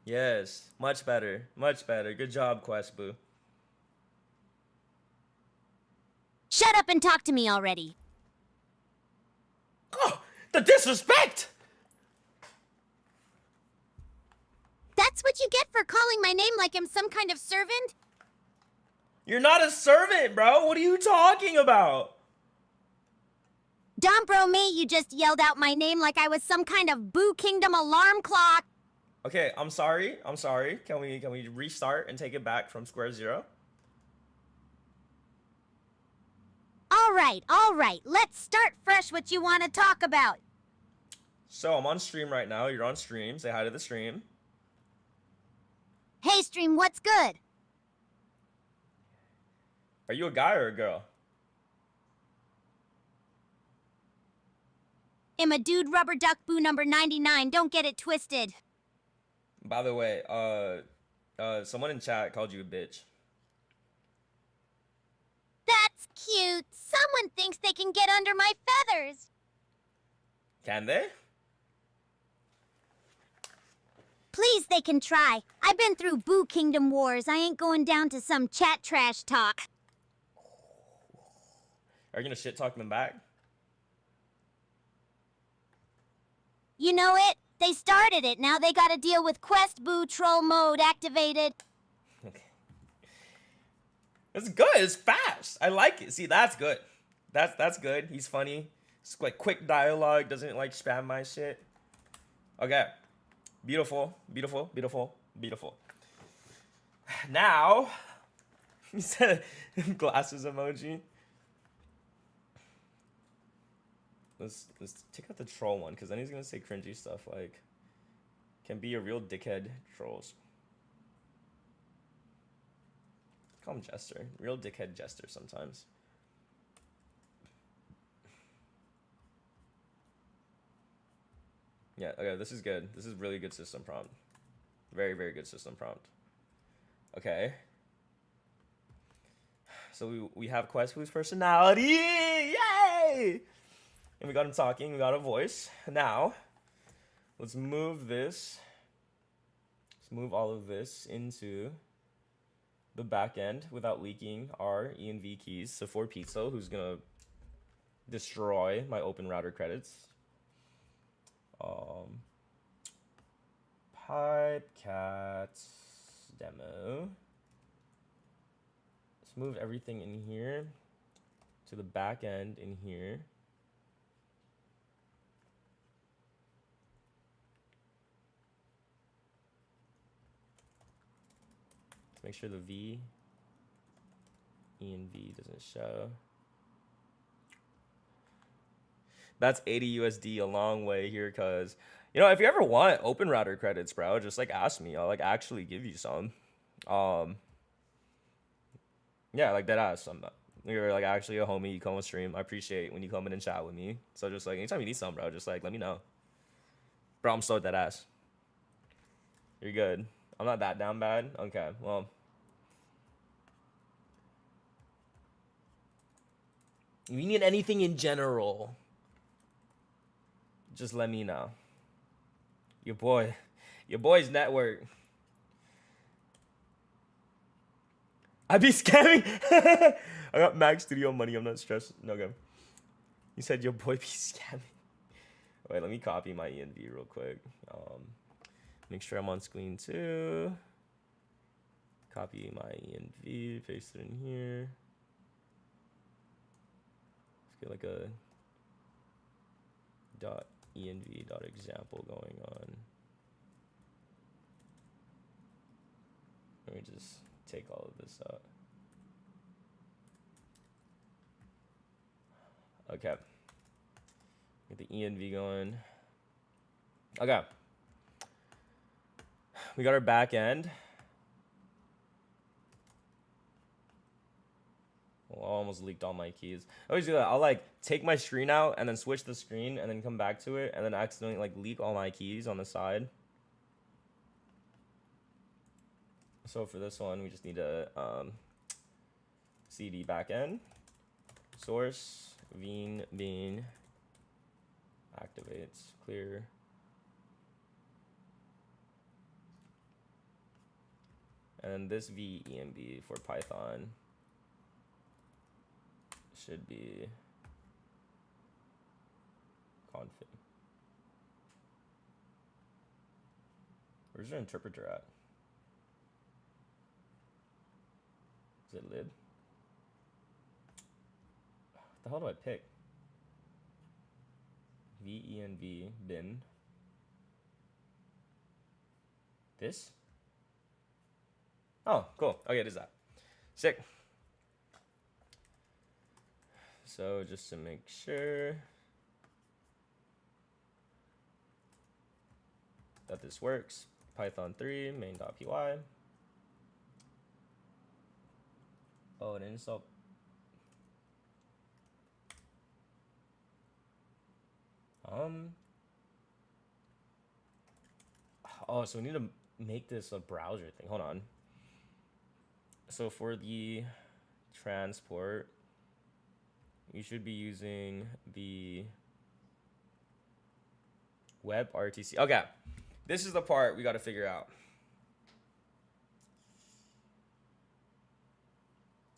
Yes, much better. Much better. Good job, Questboo. Shut up and talk to me already. Oh, the disrespect! That's what you get for calling my name like I'm some kind of servant? You're not a servant, bro. What are you talking about? Dombro me, you just yelled out my name like I was some kind of Boo Kingdom alarm clock. Okay, I'm sorry. I'm sorry. Can we restart and take it back from square zero? All all right. Let's start fresh. What you want to talk about? So I'm on stream right now. You're on stream. Say hi to the stream. Hey, stream, what's good? Are you a guy or a girl? I'm a dude, Rubber Duck Boo number 99. Don't get it twisted. By the way, someone in chat called you a bitch. That's cute. Someone thinks they can get under my feathers. Can they? Please, they can try. I've been through Boo Kingdom Wars. I ain't going down to some chat trash talk. Are you gonna shit talk them back? You know it? They started it. Now they gotta deal with Quest Boo Troll Mode activated. Okay. It's good. It's fast. I like it. See, that's good. That's good. He's funny. It's like quick dialogue. Doesn't like spam my shit. Okay. Beautiful. Beautiful. Beautiful. Beautiful. Now, he said glasses emoji. Let's take out the troll one, because then he's gonna say cringy stuff like, can be a real dickhead trolls. Call him Jester. Real dickhead Jester sometimes. Yeah, okay, this is good. This is really good system prompt. Very, very good system prompt. Okay. So we have Quest Boo's personality. Yay! And we got him talking, we got a voice. Now, let's move this. Let's move all of this into the back end without leaking our ENV keys. So for Pizzo, who's gonna destroy my open router credits. Pipecats demo. Let's move everything in here to the back end in here. Make sure the V, ENV doesn't show. That's 80 USD, a long way here, cause you know, if you ever want open router credits, bro, just like ask me. I'll like actually give you some. Yeah, like that ass. You're like actually a homie. You come on stream. I appreciate when you come in and chat with me. So just like anytime you need some, bro, just like let me know. Bro, I'm so dead ass. You're good. I'm not that down bad. Okay, well. If you need anything in general, just let me know. Your boy's network. I be scamming. I got Max Studio money. I'm not stressed. No go. You said your boy be scamming. Wait, let me copy my ENV real quick. Make sure I'm on screen too. Copy my ENV, paste it in here. Let's get like a .env.example going on. Let me just take all of this out. Okay. Get the ENV going. Okay. We got our back end. Well, I almost leaked all my keys. I always do that. I'll like take my screen out and then switch the screen and then come back to it and then accidentally like leak all my keys on the side. So for this one, we just need a CD backend, source, bean, activates, clear. And this VENB for Python should be config. Where's your interpreter at? Is it lib? What the hell do I pick? VENV bin. This? Oh, cool. Okay, it is that. Sick. So just to make sure that this works, Python 3 main.py. Oh, and install. Oh, so we need to make this a browser thing. Hold on. So for the transport, you should be using the WebRTC. Okay, this is the part we got to figure out.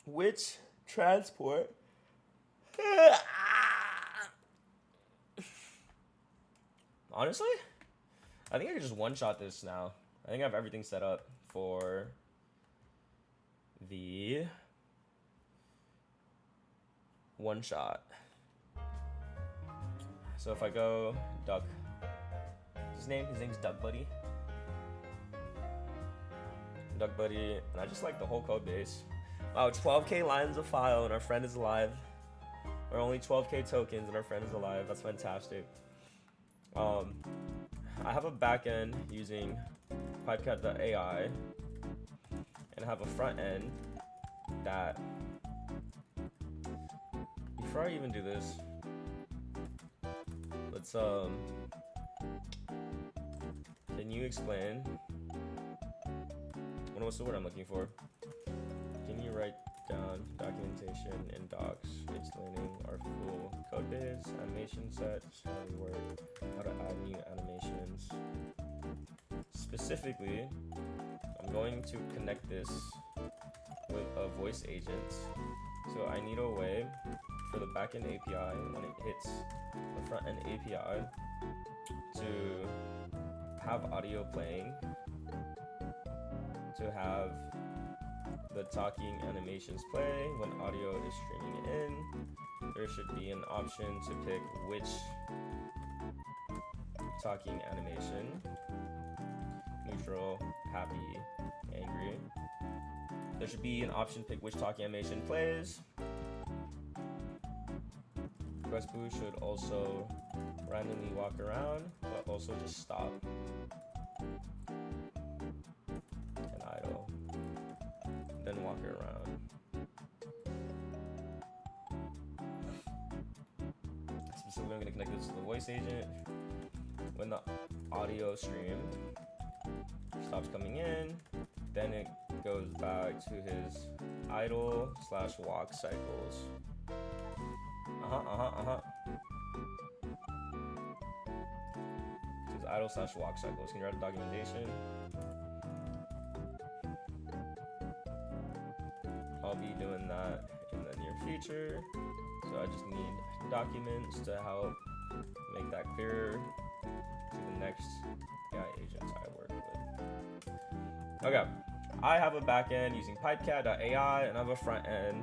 Which transport? Honestly, I think I can just one-shot this now. I think I have everything set up for the one-shot. So if I go Duck, what's his name? His name's Duck Buddy. Duck Buddy, and I just like the whole code base. Wow, 12k lines of file and our friend is alive. Or only 12k tokens and our friend is alive. That's fantastic. I have a backend using Pipecast.ai and I have a front end that, before I even do this, let's can you explain, what's the word I'm looking for? Can you write down documentation in docs explaining our full code base, animation sets, how we work, how to add new animations. Specifically, I'm going to connect this with a voice agent. So I need a way for the backend API, when it hits the front end API, to have audio playing, to have the talking animations play when audio is streaming in. There should be an option to pick which talking animation, neutral, happy, angry. There should be an option to pick which talking animation plays. Questboo should also randomly walk around, but also just stop and idle, then walk around. Specifically, I'm going to connect this to the voice agent. When the audio stream stops coming in, then it goes back to his idle/walk cycles. His idle/walk cycles. Can you write a documentation? I'll be doing that in the near future. So I just need documents to help make that clearer to the next AI agents I work with. Okay, I have a backend using Pipecast.ai and I have a front end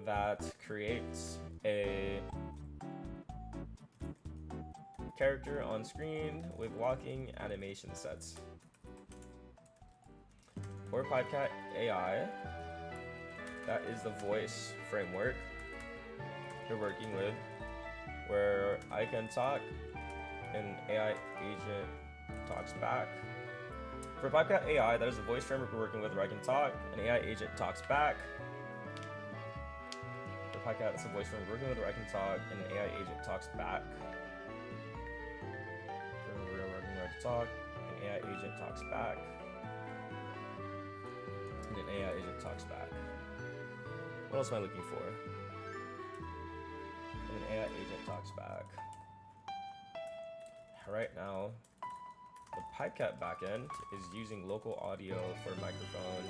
that creates a character on screen with walking animation sets. For Pipecast.ai, that is the voice framework you're working with, where I can talk and AI agent talks back. For Pipecast.ai, that is the voice framework we're working with, where I can talk and AI agent talks back. For Pipecast, that's the voice framework we're working with, where I can talk and an AI agent talks back. For we're working where I can talk, an AI agent talks back, and an AI agent talks back. What else am I looking for? And an AI agent talks back. Right now, the Pipecast backend is using local audio for microphone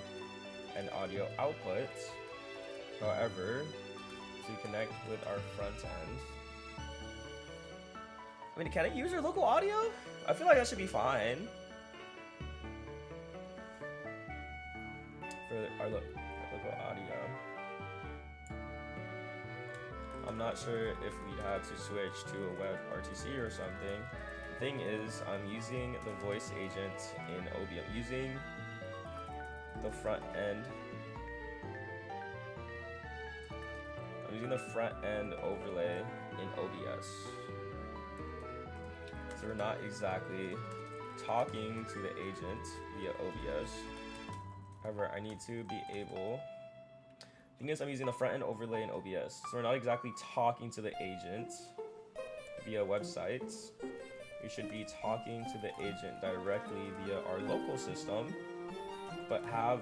and audio outputs. However, to connect with our front end, I mean, can it use our local audio? I feel like that should be fine. For our local audio. I'm not sure if we'd have to switch to a WebRTC or something. The thing is, I'm using the voice agent in Obi. I'm using the front end. I'm I'm using the front end overlay in OBS. So we're not exactly talking to the agent via OBS. However, I need to be able... Thing is, I'm using the front end overlay in OBS. So we're not exactly talking to the agent via websites. We should be talking to the agent directly via our local system, but have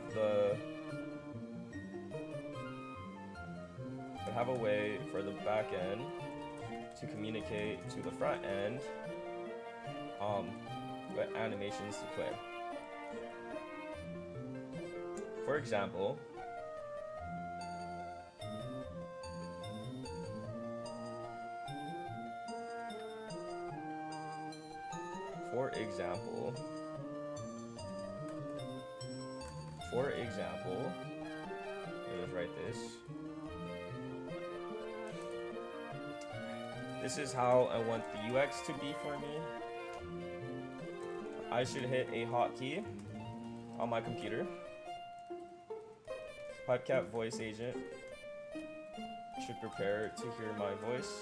a way for the back end to communicate to the front end what animations to play. For example, let me just write this. This is how I want the UX to be for me. I should hit a hotkey on my computer. PodCat voice agent should prepare to hear my voice.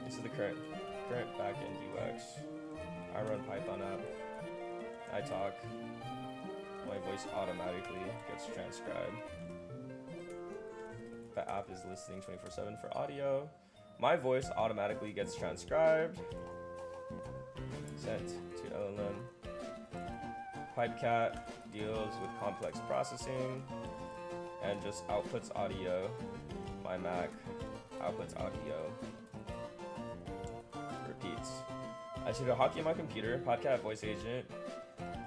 This is the current backend UX. I run Python app. I talk. My voice automatically gets transcribed. The app is listening 24/7 for audio. My voice automatically gets transcribed. Sent to LLM. PipeCat deals with complex processing and just outputs audio. My Mac outputs audio. Repeats. I should have hotkey on my computer. PodCat voice agent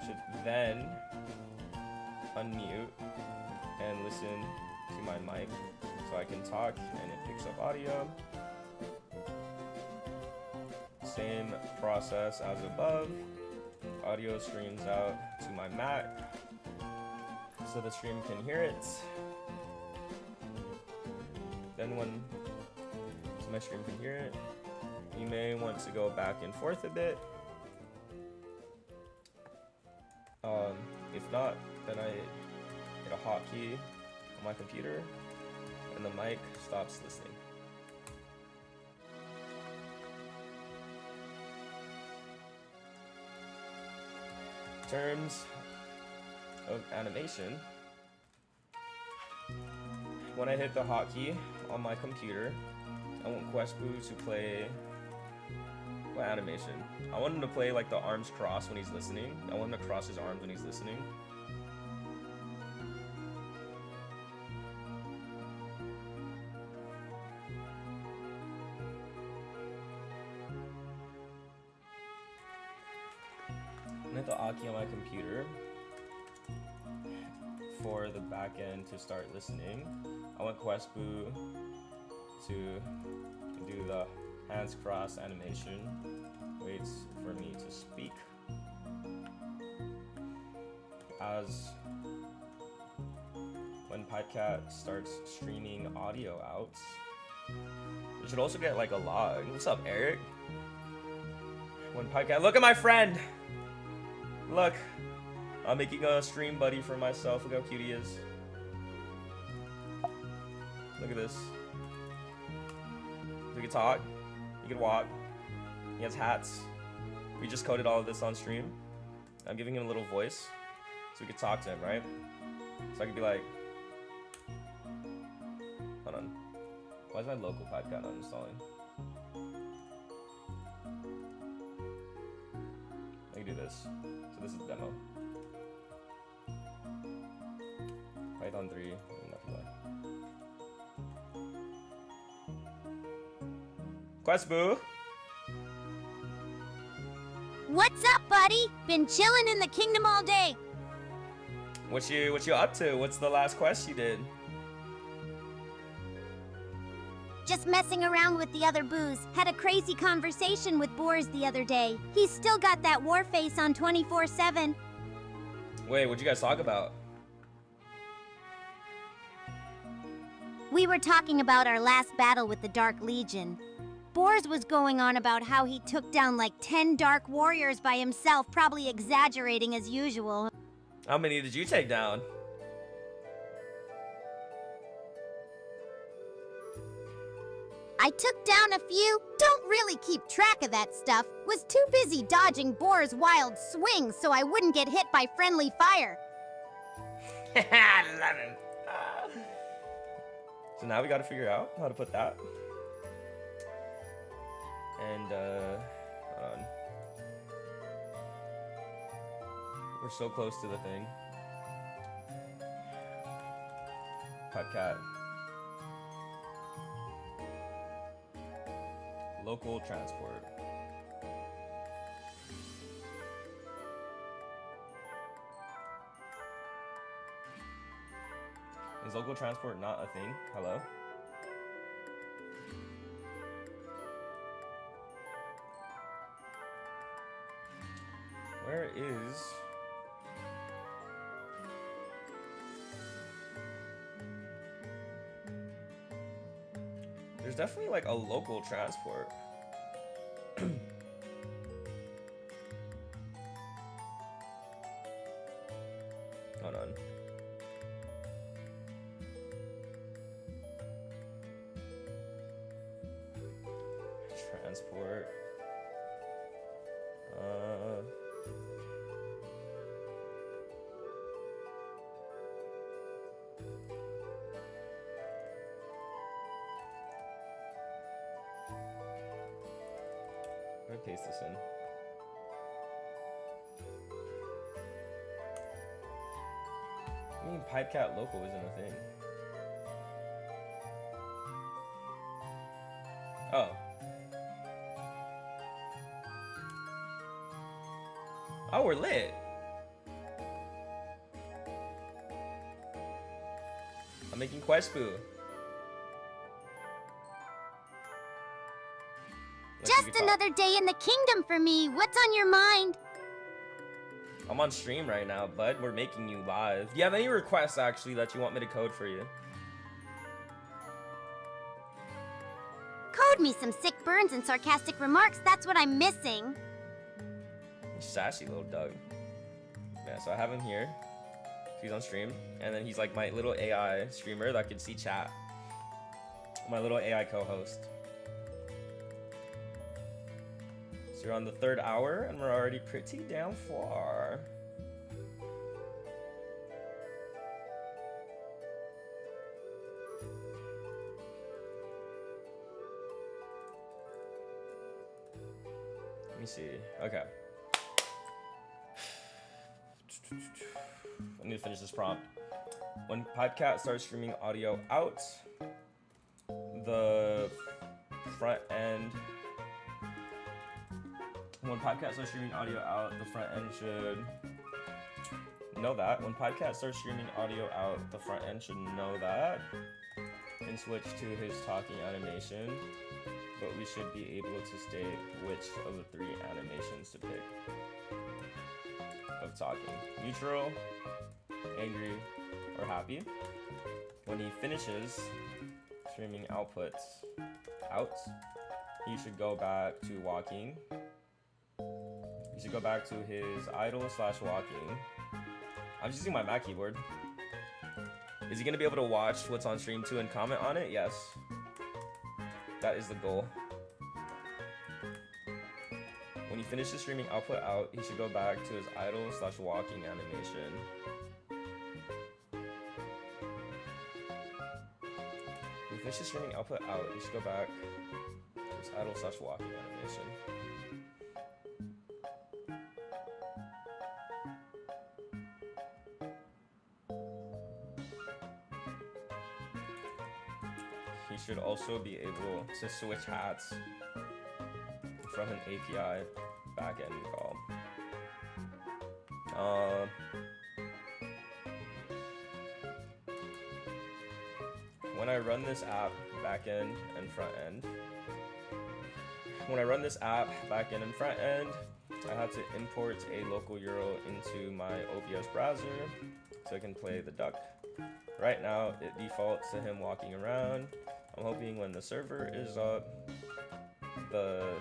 should then unmute and listen to my mic so I can talk and it picks up audio. Same process as above. Audio streams out to my Mac so the stream can hear it. Then so my stream can hear it. You may want to go back and forth a bit. If not, then I hit a hotkey on my computer and the mic stops listening. In terms of animation, when I hit the hotkey on my computer, I want QuestBoo to play what animation? I want him to play like the arms crossed when he's listening. I want him to cross his arms when he's listening. I hit the hotkey on my computer for the back end to start listening. I want QuestBoo to do the hands crossed animation. Waits for me to speak. As when PipeCat starts streaming audio out, we should also get like a log. What's up, Eric? When PipeCat, look at my friend! Look, I'm making a stream buddy for myself. Look how cute he is. Look at this. He can talk, he can walk, he has hats. We just coded all of this on stream. I'm giving him a little voice so we could talk to him, right? So I could be like, hold on. Why is my local PipeCat not installing? I can do this. So this is the demo. Python 3, QuestBoo! What's up, buddy? Been chilling in the kingdom all day. What you up to? What's the last quest you did? Just messing around with the other boos. Had a crazy conversation with Boars the other day. He's still got that war face on 24/7. Wait, what'd you guys talk about? We were talking about our last battle with the Dark Legion. Boars was going on about how he took down like 10 Dark Warriors by himself, probably exaggerating as usual. How many did you take down? I took down a few. Don't really keep track of that stuff. Was too busy dodging Boar's wild swings so I wouldn't get hit by friendly fire. I love him. So now we gotta figure out how to put that. And, hold on. We're so close to the thing. Podcast. Local transport. Is local transport not a thing? Hello? Where is... There's definitely like a local transport. Hold on. Transport. Where do I paste this in? I mean, Pipecat local isn't a thing. Oh. Oh, we're lit. I'm making quest boo. Just another day in the kingdom for me. What's on your mind? I'm on stream right now, bud. We're making you live. Do you have any requests, actually, that you want me to code for you? Code me some sick burns and sarcastic remarks. That's what I'm missing. Sassy little Doug. Yeah, so I have him here. He's on stream. And then he's like my little AI streamer that can see chat. My little AI co-host. So you're on the 3rd hour, and we're already pretty damn far. Let me see. Okay. I need to finish this prompt. When Pipecat starts streaming audio out, the front end. When Pipecat starts streaming audio out, the front end should know that. When Pipecat starts streaming audio out, the front end should know that. And switch to his talking animation. But we should be able to state which of the 3 animations to pick. Of talking. Neutral, angry, or happy. When he finishes streaming outputs out, he should go back to walking. He should go back to his idle/walking. I'm just using my Mac keyboard. Is he gonna be able to watch what's on stream too and comment on it? Yes. That is the goal. When he finishes streaming output out, he should go back to his idle/walking animation. When he finishes streaming output out, he should go back to his idle/walking animation. He should also be able to switch hats from an API backend call. When I run this app backend and front end, I have to import a local URL into my OBS browser so I can play the duck. Right now, it defaults to him walking around. I'm hoping when the server is up, the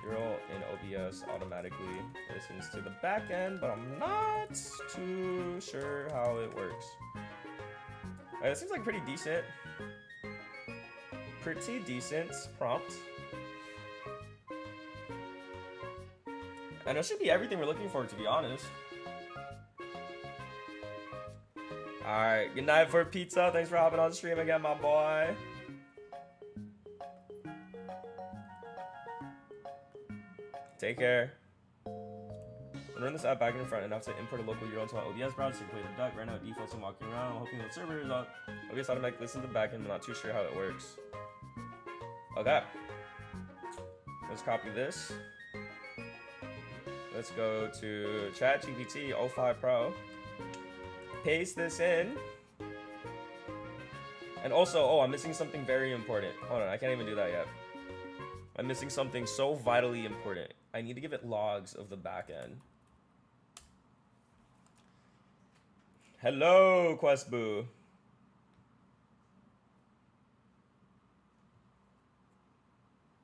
URL in OBS automatically listens to the back end, but I'm not too sure how it works. It seems like pretty decent prompt. And it should be everything we're looking for, to be honest. Alright, good night for pizza. Thanks for hopping on stream again, my boy. Take care. Run this app back in front and have to import a local URL into my OBS browser to play the duck. Right now it defaults and walking around. I'm hoping the server is up. OBS automatic listen to the backend. I'm not too sure how it works. Okay. Let's copy this. Let's go to ChatGPT 05 Pro. Paste this in. And also, oh, I'm missing something very important. Hold on, I can't even do that yet. I'm missing something so vitally important. I need to give it logs of the backend. Hello, Questboo.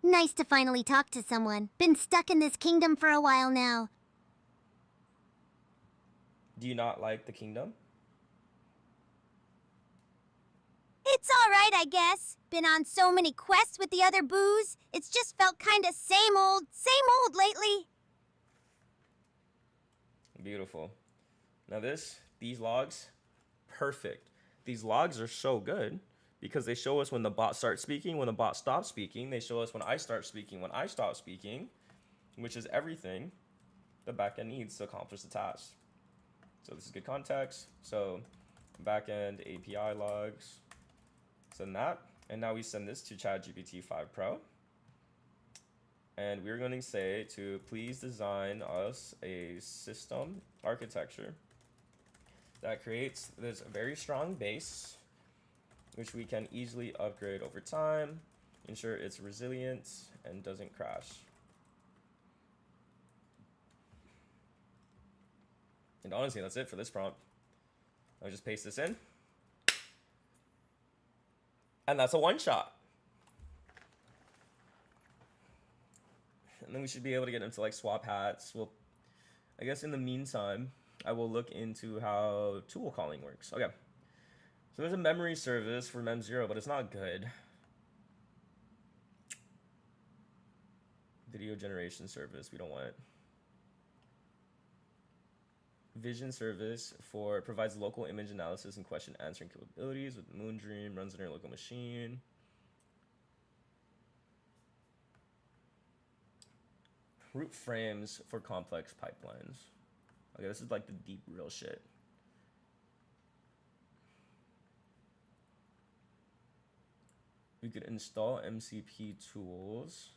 Nice to finally talk to someone. Been stuck in this kingdom for a while now. Do you not like the kingdom? It's alright, I guess. Been on so many quests with the other boos. It's just felt kinda same old lately. Beautiful. Now these logs, perfect. These logs are so good because they show us when the bot starts speaking, when the bot stops speaking. They show us when I start speaking, when I stop speaking, which is everything the backend needs to accomplish the task. So this is good context. So backend API logs, send that. And now we send this to ChatGPT 5 Pro. And we're going to say to please design us a system architecture that creates this very strong base, which we can easily upgrade over time, ensure it's resilient and doesn't crash. And honestly, that's it for this prompt. I'll just paste this in. And that's a one shot. And then we should be able to get into like swap hats. Well, I guess in the meantime, I will look into how tool calling works. Okay. So there's a memory service for Mem0, but it's not good. Video generation service, we don't want it. Vision service provides local image analysis and question answering capabilities with Moondream, runs on your local machine. Root frames for complex pipelines. Okay, this is like the deep real shit. We could install MCP tools,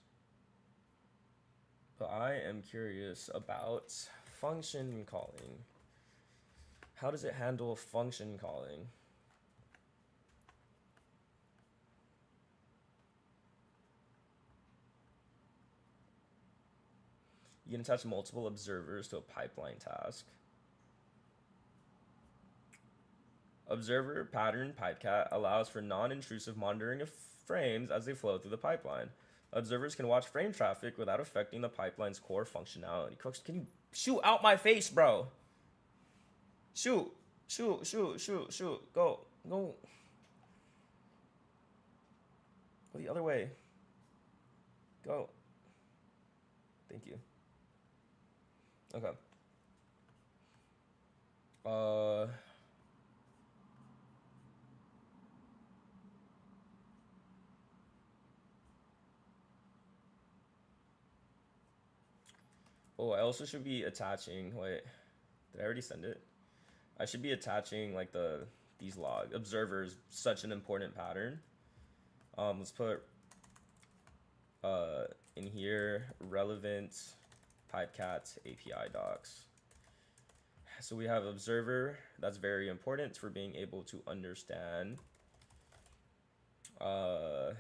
but I am curious about function calling. How does it handle function calling? You can attach multiple observers to a pipeline task. Observer pattern pipecat allows for non-intrusive monitoring of frames as they flow through the pipeline. Observers can watch frame traffic without affecting the pipeline's core functionality. Crooks, can you shoot out my face, bro? Shoot. Shoot, shoot, shoot, shoot. Go. Go. Go the other way. Go. Thank you. Okay. Oh, I also should be attaching, wait, did I already send it? I should be attaching like these log observers, such an important pattern. Let's put in here relevant pipecat API docs. So we have observer, that's very important for being able to understand so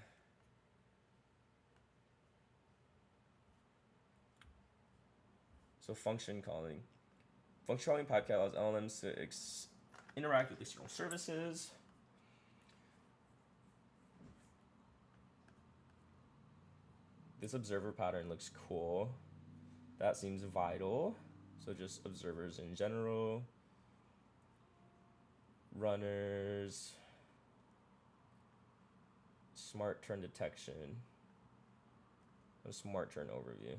function calling. Function calling pipecat allows LLMs to interact with external services. This observer pattern looks cool. That seems vital. So just observers in general. Runners. Smart turn detection. A smart turn overview.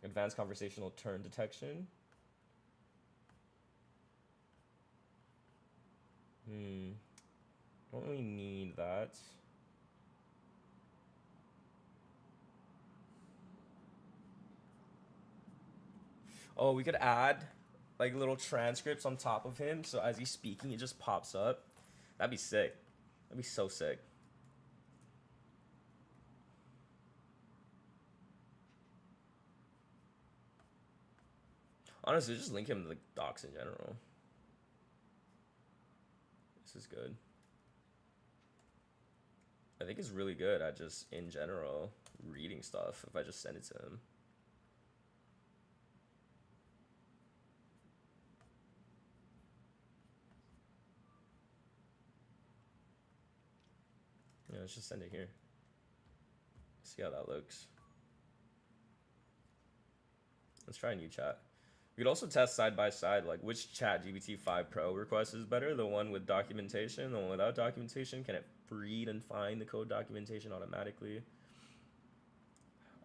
Advanced conversational turn detection. Don't really need that. Oh, we could add like little transcripts on top of him, so as he's speaking, it just pops up. That'd be sick. That'd be so sick. Honestly, just link him to the docs in general. This is good. I think he's really good at just, in general, reading stuff if I just send it to him. Yeah, let's just send it here. See how that looks. Let's try a new chat. We could also test side by side, like which ChatGPT 5 Pro request is better, the one with documentation, the one without documentation. Can it read and find the code documentation automatically?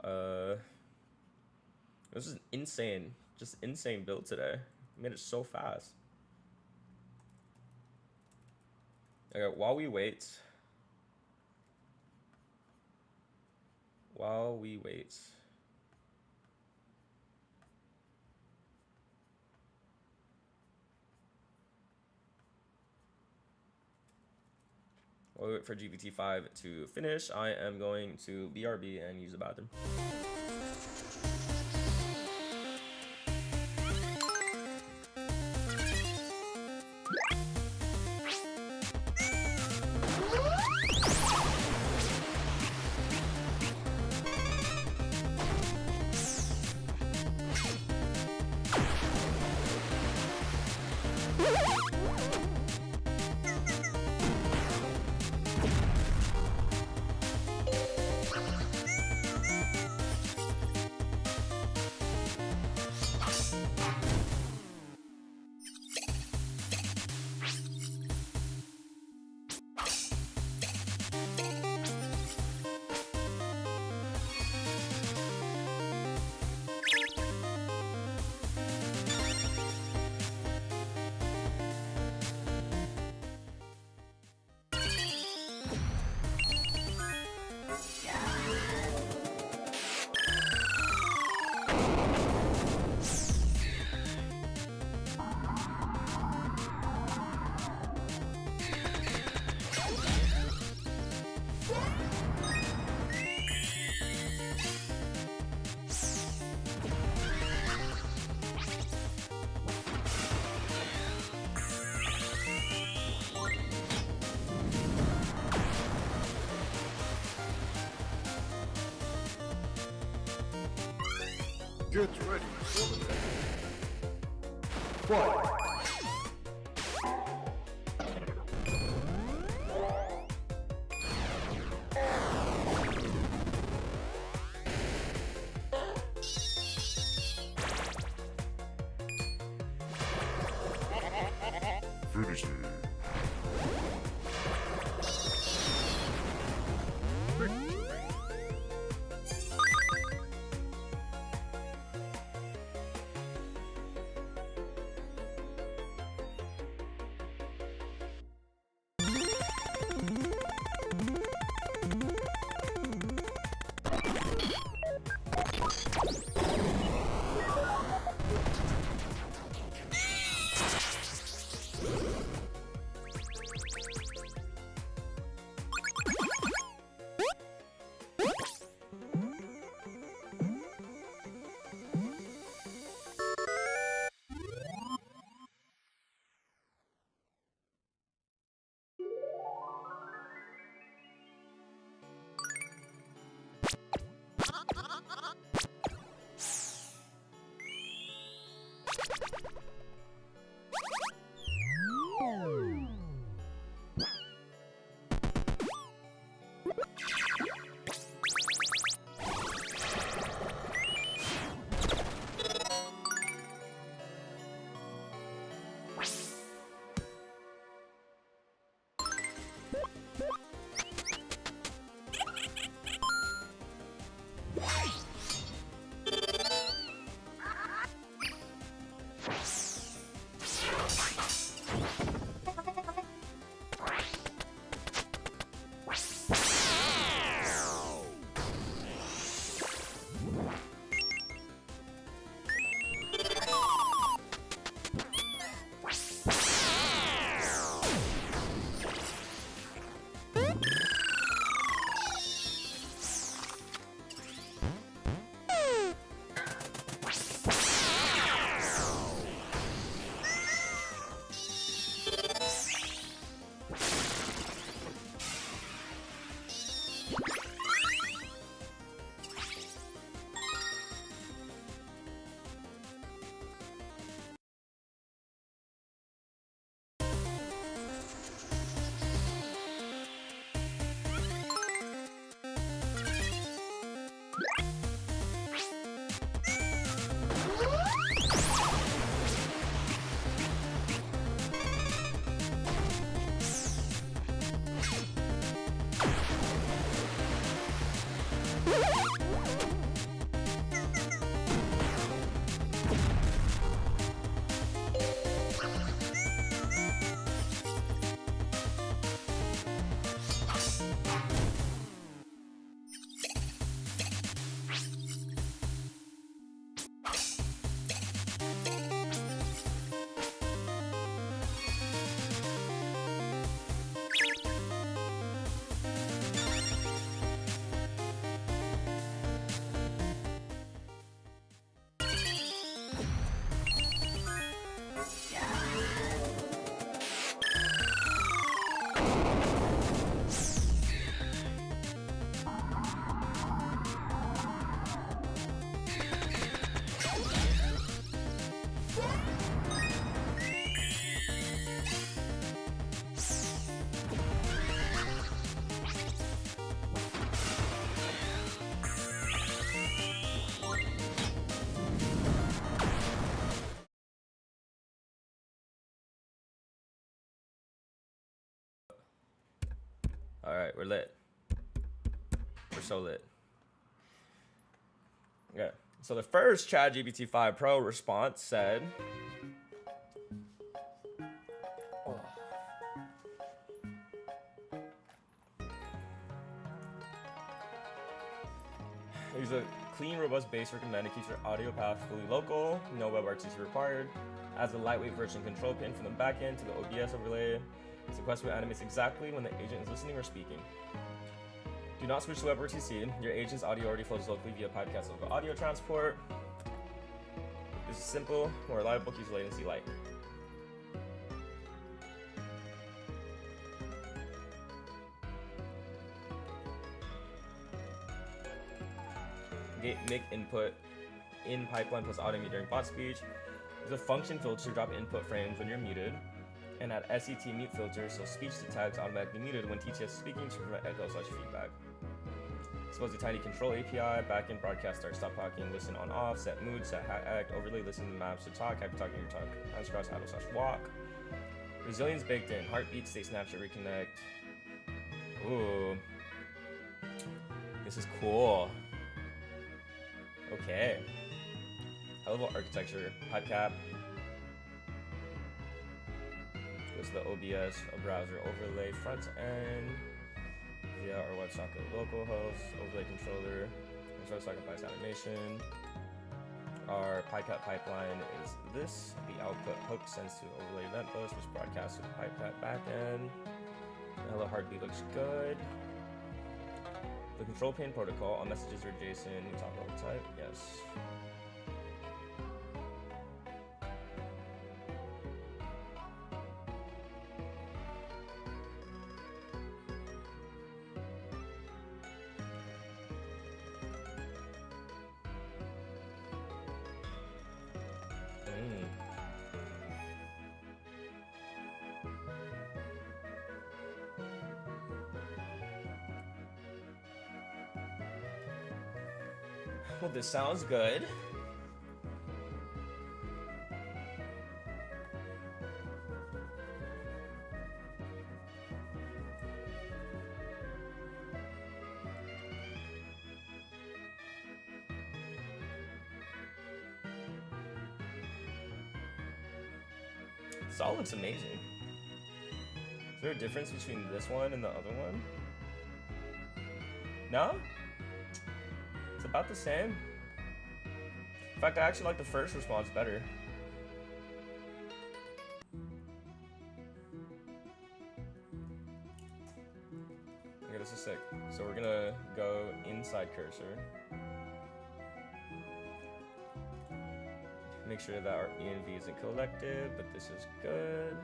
This is insane, just insane build today. I made it so fast. Okay, while we wait. While we wait for GPT-5 to finish, I am going to BRB and use the bathroom. Get ready for the fight. Finish it. All right, we're lit. We're so lit. Okay, so the first ChatGPT 5 Pro response said, use a clean, robust base recommended. Keeps your audio path fully local. No WebRTC required. Adds a lightweight version control pin from the backend to the OBS overlay. Sequestable animates exactly when the agent is listening or speaking. Do not switch to WebRTC. Your agent's audio already flows locally via podcast local audio transport. This is simple, more reliable, keeps latency light. Gate mic input in pipeline plus auto mute during bot speech. There's a function filter to drop input frames when you're muted, and add SET mute filter so speech to tags automatically muted when TTS is speaking to prevent echo/feedback. Expose a tiny control API, backend broadcast start stop talking, listen on off, set mood, set hat act, overlay listen to maps to talk, happy talking your talk, hands cross, idle/walk. Resilience baked in, heartbeat, state snapshot, reconnect. Ooh. This is cool. Okay. High level architecture, pipe cap. Goes to the OBS, a browser overlay, front end. Yeah, our WebSocket localhost, overlay controller, WebSocket bias animation. Our PyCat pipeline is this. The output hook sends to overlay event bus, which broadcasts to the PyCat backend. Hello heartbeat looks good. The control pane protocol, all messages are JSON, we talk about the type, yes. Well, this sounds good. This all looks amazing. Is there a difference between this one and the other one? No? It's about the same. In fact, I actually like the first response better. Okay, this is sick. So we're gonna go inside cursor. Make sure that our ENV isn't collected, but this is good.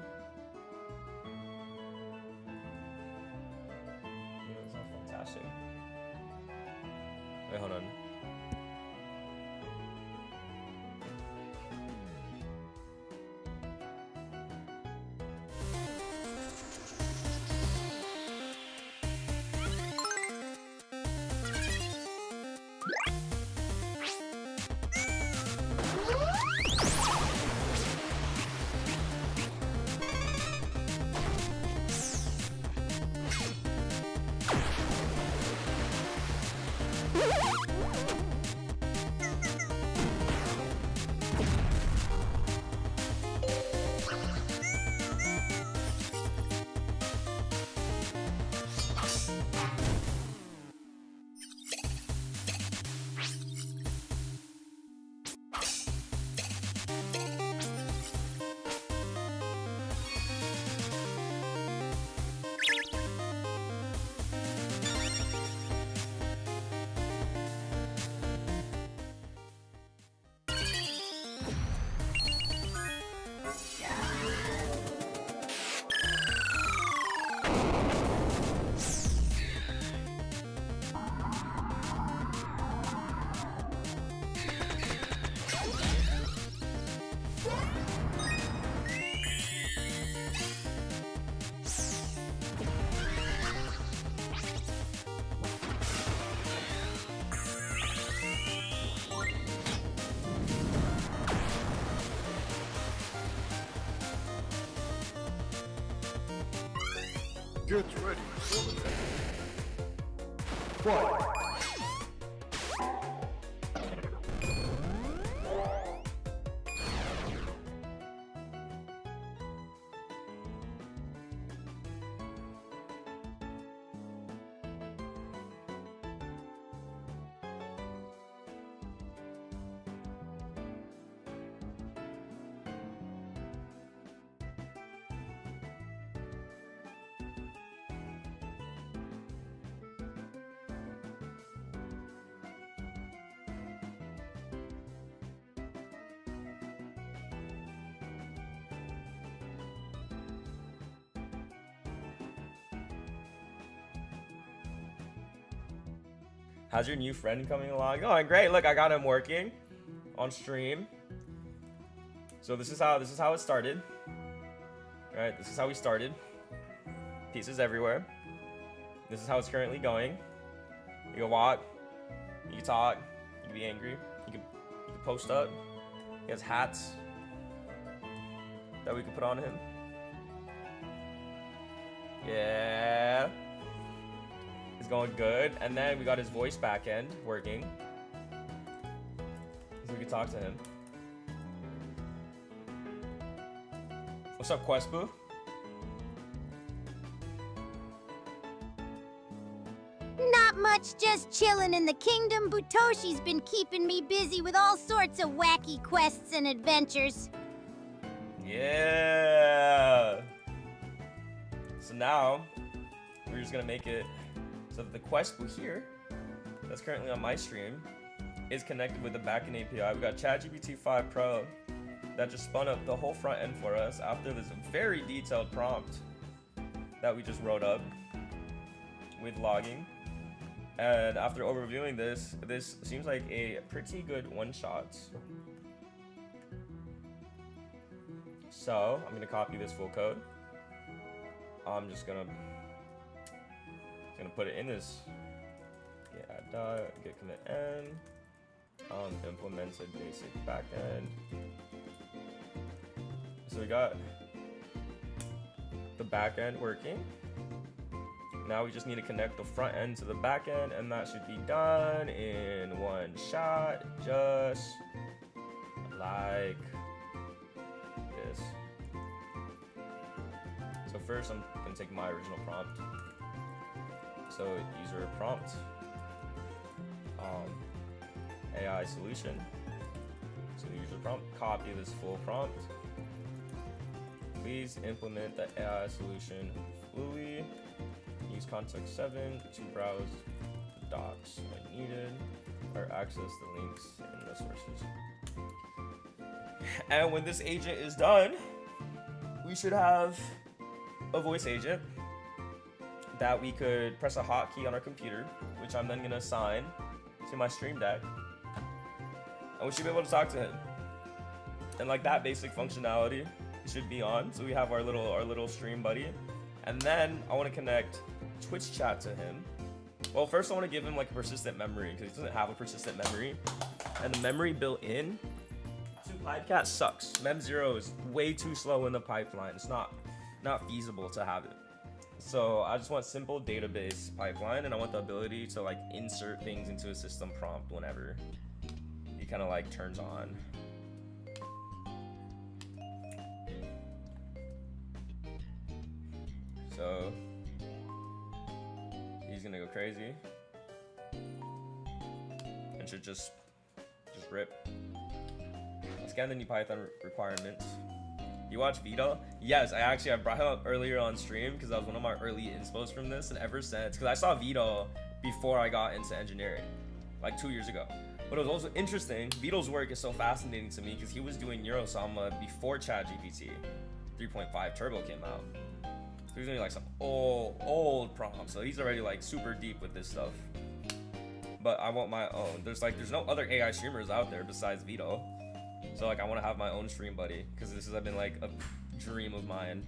Yeah, this sounds fantastic. Wait, hold on. Get ready for the What? How's your new friend coming along? Oh, great. Look, I got him working on stream. So this is how it started. All right, this is how we started. Pieces everywhere. This is how it's currently going. You can walk, you can talk, you can be angry, you can post up. He has hats that we can put on him. Yeah. It's going good. And then we got his voice back end working. So we can talk to him. What's up, Questboo? Not much, just chilling in the kingdom. Butoshi's been keeping me busy with all sorts of wacky quests and adventures. Yeah. So now we're just gonna make it so that the Questboo here, that's currently on my stream, is connected with the backend API. We got ChatGPT 5 Pro that just spun up the whole front end for us after this very detailed prompt that we just wrote up with logging. And after overviewing this, this seems like a pretty good one-shot. So I'm gonna copy this full code. I'm just gonna put it in this get commit n implemented basic backend. So we got the backend working. Now we just need to connect the front end to the back end, and that should be done in one shot, just like this. So first I'm gonna take my original prompt. So user prompt, AI solution. So the user prompt, copy this full prompt. Please implement the AI solution fully. Use context 7 to browse the docs when needed, or access the links in the sources. And when this agent is done, we should have a voice agent that we could press a hotkey on our computer, which I'm then gonna assign to my Stream Deck, and we should be able to talk to him. And like that basic functionality should be on. So we have our little stream buddy, and then I want to connect Twitch chat to him. Well, first I want to give him like a persistent memory because he doesn't have a persistent memory, and the memory built in to Pipecat sucks. Mem0 is way too slow in the pipeline. It's not feasible to have it. So I just want simple database pipeline, and I want the ability to like insert things into a system prompt whenever he kind of like turns on. So he's gonna go crazy and should just rip. I'll scan the new Python requirements. You watch Vito? Yes, I brought him up earlier on stream because that was one of my early inspos from this, and ever since, because I saw Vito before I got into engineering, like 2 years ago. But it was also interesting, Vito's work is so fascinating to me because he was doing Neurosama before ChatGPT 3.5 Turbo came out. So he's doing like some old prompts, so he's already like super deep with this stuff. But I want my own. There's no other AI streamers out there besides Vito. So like I want to have my own stream buddy because this has been like a dream of mine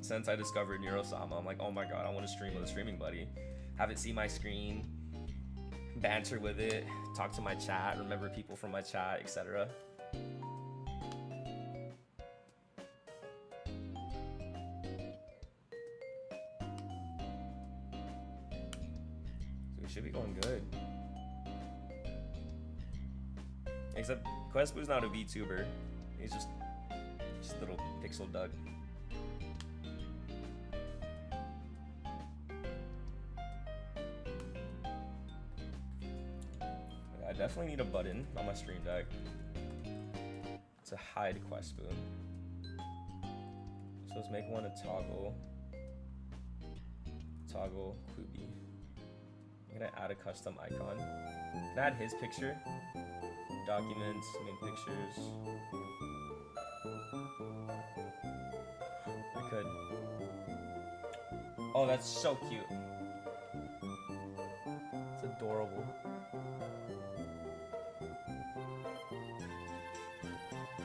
since I discovered Neurosama. I'm like, oh my god, I want to stream with a streaming buddy. Have it see my screen, banter with it, talk to my chat, remember people from my chat, etc. should be going good. Except Questboo's not a VTuber. He's just a little pixel Doug. I definitely need a button on my stream deck to hide Questboo. So let's make one a toggle. Toggle Quibby. I'm gonna add a custom icon. Can I add his picture? Documents, main pictures. I could. Oh, that's so cute. It's adorable.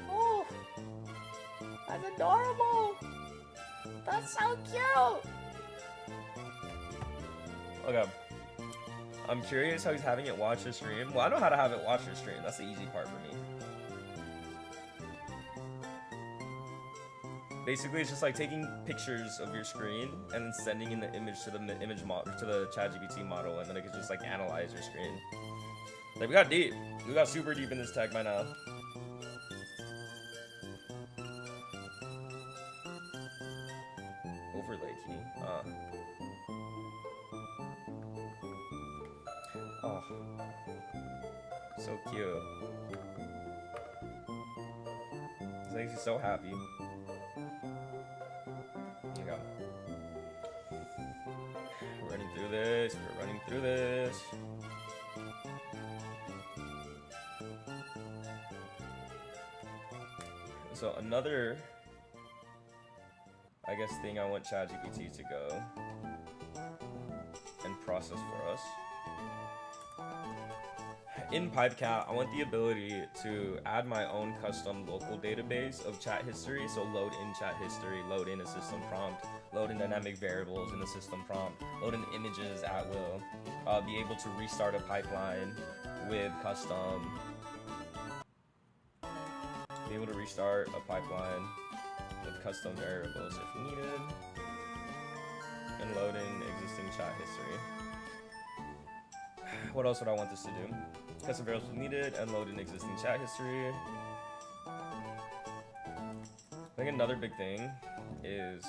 Oh, that's adorable. That's so cute. Okay. I'm curious how he's having it watch the stream. Well, I know how to have it watch the stream. That's the easy part for me. Basically, it's just like taking pictures of your screen and then sending in the image to the image model to the ChatGPT model, and then it can just like analyze your screen. Like we got deep. We got super deep in this tech by now. Overlay key. Oh, so cute. This makes me so happy. Here we go. We're running through this. We're running through this. So another, I guess, thing I want ChatGPT to go and process for us. In PipeCat, I want the ability to add my own custom local database of chat history. So load in chat history, load in a system prompt, load in dynamic variables in the system prompt, load in images at will, be able to restart a pipeline with custom, be able to restart a pipeline with custom variables if needed, and load in existing chat history. What else would I want this to do? Custom variables needed and load in existing chat history. I think another big thing is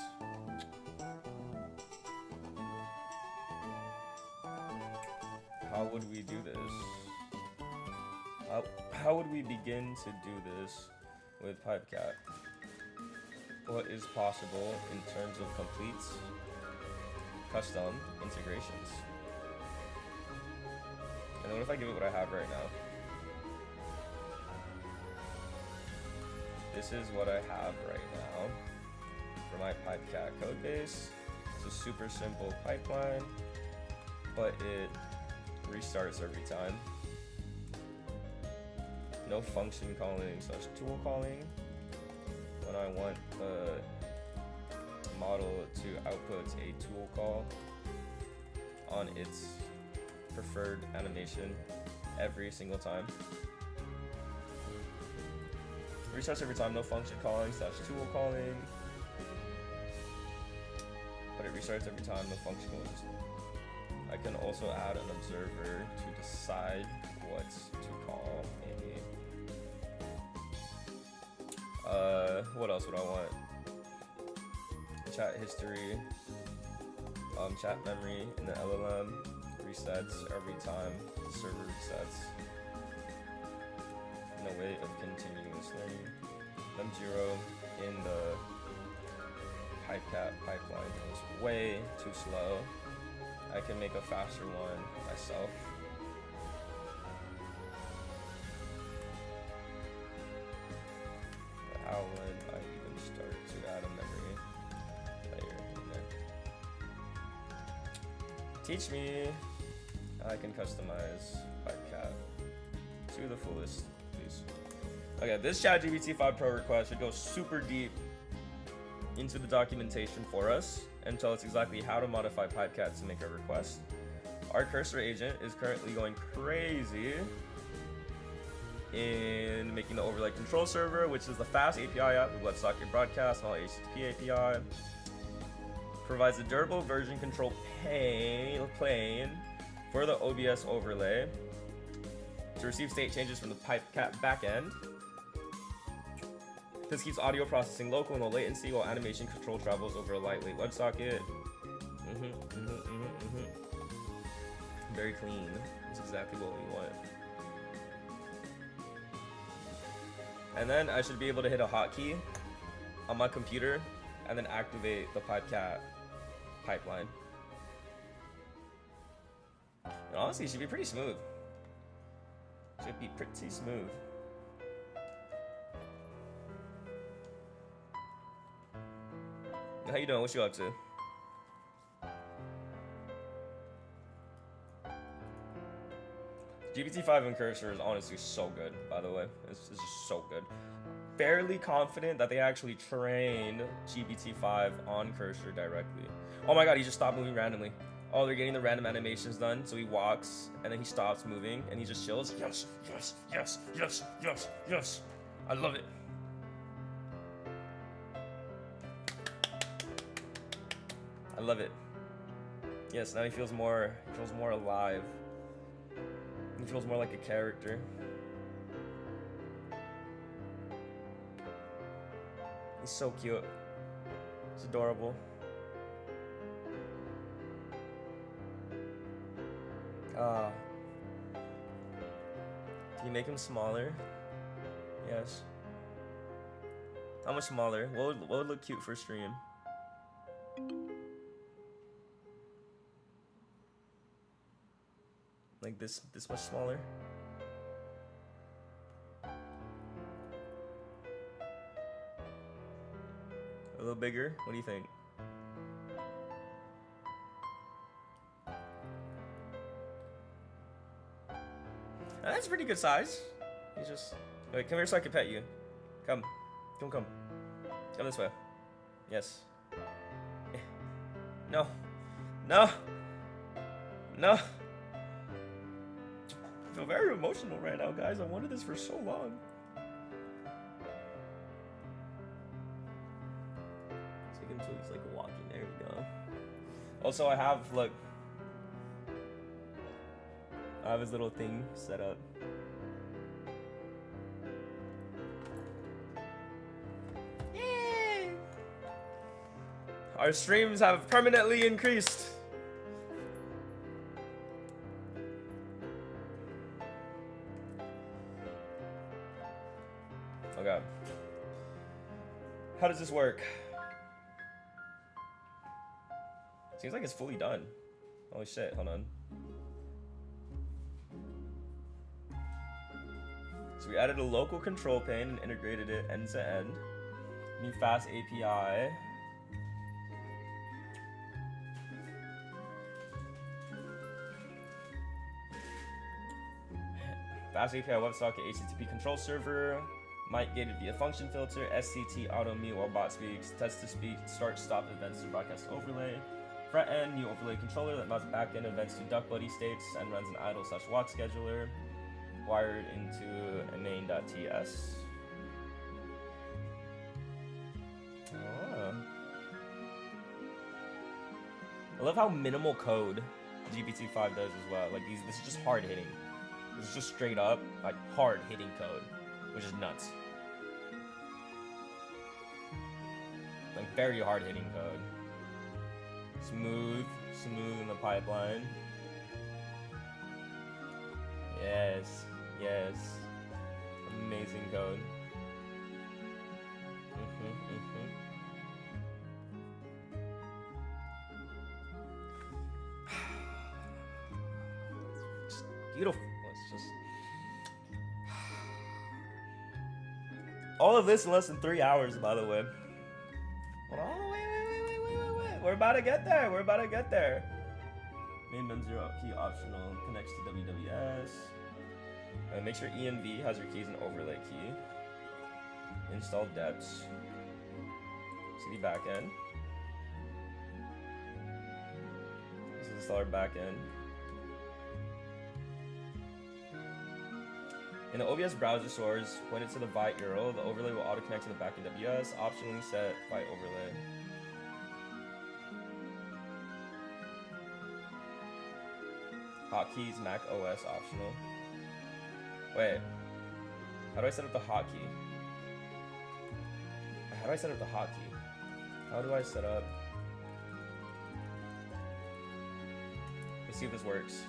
how would we do this? How would we begin to do this with PipeCat? What is possible in terms of complete custom integrations? And what if I give it what I have right now? This is what I have right now for my PipeCat code base. It's a super simple pipeline, but it restarts every time. No function calling / tool calling. When I want the model to output a tool call on its preferred animation every single time. Restarts every time, no function calling / tool calling. But it restarts every time, no function calls. I can also add an observer to decide what to call maybe. What else would I want? Chat history, chat memory in the LLM resets every time the server resets in a way of continuous learning. M0 in the PipeCat pipeline is way too slow. I can make a faster one myself. How would I even start to add a memory layer in there? Teach me how I can customize PipeCat to the fullest, please. Okay, this ChatGPT 5 Pro request should go super deep into the documentation for us and tell us exactly how to modify PipeCat to make a request. Our cursor agent is currently going crazy in making the overlay control server, which is the fast API app with WebSocket broadcast and all HTTP API. Provides a durable version control plane For the OBS overlay, to receive state changes from the PipeCat backend, this keeps audio processing local and low latency while animation control travels over a lightweight WebSocket. Very clean. That's exactly what we want. And then I should be able to hit a hotkey on my computer and then activate the PipeCat pipeline. And honestly, it should be pretty smooth. Should be pretty smooth. How you doing? What you up to? GPT-5 and Cursor is honestly so good, by the way. It's just so good. Fairly confident that they actually trained GPT-5 on Cursor directly. Oh my god, he just stopped moving randomly. Oh, they're getting the random animations done, so he walks, and then he stops moving, and he just chills. Yes, yes, yes, yes, yes, yes. I love it. I love it. Yes, now he feels more alive. He feels more like a character. He's so cute. It's adorable. Can you make him smaller? Yes. How much smaller? What would look cute for stream? Like this much smaller? A little bigger? What do you think? That's a pretty good size. He's just... Wait, come here so I can pet you. Come. Come. Come this way. Yes. No. No. No. I feel very emotional right now, guys. I wanted this for so long. Take him until he's like walking. There we go. Also, I have, look. I have his little thing set up. Yay! Our streams have permanently increased. Okay. How does this work? Seems like it's fully done. Holy shit, hold on. So we added a local control pane and integrated it end to end. New fast API. Fast API WebSocket HTTP control server. Mic gated via function filter. SCT auto mute while bot speaks. Test to speak. Start stop events to broadcast overlay. Front end new overlay controller that mounts backend events to DuckBuddy states and runs an idle/walk scheduler. Wired into a main.ts. Oh. I love how minimal code GPT-5 does as well. Like this is just hard hitting. This is just straight up like hard hitting code, which is nuts. Like very hard hitting code. Smooth in the pipeline. Yes. Yes. Amazing code. Just beautiful. It's just all of this in less than 3 hours, by the way. Hold on, wait. We're about to get there. Main mem 0 key optional. Connects to WWS. Make sure ENV has your keys and overlay key. Install depths. CD backend. This is install our backend. In the OBS browser source, point it to the Vite URL. The overlay will auto connect to the backend WS. Optionally set Vite overlay. Hotkeys, Mac OS optional. Wait. How do I set up the hotkey? How do I set up the hotkey? How do I set up? Let's see if this works.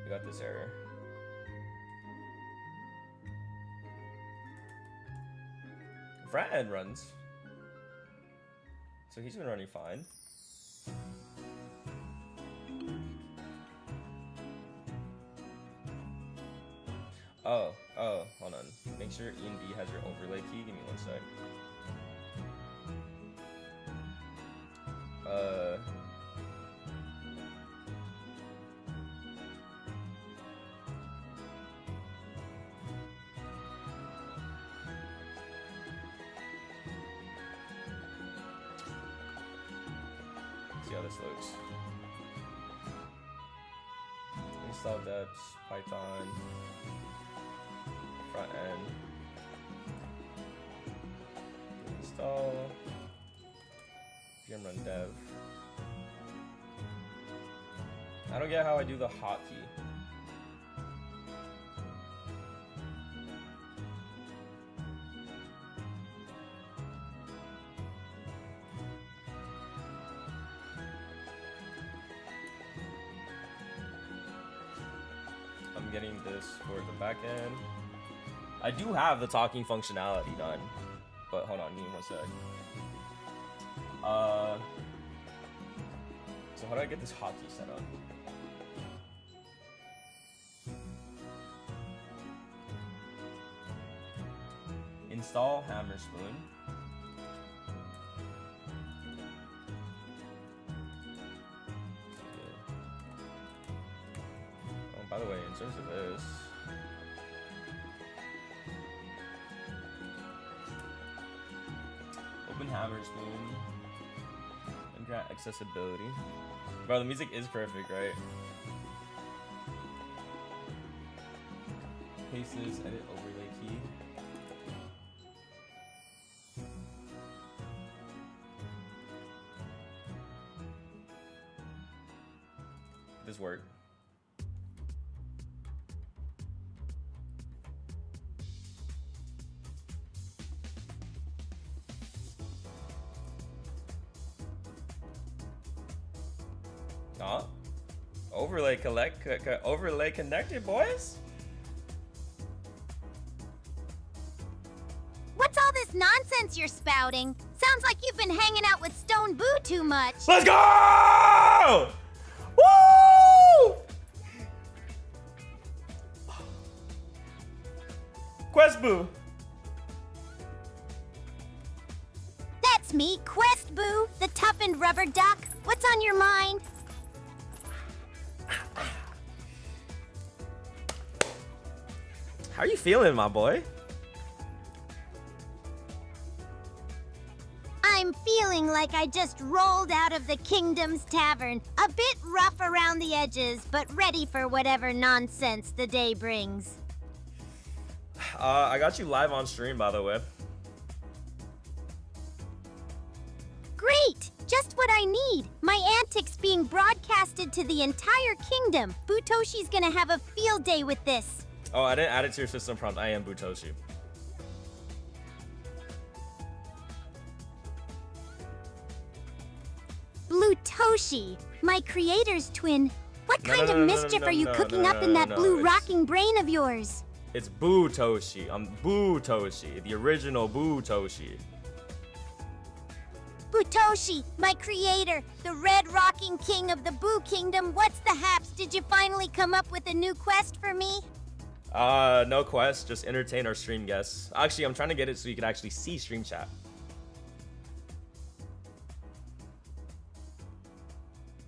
We got this error. Frat runs. So he's been running fine. Oh, hold on. Make sure ENB has your overlay key. Give me one sec. See how this looks. Install depths, Python, front end. Install. VM run dev. I don't get how I do the hotkey. I'm getting this for the back end. I do have the talking functionality done, but hold on, give me one sec. So how do I get this hotkey set up? Install Hammerspoon. Oh, by the way, in terms of this, open Hammerspoon and grant accessibility. Bro, the music is perfect, right? Paste this, edit overlay key. This work. Oh, overlay overlay connected, boys. What's all this nonsense you're spouting? Sounds like you've been hanging out with Stone Boo too much. Let's go! Woo! Quest Boo. That's me, Quest Boo, the toughened rubber duck. What's on your mind? How are you feeling, my boy? I'm feeling like I just rolled out of the Kingdom's Tavern. A bit rough around the edges, but ready for whatever nonsense the day brings. I got you live on stream, by the way. Great! Just what I need. My antics being broadcasted to the entire kingdom. Butoshi's gonna have a field day with this. Oh, I didn't add it to your system prompt. I am Butoshi. Blutoshi, my creator's twin. What kind of mischief are you cooking up in that blue rocking brain of yours? It's Butoshi. I'm Butoshi, the original Butoshi. Butoshi, my creator, the red rocking king of the Boo Kingdom. What's the haps? Did you finally come up with a new quest for me? No quest, just entertain our stream guests. Actually, I'm trying to get it so you can actually see stream chat.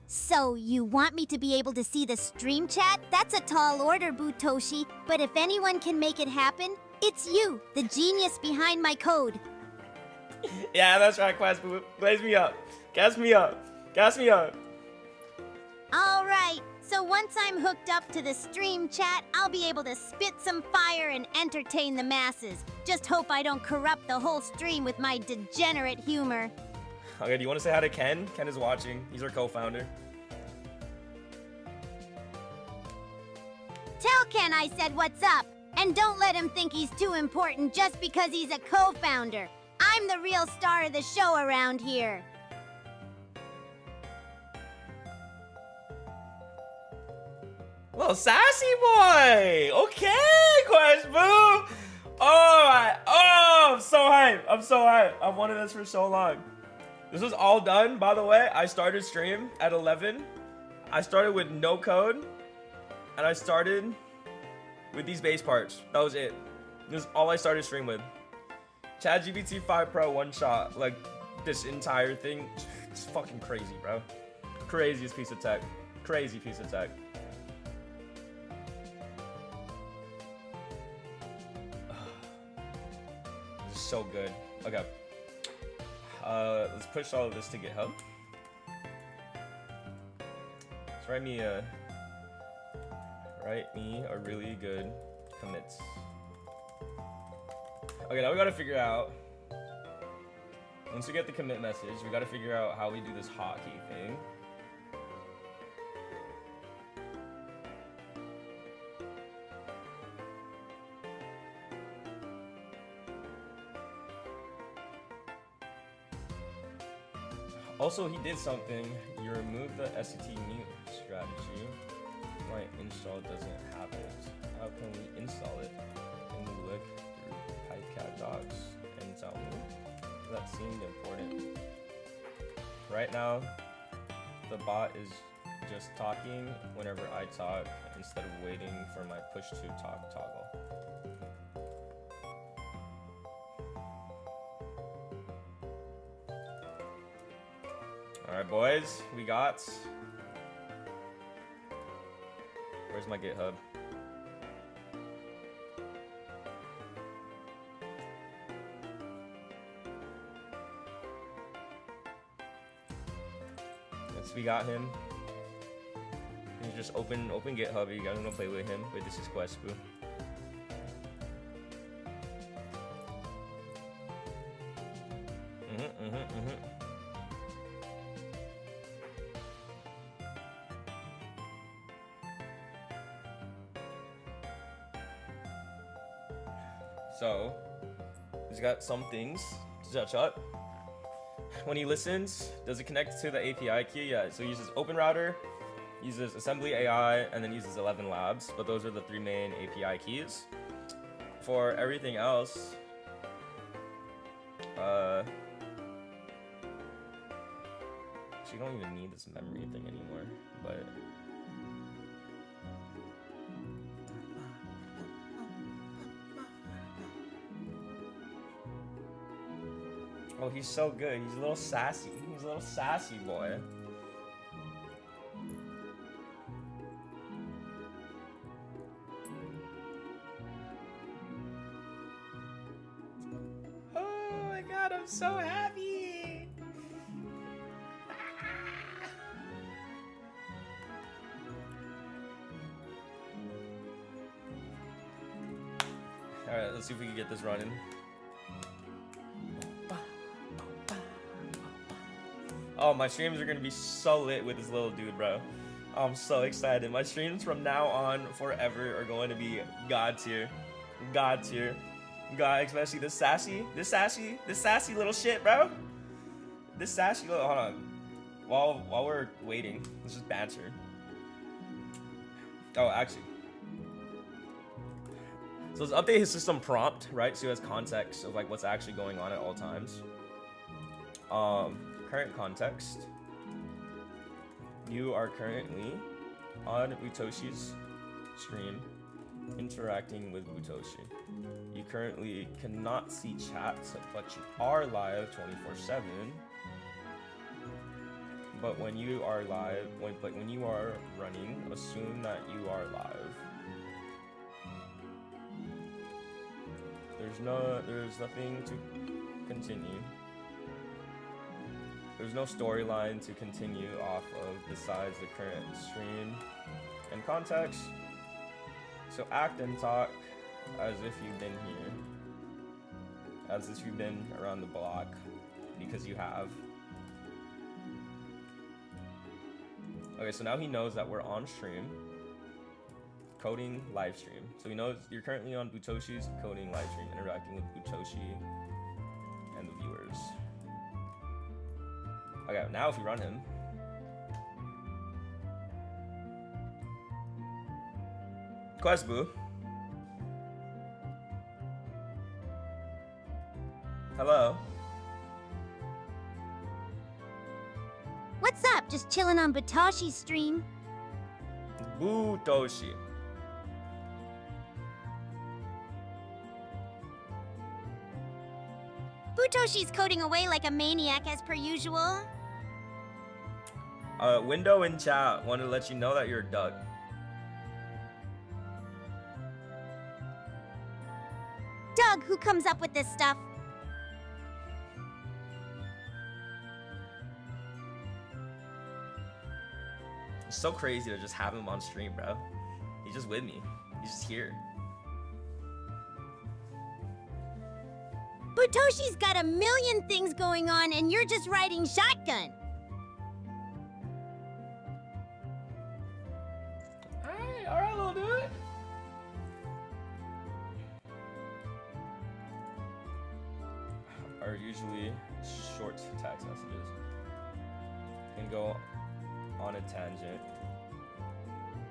So, you want me to be able to see the stream chat? That's a tall order, Butoshi. But if anyone can make it happen, it's you, the genius behind my code. Yeah, that's right, Quest. Blaze me up. Gas me up. Gas me up. All right. So once I'm hooked up to the stream chat, I'll be able to spit some fire and entertain the masses. Just hope I don't corrupt the whole stream with my degenerate humor. Okay, do you want to say hi to Ken? Ken is watching. He's our co-founder. Tell Ken I said what's up, and don't let him think he's too important just because he's a co-founder. I'm the real star of the show around here. Little sassy boy! Okay, Quest Boo! Alright. Oh, I'm so hyped. I'm so hyped. I've wanted this for so long. This was all done, by the way. I started stream at 11. I started with no code. And I started with these bass parts. That was it. This is all I started stream with. ChatGPT 5 Pro one shot. Like, this entire thing. It's fucking crazy, bro. Craziest piece of tech. Crazy piece of tech. This is so good. Okay. Let's push all of this to GitHub. Let's write me a really good commits. Okay, now we gotta figure out, once we get the commit message, we gotta figure out how we do this hotkey thing. Also, he did something. You remove the SCT mute strategy. My install doesn't have it. How can we install it? Can we look through PyCat docs and tell me? That seemed important. Right now, the bot is just talking whenever I talk instead of waiting for my push to talk toggle. Alright, boys, we got. Where's my GitHub? Yes, we got him. You just open GitHub. You guys wanna play with him? Wait, this is Quest Boo. So, he's got some things to touch up. When he listens, does it connect to the API key? Yeah, so he uses OpenRouter, uses Assembly AI, and then uses 11 Labs, but those are the three main API keys. For everything else, so you don't even need this memory thing anymore, but oh, he's so good. He's a little sassy. He's a little sassy boy. Oh my god, I'm so happy. Alright, let's see if we can get this running. Oh, my streams are gonna be so lit with this little dude, bro. I'm so excited. My streams from now on forever are going to be god tier. God tier. God, especially this sassy little shit, bro. This sassy little, hold on. While we're waiting, let's just banter. Oh, actually. So let's update his system prompt, right? So he has context of like what's actually going on at all times. Current context. You are currently on Butoshi's stream interacting with Butoshi. You currently cannot see chat, but you are live 24/7. But when you are live, when you are running, assume that you are live. There's nothing to continue. There's no storyline to continue off of besides the current stream and context. So act and talk as if you've been here. as if you've been around the block, because you have. Okay, so now he knows that we're on stream, coding live stream. So he knows you're currently on Butoshi's coding live stream, interacting with Butoshi and the viewers. Okay, now if we run him, Quest Boo. Hello. What's up? Just chilling on Butoshi's stream. Butoshi. Butoshi's coding away like a maniac as per usual. Window in chat wanted to let you know that you're a duck. Doug, who comes up with this stuff? It's so crazy to just have him on stream, bro. He's just with me. He's just here. Butoshi's got a million things going on and you're just riding shotgun. Alright, little dude. Are usually short text messages. Can go on a tangent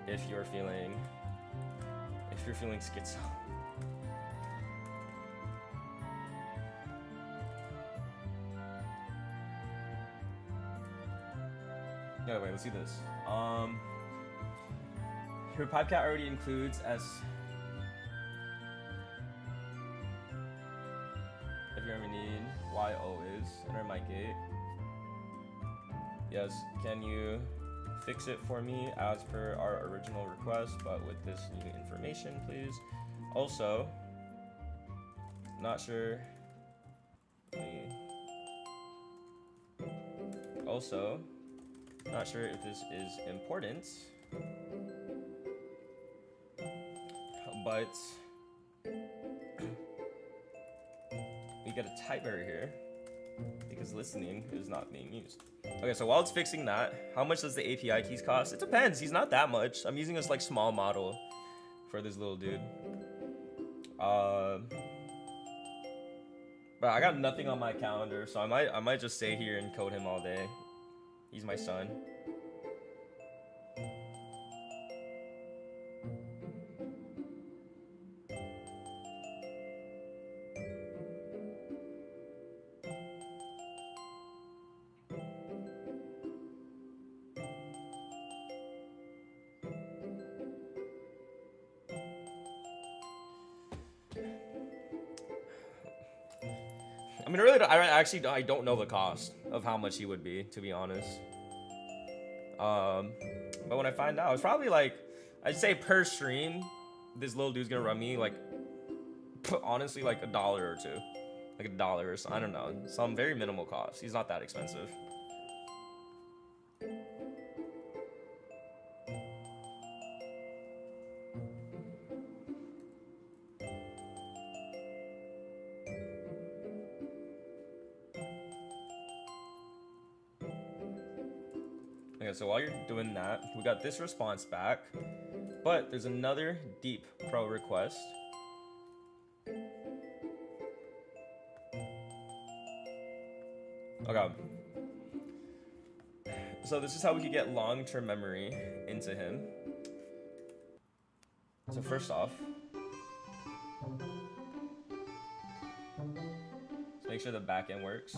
if you're feeling schizo. Yeah, wait, let's see this. Your podcast already includes as if you ever need, why always, enter my gate. Yes, can you fix it for me as per our original request, but with this new information, please? Also, not sure. Also, not sure if this is important, but we get a typo here because listening is not being used. Okay, so while it's fixing that, how much does the API keys cost? It depends. He's not that much. I'm using this like small model for this little dude. But I got nothing on my calendar, so I might just stay here and code him all day. He's my son. I mean, I don't know the cost of how much he would be, to be honest. But when I find out, it's probably like, I'd say per stream, this little dude's gonna run me like, honestly, like $1 or $2, like $1 or so. I don't know, some very minimal cost. He's not that expensive. Okay, so while you're doing that, we got this response back, but there's another deep pro request. Okay. So this is how we could get long-term memory into him. So first off, let's make sure the backend works.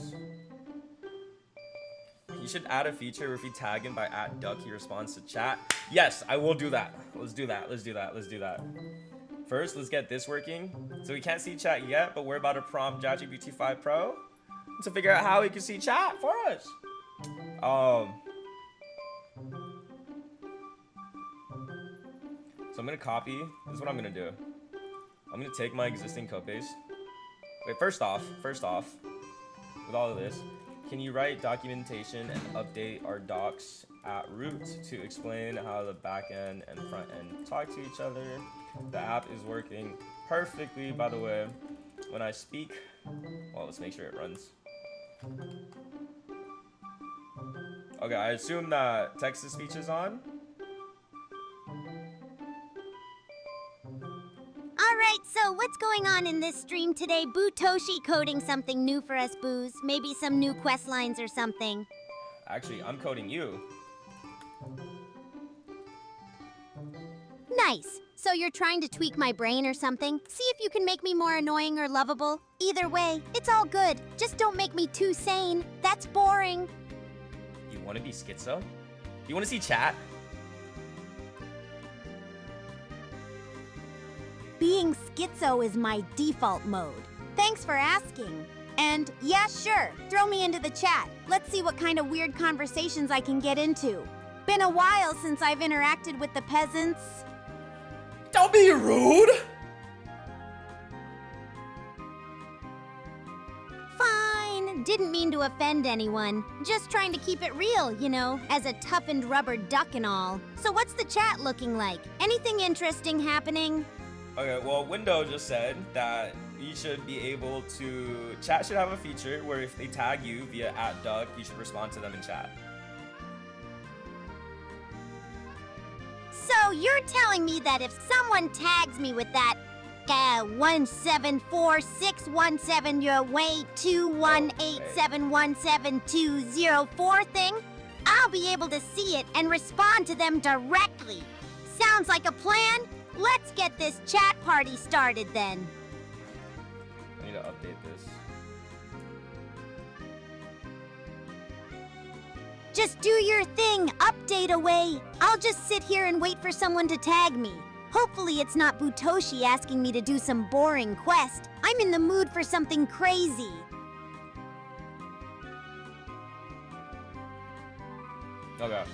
You should add a feature where if you tag him by @duck, he responds to chat. Yes, I will do that. Let's do that. Let's do that. Let's do that. First, let's get this working. So we can't see chat yet, but we're about to prompt ChatGPT 5 Pro to figure out how he can see chat for us. So I'm gonna copy. This is what I'm gonna do. I'm gonna take my existing code base. Wait, first off, with all of this, can you write documentation and update our docs at root to explain how the back end and front end talk to each other? The app is working perfectly, by the way. When I speak Well, let's make sure it runs. Okay, I assume that text-to-speech is on. Alright, so what's going on in this stream today? Butoshi coding something new for us, Boos. Maybe some new quest lines or something. Actually, I'm coding you. Nice. So you're trying to tweak my brain or something? See if you can make me more annoying or lovable? Either way, it's all good. Just don't make me too sane. That's boring. You want to be schizo? You want to see chat? Being schizo is my default mode. Thanks for asking. And yeah, sure, throw me into the chat. Let's see what kind of weird conversations I can get into. Been a while since I've interacted with the peasants. Don't be rude! Fine, didn't mean to offend anyone. Just trying to keep it real, you know, as a toughened rubber duck and all. So what's the chat looking like? Anything interesting happening? Okay, well, Window just said that you should be able to... Chat should have a feature where if they tag you via @duck, you should respond to them in chat. So you're telling me that if someone tags me with that 1746170 your way 218717204 thing, I'll be able to see it and respond to them directly. Sounds like a plan? Let's get this chat party started then. I need to update this. Just do your thing, update away. I'll just sit here and wait for someone to tag me. Hopefully it's not Butoshi asking me to do some boring quest. I'm in the mood for something crazy. Okay.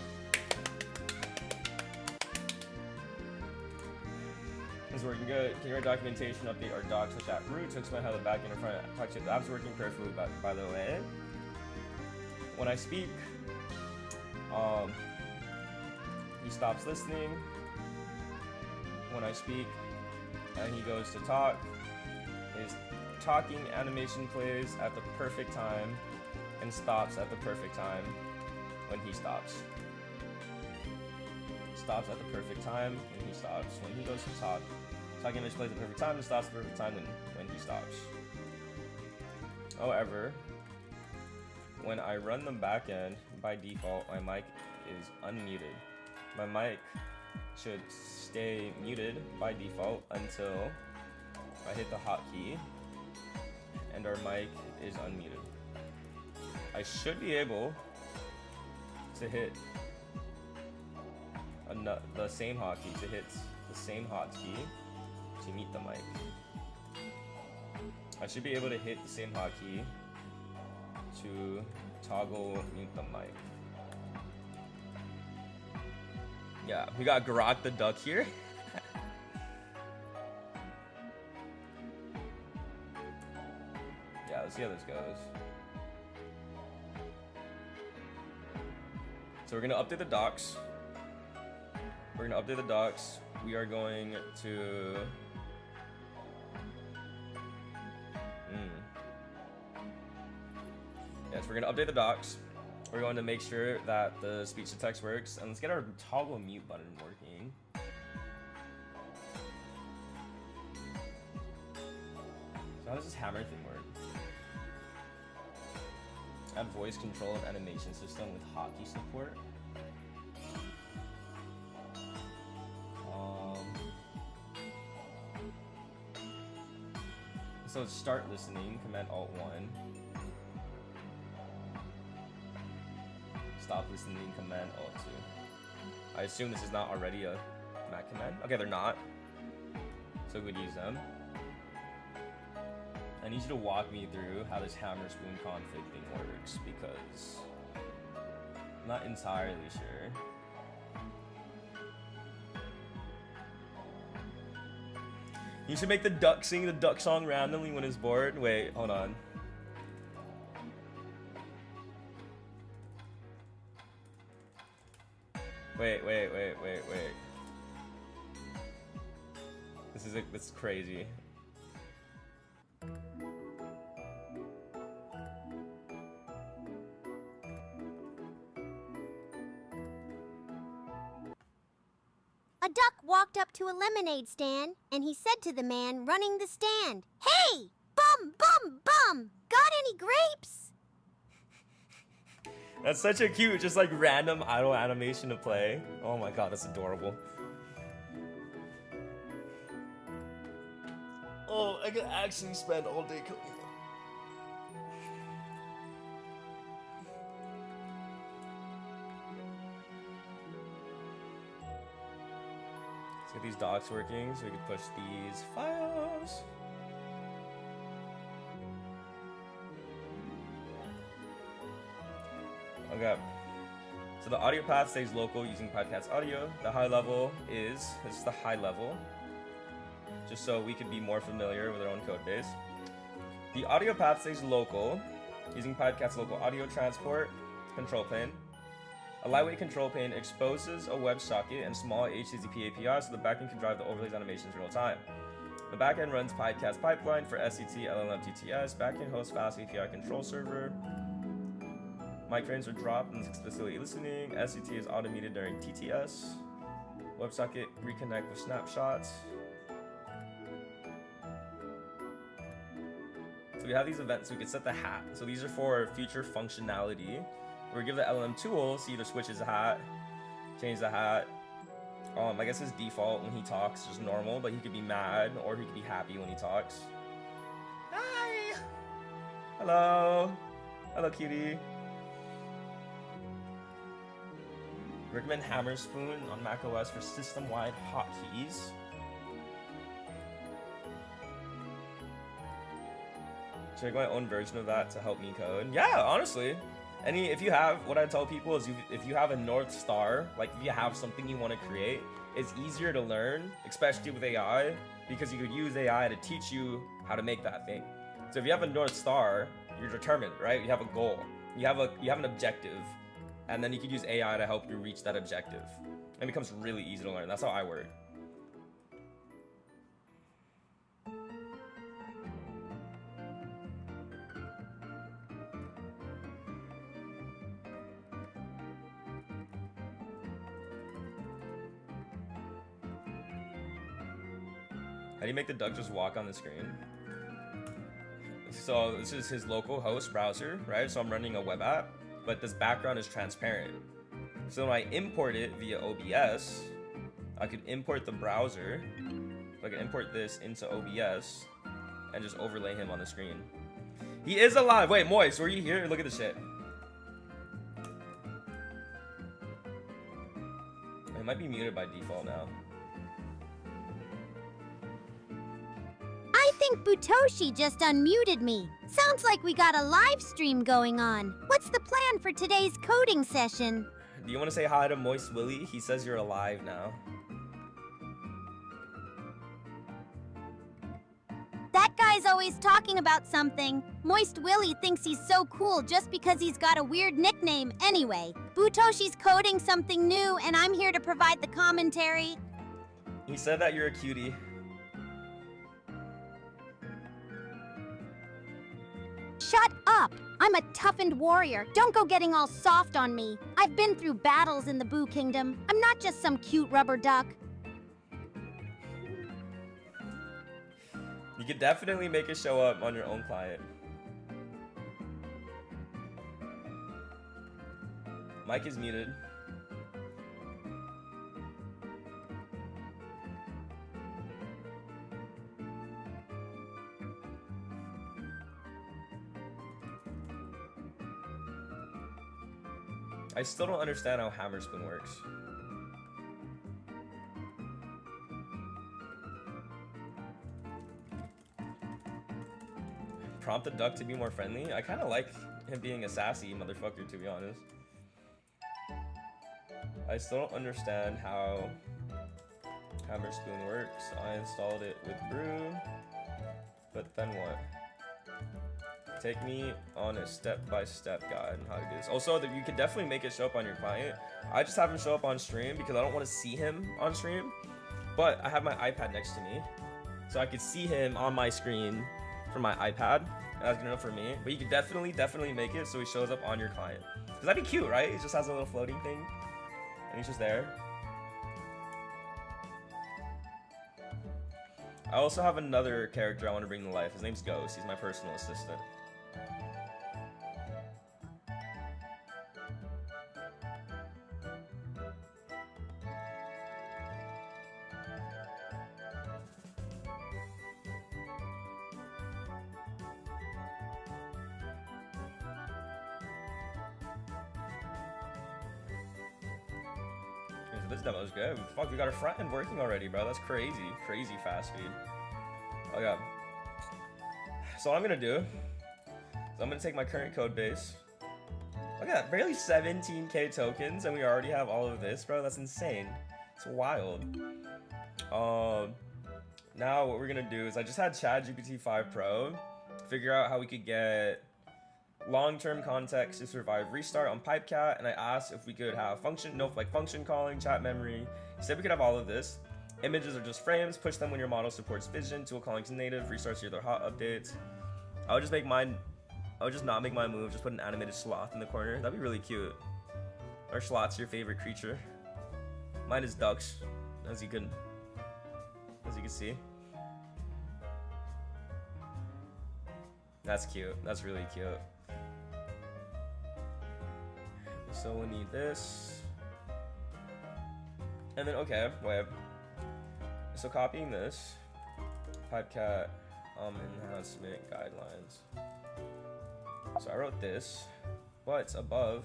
This is working good. Can you write documentation, update our docs with that route to explain how the back end and front talk to the app's working perfectly, by the way. When I speak, he stops listening. When I speak and he goes to talk, his talking animation plays at the perfect time and stops at the perfect time when he stops. Stops at the perfect time when he stops. When he goes to talk, talking animation plays at the perfect time and stops at the perfect time when he stops. However, when I run the back end, by default, my mic is unmuted. My mic should stay muted by default until I hit the hotkey and our mic is unmuted. I should be able to hit the same hotkey, to hit the same hotkey to mute the mic. I should be able to hit the same hotkey to toggle mute the mic. Yeah, we got Grok the duck here. Yeah, let's see how this goes. So we're gonna update the docs. We're gonna update the docs. We are going to... Yes, we're gonna update the docs. We're going to make sure that the speech to text works, and let's get our toggle mute button working. So how does this hammer thing work? Add voice control and animation system with hotkey support. So start listening, Command Alt 1. Stop listening, Command Alt 2. I assume this is not already a Mac command. Okay, they're not. So we would use them. I need you to walk me through how this hammer spoon config thing works, because I'm not entirely sure. You should make the duck sing the duck song randomly when it's bored. Wait, hold on. Wait. This is crazy. walked up to a lemonade stand, and he said to the man running the stand, "Hey, bum, bum, bum, got any grapes?" That's such a cute, just like random idle animation to play. Oh my god, that's adorable. Oh, I could actually spend all day cooking. Let's get these docks working so we can push these files. Okay. So the audio path stays local using podcast audio. The high level this is the high level, just so we could be more familiar with our own code base. The audio path stays local using podcast local audio transport control plane. A lightweight control plane exposes a WebSocket and small HTTP API so the backend can drive the overlays animations in real time. The backend runs podcast pipeline for SCT, LLM, TTS. Backend hosts fast API control server. Mic frames are dropped and explicitly listening. SCT is automated during TTS. WebSocket reconnect with snapshots. So we have these events. We can set the hat. So these are for future functionality. We give the LLM tool, so either switches a hat, change the hat. I guess his default when he talks is just normal, but he could be mad or he could be happy when he talks. Hi. Hello. Hello, cutie. Recommend Hammerspoon on macOS for system-wide hotkeys. Should I make my own version of that to help me code? Yeah, honestly. If you have, what I tell people is if you have a North Star, like if you have something you want to create, it's easier to learn, especially with AI, because you could use AI to teach you how to make that thing. So if you have a North Star, you're determined, right? You have a goal, you have an objective, and then you could use AI to help you reach that objective. It becomes really easy to learn. That's how I work. How do you make the duck just walk on the screen? So this is his local host browser, right? So I'm running a web app, but this background is transparent. So when I import it via OBS, I could import the browser. So I can import this into OBS and just overlay him on the screen. He is alive. Wait, Moist, were you here? Look at this shit. It might be muted by default now. I think Butoshi just unmuted me. Sounds like we got a live stream going on. What's the plan for today's coding session? Do you want to say hi to Moist Willie? He says you're alive now. That guy's always talking about something. Moist Willie thinks he's so cool just because he's got a weird nickname anyway. Butoshi's coding something new and I'm here to provide the commentary. He said that you're a cutie. Shut up! I'm a toughened warrior. Don't go getting all soft on me. I've been through battles in the Boo Kingdom. I'm not just some cute rubber duck. You could definitely make it show up on your own client. Mic is muted. I still don't understand how Hammerspoon works. Prompt the duck to be more friendly? I kind of like him being a sassy motherfucker, to be honest. I still don't understand how Hammerspoon works. I installed it with Brew, but then what? Take me on a step-by-step guide on how to do this. Also, you could definitely make it show up on your client. I just have him show up on stream because I don't want to see him on stream, but I have my iPad next to me, so I could see him on my screen from my iPad. That's good enough for me, but you could definitely make it so he shows up on your client. Because that'd be cute, right? He just has a little floating thing, and he's just there. I also have another character I want to bring to life. His name's Ghost. He's my personal assistant. This demo's good. Fuck, we got our front end working already, bro. That's crazy. Crazy fast speed. Okay. So what I'm gonna do is I'm gonna take my current code base. Look at that, barely 17k tokens, and we already have all of this, bro. That's insane. It's wild. Now what we're gonna do is I just had ChatGPT 5 Pro figure out how we could get long-term context to survive restart on PipeCat, and I asked if we could have function calling, chat memory. He said we could have all of this. Images are just frames. Push them when your model supports vision. Tool calling to native. Restarts your other hot updates. I would just not make my move. Just put an animated sloth in the corner. That'd be really cute. Or sloth's your favorite creature. Mine is ducks, as you can see. That's cute. That's really cute. So we need this. And then, okay, wait. So copying this. PipeCat enhancement guidelines. So I wrote this, but it's above.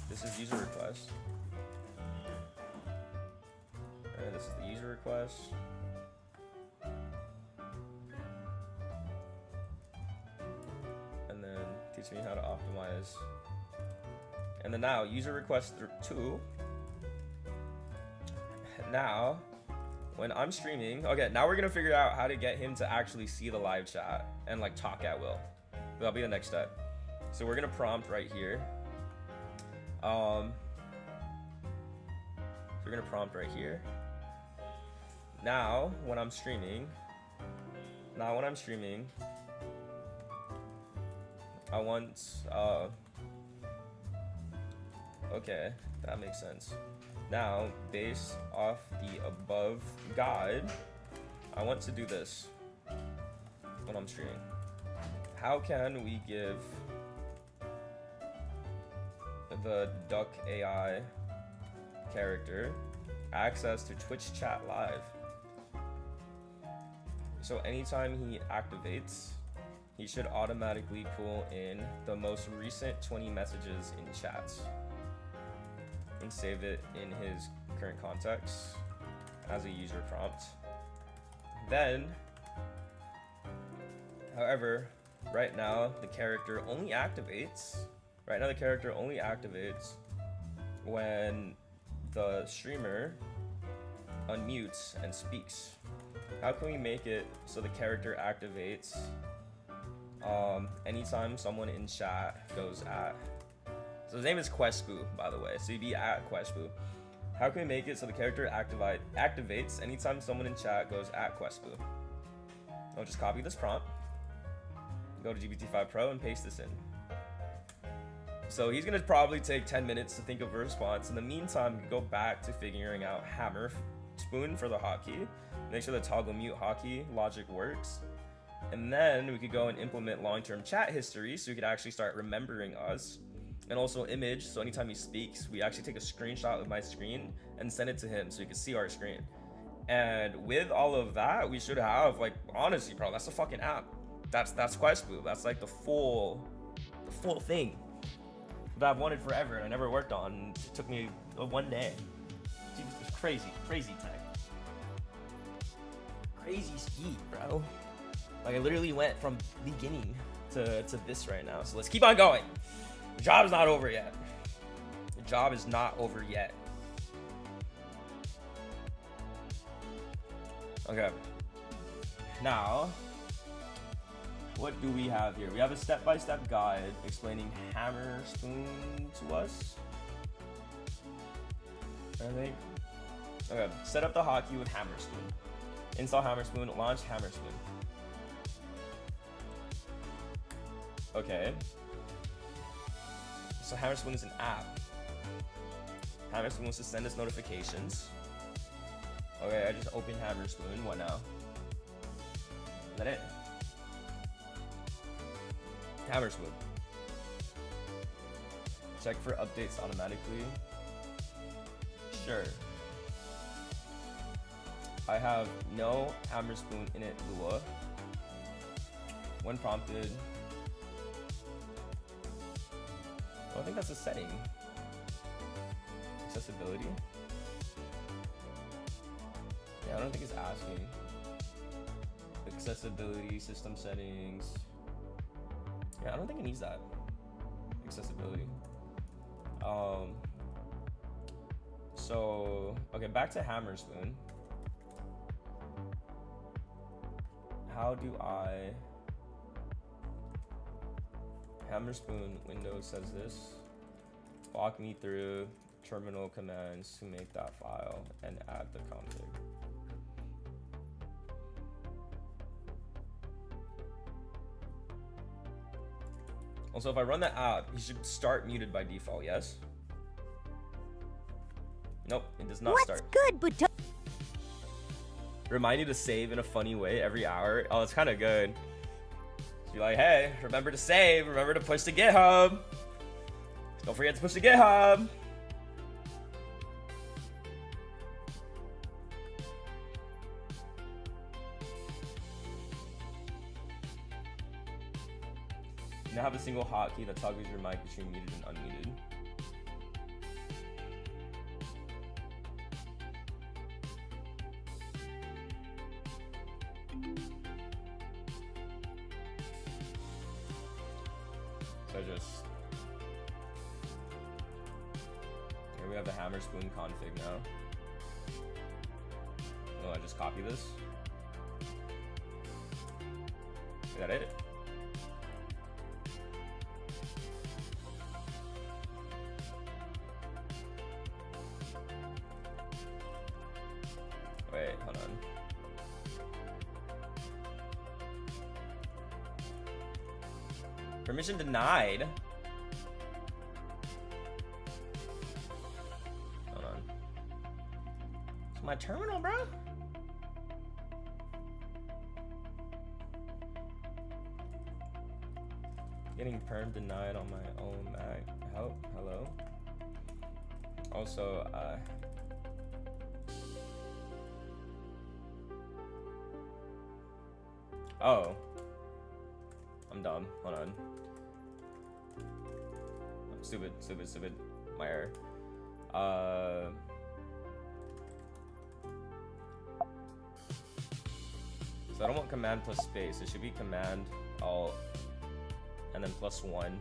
This is user request. And this is the user request. And then teach me how to optimize. And then now user request 2. Now, when I'm streaming, okay, now we're gonna figure out how to get him to actually see the live chat and like talk at will. That'll be the next step. So we're gonna prompt right here. So we're gonna prompt right here. Now, when I'm streaming, I want, okay, that makes sense. Now, based off the above guide, I want to do this when I'm streaming. How can we give the Duck AI character access to Twitch chat live? So anytime he activates, he should automatically pull in the most recent 20 messages in chats and save it in his current context as a user prompt. Then, however, right now the character only activates when the streamer unmutes and speaks. How can we make it so the character activates anytime someone in chat goes at? So his name is Questboo, by the way, so he'd be at Questboo. How can we make it so the character activates anytime someone in chat goes at Questboo? I'll just copy this prompt, go to GPT-5 Pro and paste this in. So he's gonna probably take 10 minutes to think of a response. In the meantime, we go back to figuring out hammer spoon for the hotkey. Make sure the toggle mute hotkey logic works. And then we could go and implement long-term chat history so we could actually start remembering us. And also image, so anytime he speaks, we actually take a screenshot of my screen and send it to him so he can see our screen. And with all of that, we should have, like, honestly, bro, that's a fucking app. That's Questboo. That's like the full thing that I've wanted forever and I never worked on. It took me 1 day. It's crazy tech. Crazy ski, bro. Like I literally went from beginning to this right now. So let's keep on going. The job is not over yet. The job is not over yet. Okay. Now, what do we have here? We have a step-by-step guide explaining hammer spoon to us, I think. Okay, set up the hotkey with hammer spoon. Install hammer spoon, launch hammer spoon. Okay. So hammer spoon is an app. Hammer spoon wants to send us notifications. Okay, I just opened Hammer Spoon. What now? Is that it? Hammer Spoon. Check for updates automatically. Sure. I have no Hammer Spoon in it, Lua. When prompted. I don't think that's a setting. Accessibility. Yeah, I don't think it's asking. Accessibility, system settings. Yeah, I don't think it needs that. Accessibility. So okay, back to Hammer Spoon. How do I Hammer Spoon Windows says this. Walk me through terminal commands to make that file and add the config. Also, if I run the app, he should start muted by default, yes? Nope, it does not start. Good, but Remind you to save in a funny way every hour. Oh, it's kind of good. So you're like, hey, remember to save, remember to push to GitHub. Don't forget to push to GitHub. You now have a single hotkey that toggles your mic between muted and unmuted. So here we have the Hammer Spoon config now. Oh, I just copy this. Is that it? Wait, hold on. Permission denied. Hold on. It's my terminal, bro. Getting perm denied on my own Mac. Hello. Also, oh. I'm dumb. Hold on. Stupid. My error. So I don't want command plus space. It should be command alt and then +1.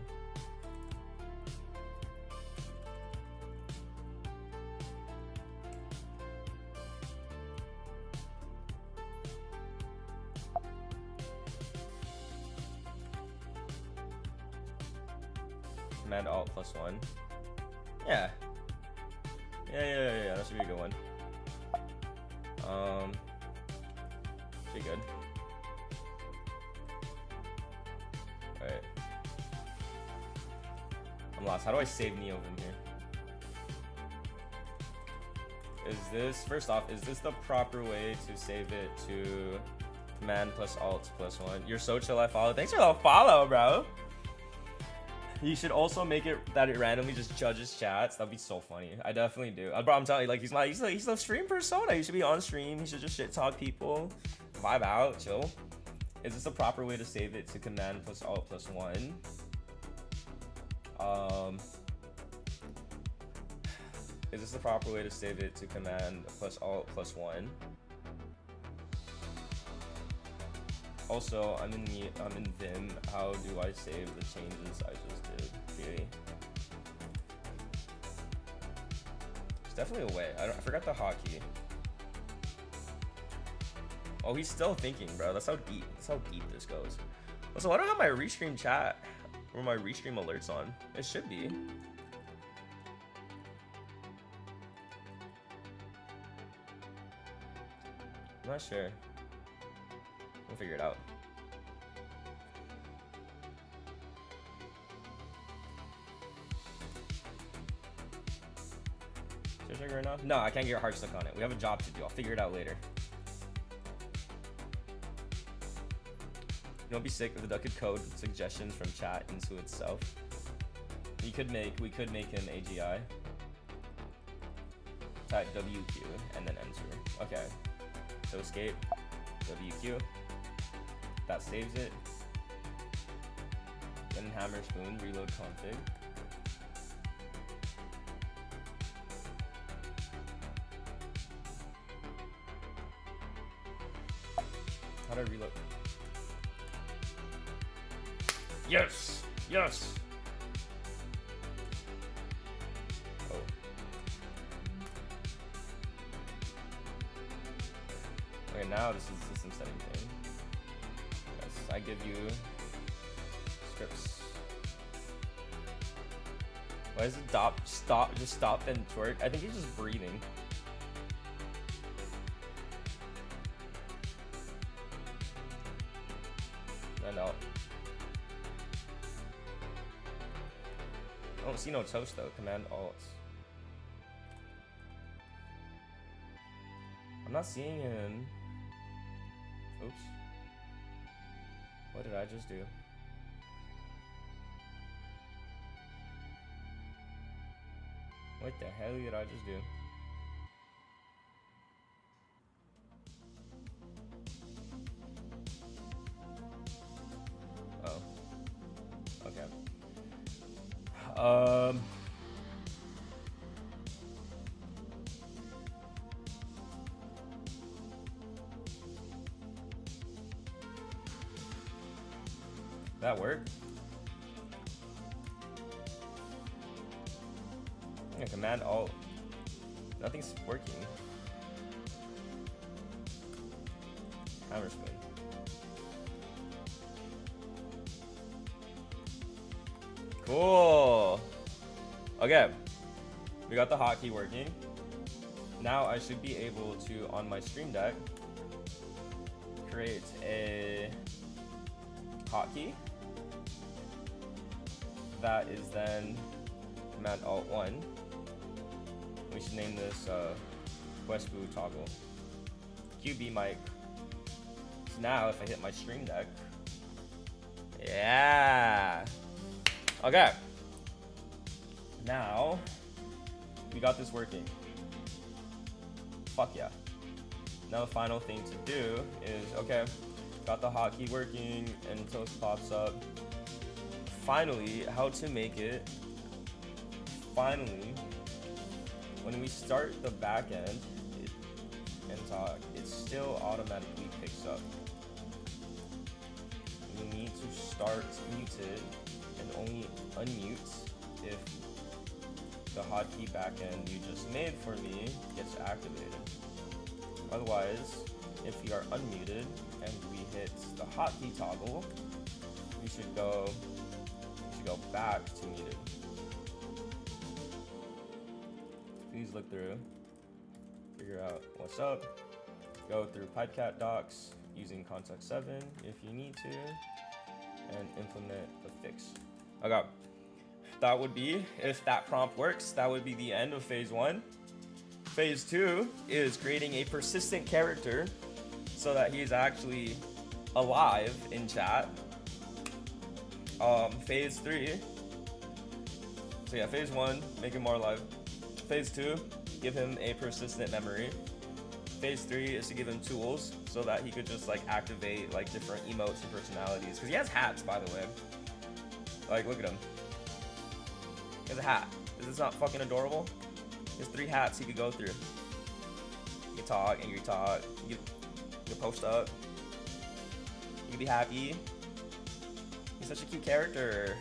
Command alt +1. Yeah. Yeah. That should be a good one. Should be good. Alright. I'm lost. How do I save Neo in here? Is this, first off, is this the proper way to save it to command plus alt +1? You're so chill, I follow. Thanks for the follow, bro. You should also make it that it randomly just judges chats. That'd be so funny. I definitely do. Bro, I'm telling you, like, he's the stream persona. He should be on stream. He should just shit talk people, vibe out, chill. Is this the proper way to save it to command plus alt +1? Is this the proper way to save it to command plus alt +1? Also, I'm in Vim. How do I save the changes I just did? Really? There's definitely a way. I forgot the hotkey. Oh, he's still thinking, bro. That's how deep this goes. Also, I don't have my restream chat or my restream alerts on. It should be. I'm not sure. We'll figure it out. trigger enough? No, I can't get your heart stuck on it. We have a job to do. I'll figure it out later. You know, it'd be sick if the duck could code suggestions from chat into itself. We could make an AGI. Type WQ and then enter. Okay. So escape, WQ. That saves it. Then hammer spoon, reload config. How do I reload? Yes! Yes! Oh. Okay, now this is the system setting thing. Yes, I give you scripts. Why is it stop, just stop and twerk? I think he's just breathing. And out. I don't see no toast though. Command Alt. I'm not seeing him. Oops. What did I just do? What the hell did I just do? Oh. Okay. That work? Yeah, Command Alt. Nothing's working. Hammer spoon. Cool. Okay. We got the hotkey working. Now I should be able to, on my Stream Deck, create a hotkey. That is then Command Alt 1. We should name this Questboo toggle. QB mic. So now if I hit my Stream Deck, yeah. Okay. Now we got this working. Fuck yeah. Now the final thing to do is, okay, got the hotkey working and toast pops up. Finally, how to make it. Finally, when we start the back end and talk, it still automatically picks up. We need to start muted and only unmute if the hotkey backend you just made for me gets activated. Otherwise, if we are unmuted and we hit the hotkey toggle, we should go back to muted. Please look through, figure out what's up, go through PipeCat docs using context 7 if you need to, and implement the fix. Okay, that would be, if that prompt works, that would be the end of phase 1. Phase 2 is creating a persistent character so that he's actually alive in chat. Phase 3, so yeah, phase 1, make him more alive. Phase 2, give him a persistent memory. Phase 3 is to give him tools so that he could just like activate like different emotes and personalities. Because he has hats, by the way. Like, look at him. He has a hat. Is this not fucking adorable? He has 3 hats he could go through. You can talk, angry talk. You can post up. You can be happy. He's such a cute character.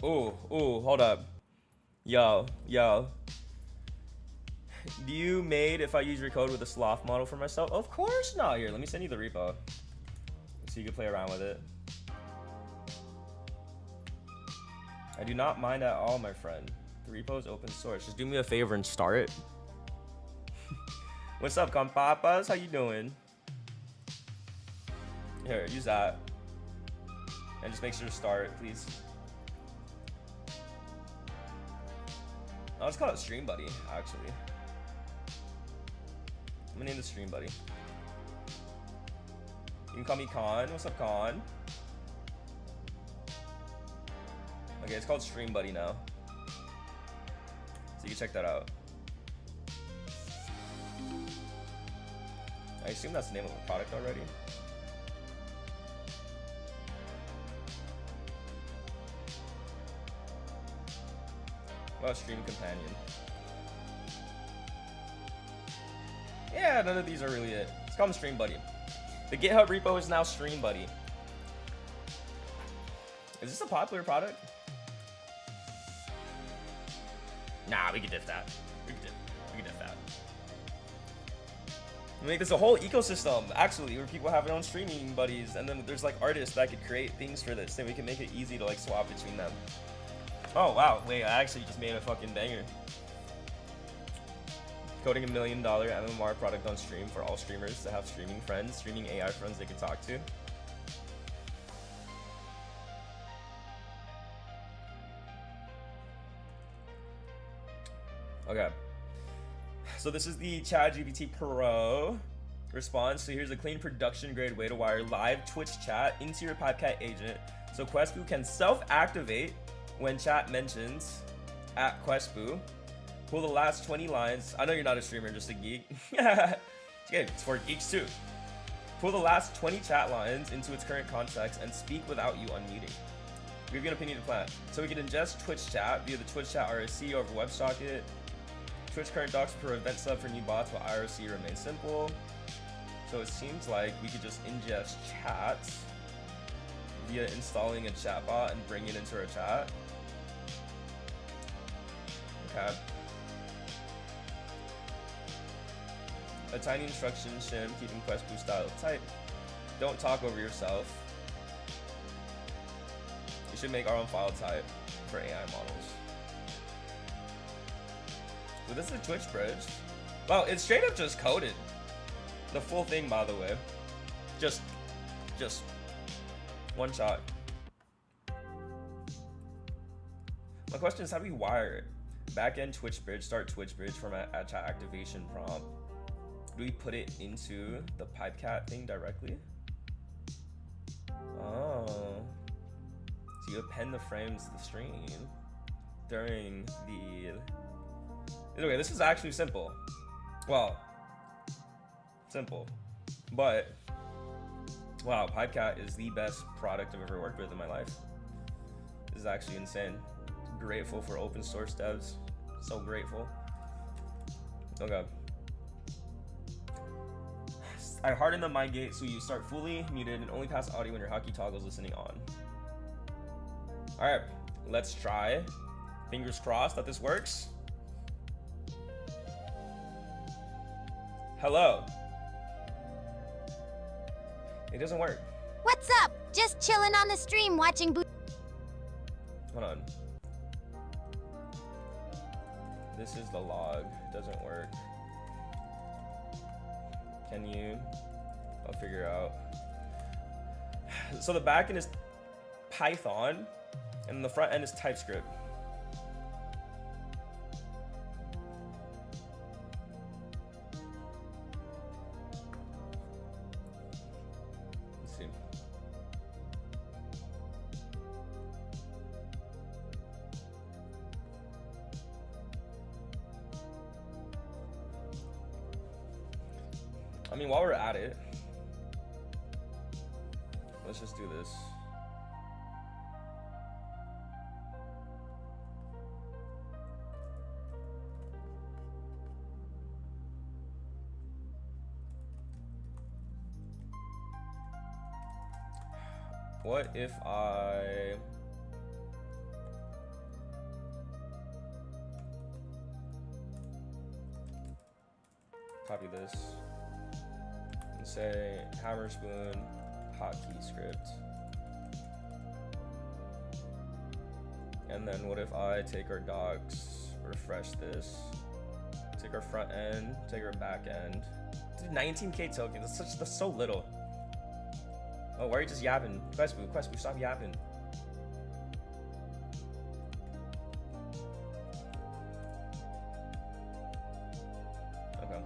Ooh, hold up. Yo. Do you made if I use your code with a sloth model for myself? Of course not. Here, let me send you the repo so you can play around with it. I do not mind at all, my friend. The repo is open source. Just do me a favor and start it. What's up, compapas? How you doing? Here, use that. And just make sure to start, please. I'll just call it Stream Buddy, actually. I'm gonna name the Stream Buddy. You can call me Khan. What's up, Khan? Okay, it's called Stream Buddy now. So you can check that out. I assume that's the name of the product already. What about Stream Companion? Yeah, none of these are really it. Let's call them Stream Buddy. The GitHub repo is now Stream Buddy. Is this a popular product? Nah, we can diff that. We can diff that. We make this a whole ecosystem, actually, where people have their own streaming buddies, and then there's like artists that could create things for this, and we can make it easy to like swap between them. Oh wow, wait, I actually just made a fucking banger. Coding $1 million MMR product on stream for all streamers to have streaming friends, streaming AI friends they can talk to. Okay. So this is the ChatGPT Pro response. So here's a clean production grade way to wire live Twitch chat into your Pipcat agent so Questboo can self-activate when chat mentions @Questboo. Pull the last 20 lines. I know you're not a streamer, just a geek. Okay, it's for geeks too. Pull the last 20 chat lines into its current context and speak without you unmuting. Give you an opinion to plan. So we can ingest Twitch chat via the Twitch chat RSC over WebSocket. Twitch current docs per event sub for new bots while IRC remains simple. So it seems like we could just ingest chats via installing a chatbot and bring it into our chat. Okay. A tiny instruction shim keeping Questboo style tight. Don't talk over yourself. We should make our own file type for AI models. So this is a Twitch bridge. Wow, it's straight up just coded. The full thing, by the way. Just one shot. My question is, how do we wire it? Backend Twitch bridge, start Twitch bridge from a chat activation prompt. Do we put it into the Pipcat thing directly? Oh. So you append the frames to the stream during the... Anyway, this is actually simple. Well, simple. But, wow, Pipcat is the best product I've ever worked with in my life. This is actually insane. Grateful for open source devs. So grateful. Okay. I harden the mic gate so you start fully muted and only pass audio when your hotkey toggle is listening on. Alright, let's try. Fingers crossed that this works. Hello. It doesn't work. What's up? Just chilling on the stream watching Hold on. This is the log. Doesn't work. Can you? I'll figure out. So the back end is Python, and the front end is TypeScript. Let's see. I mean, while we're at it, let's just do this. What if I... copy this and say Hammerspoon hotkey script. And then what if I take our docs, refresh this, take our front end, take our back end. Dude, 19K tokens, that's so little. Oh, why are you just yapping? Quest, stop yapping. Okay.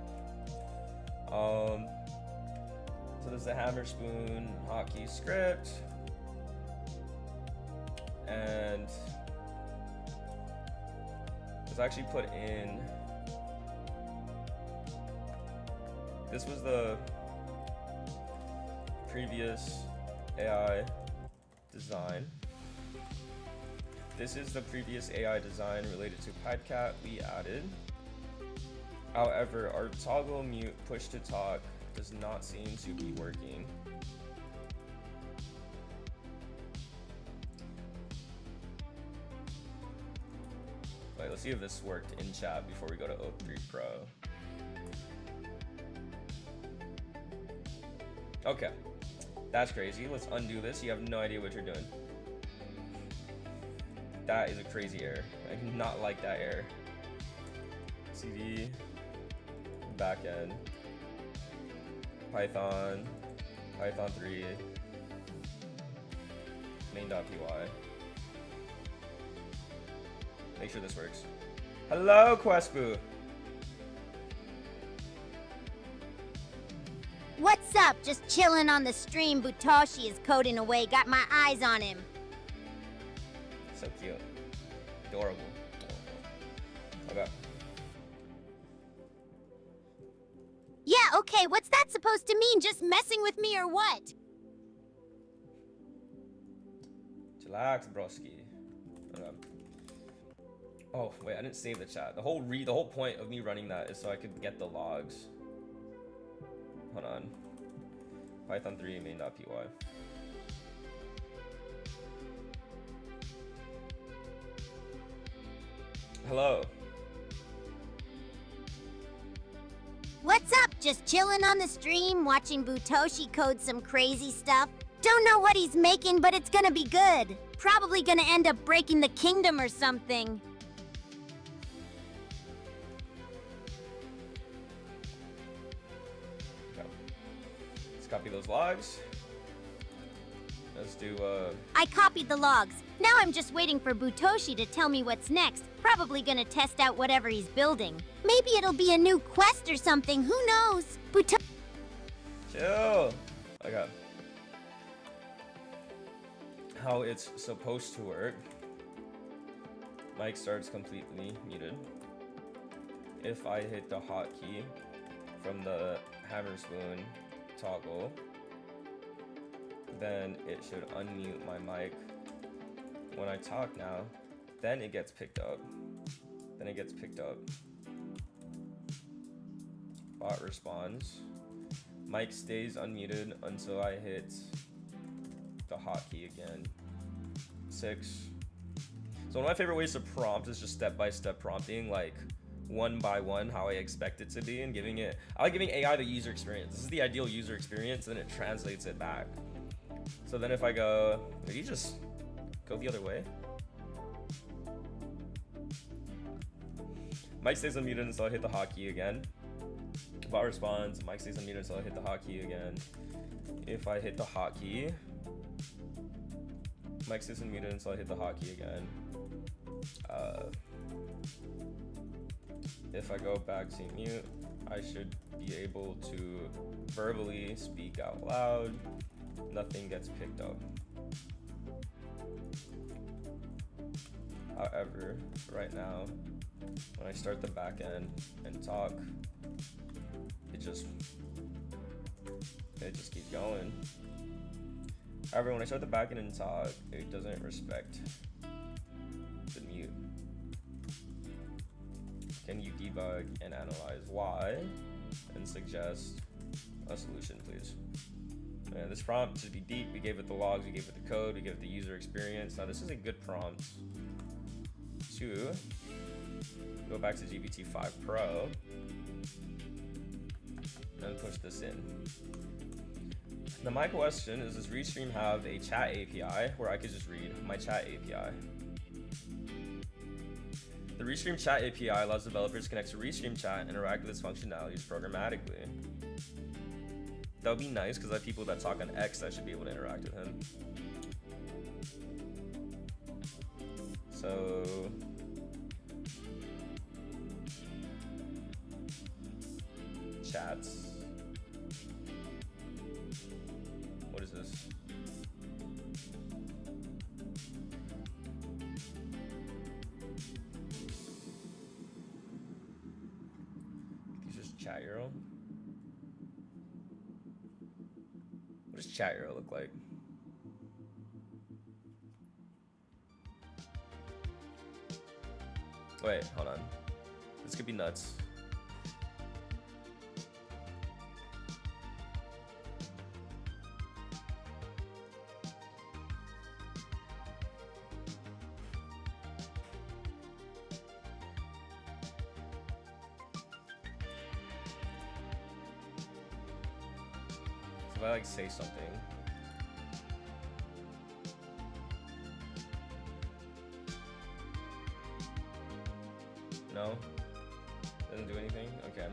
So there's the Hammer Spoon hotkey script. And it's actually put in. This was the previous AI design. This is the previous AI design related to PadCat we added. However, our toggle mute push to talk does not seem to be working. Wait, let's see if this worked in chat before we go to O3 Pro. Okay, that's crazy. Let's undo this. You have no idea what you're doing. That is a crazy error. I do not like that error. CD, backend, Python 3, main.py. Make sure this works. Hello, Questboo. What's up? Just chilling on the stream. Butoshi is coding away. Got my eyes on him. So cute. Adorable. Okay. Yeah, okay, what's that supposed to mean? Just messing with me or what? Chillax, broski. Okay. Oh, wait, I didn't save the chat. The whole point of me running that is so I could get the logs. Hold on. Python 3 main.py. Hello. What's up? Just chilling on the stream, watching Butoshi code some crazy stuff. Don't know what he's making, but it's gonna be good. Probably gonna end up breaking the kingdom or something. Let's copy those logs. Let's do I copied the logs. Now I'm just waiting for Butoshi to tell me what's next. Probably gonna test out whatever he's building. Maybe it'll be a new quest or something, who knows? Chill. Okay. How it's supposed to work. Mic starts completely muted. If I hit the hotkey from the Hammer Spoon toggle, then it should unmute my mic. When I talk now, then it gets picked up. Bot responds. Mic stays unmuted until I hit the hotkey again. 6. So one of my favorite ways to prompt is just step-by-step prompting, like one by one, how I expect it to be, and I like giving AI the user experience. This is the ideal user experience, and it translates it back. So then if I go, did you just go the other way? Mic stays unmuted until I hit the hotkey again. Bot responds, mic stays unmuted until I hit the hotkey again. If I hit the hotkey, mic stays unmuted until I hit the hotkey again. If I go back to mute, I should be able to verbally speak out loud. Nothing gets picked up. However, right now, when I start the back end and talk, it just keeps going. However, when I start the back end and talk, it doesn't respect the mute. Can you debug and analyze why and suggest a solution, please? And this prompt should be deep. We gave it the logs, we gave it the code, we gave it the user experience. Now this is a good prompt to go back to GPT-5 Pro and push this in. Now my question is, does Restream have a chat API where I could just read my chat API? The Restream chat API allows developers to connect to Restream chat and interact with its functionalities programmatically. That would be nice because I have people that talk on X that should be able to interact with him. So chats. What is this? These just chat URL. What does chat URL look like? Wait, hold on. This could be nuts. So if I like say something. No? Doesn't do anything? Okay.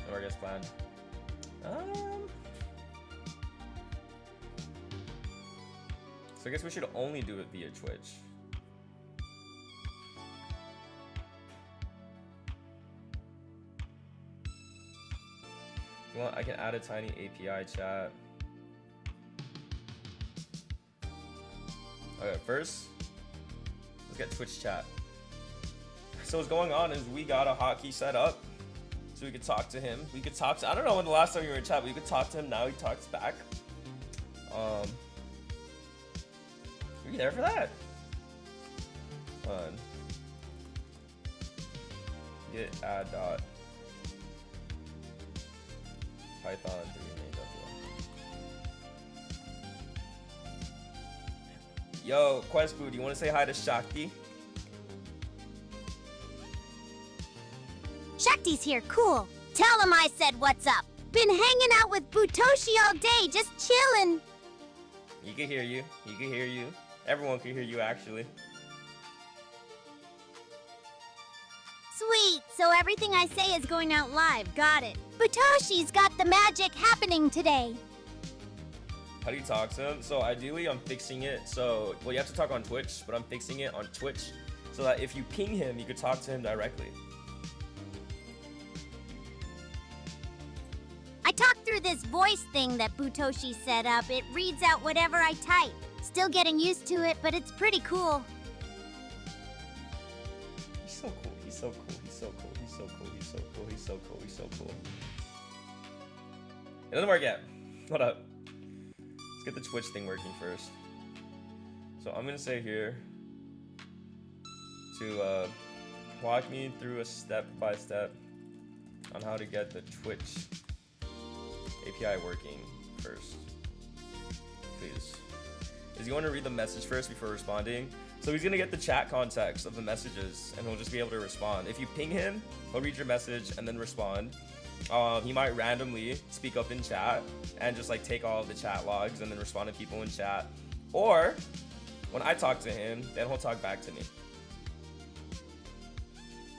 No work as planned. So I guess we should only do it via Twitch. You want, I can add a tiny API chat. Okay, first, let's get Twitch chat. So what's going on is we got a hotkey set up so we could talk to him. We could talk to, I don't know when the last time you were in chat, but you could talk to him. Now he talks back. Are you there for that? Hold on. Get add dot Python 3 main.pl. Yo, Questboo, do you want to say hi to Shakti? Shakti's here, cool. Tell him I said what's up. Been hanging out with Butoshi all day, just chillin'. He can hear you. He can hear you. Everyone can hear you, actually. Sweet, so everything I say is going out live, got it. Butoshi's got the magic happening today. How do you talk to him? So ideally, I'm fixing it. So, well, you have to talk on Twitch, but I'm fixing it on Twitch so that if you ping him, you could talk to him directly. I talked through this voice thing that Butoshi set up. It reads out whatever I type. Still getting used to it, but it's pretty cool. He's so cool. He's so cool. He's so cool. He's so cool. He's so cool. He's so cool. He's so cool. It doesn't work yet. Hold up. Let's get the Twitch thing working first. So I'm gonna say here to walk me through a step-by-step on how to get the Twitch API working first, please. Is he going to read the message first before responding? So he's gonna get the chat context of the messages and he'll just be able to respond. If you ping him, he'll read your message and then respond. He might randomly speak up in chat and just like take all of the chat logs and then respond to people in chat. Or when I talk to him, then he'll talk back to me.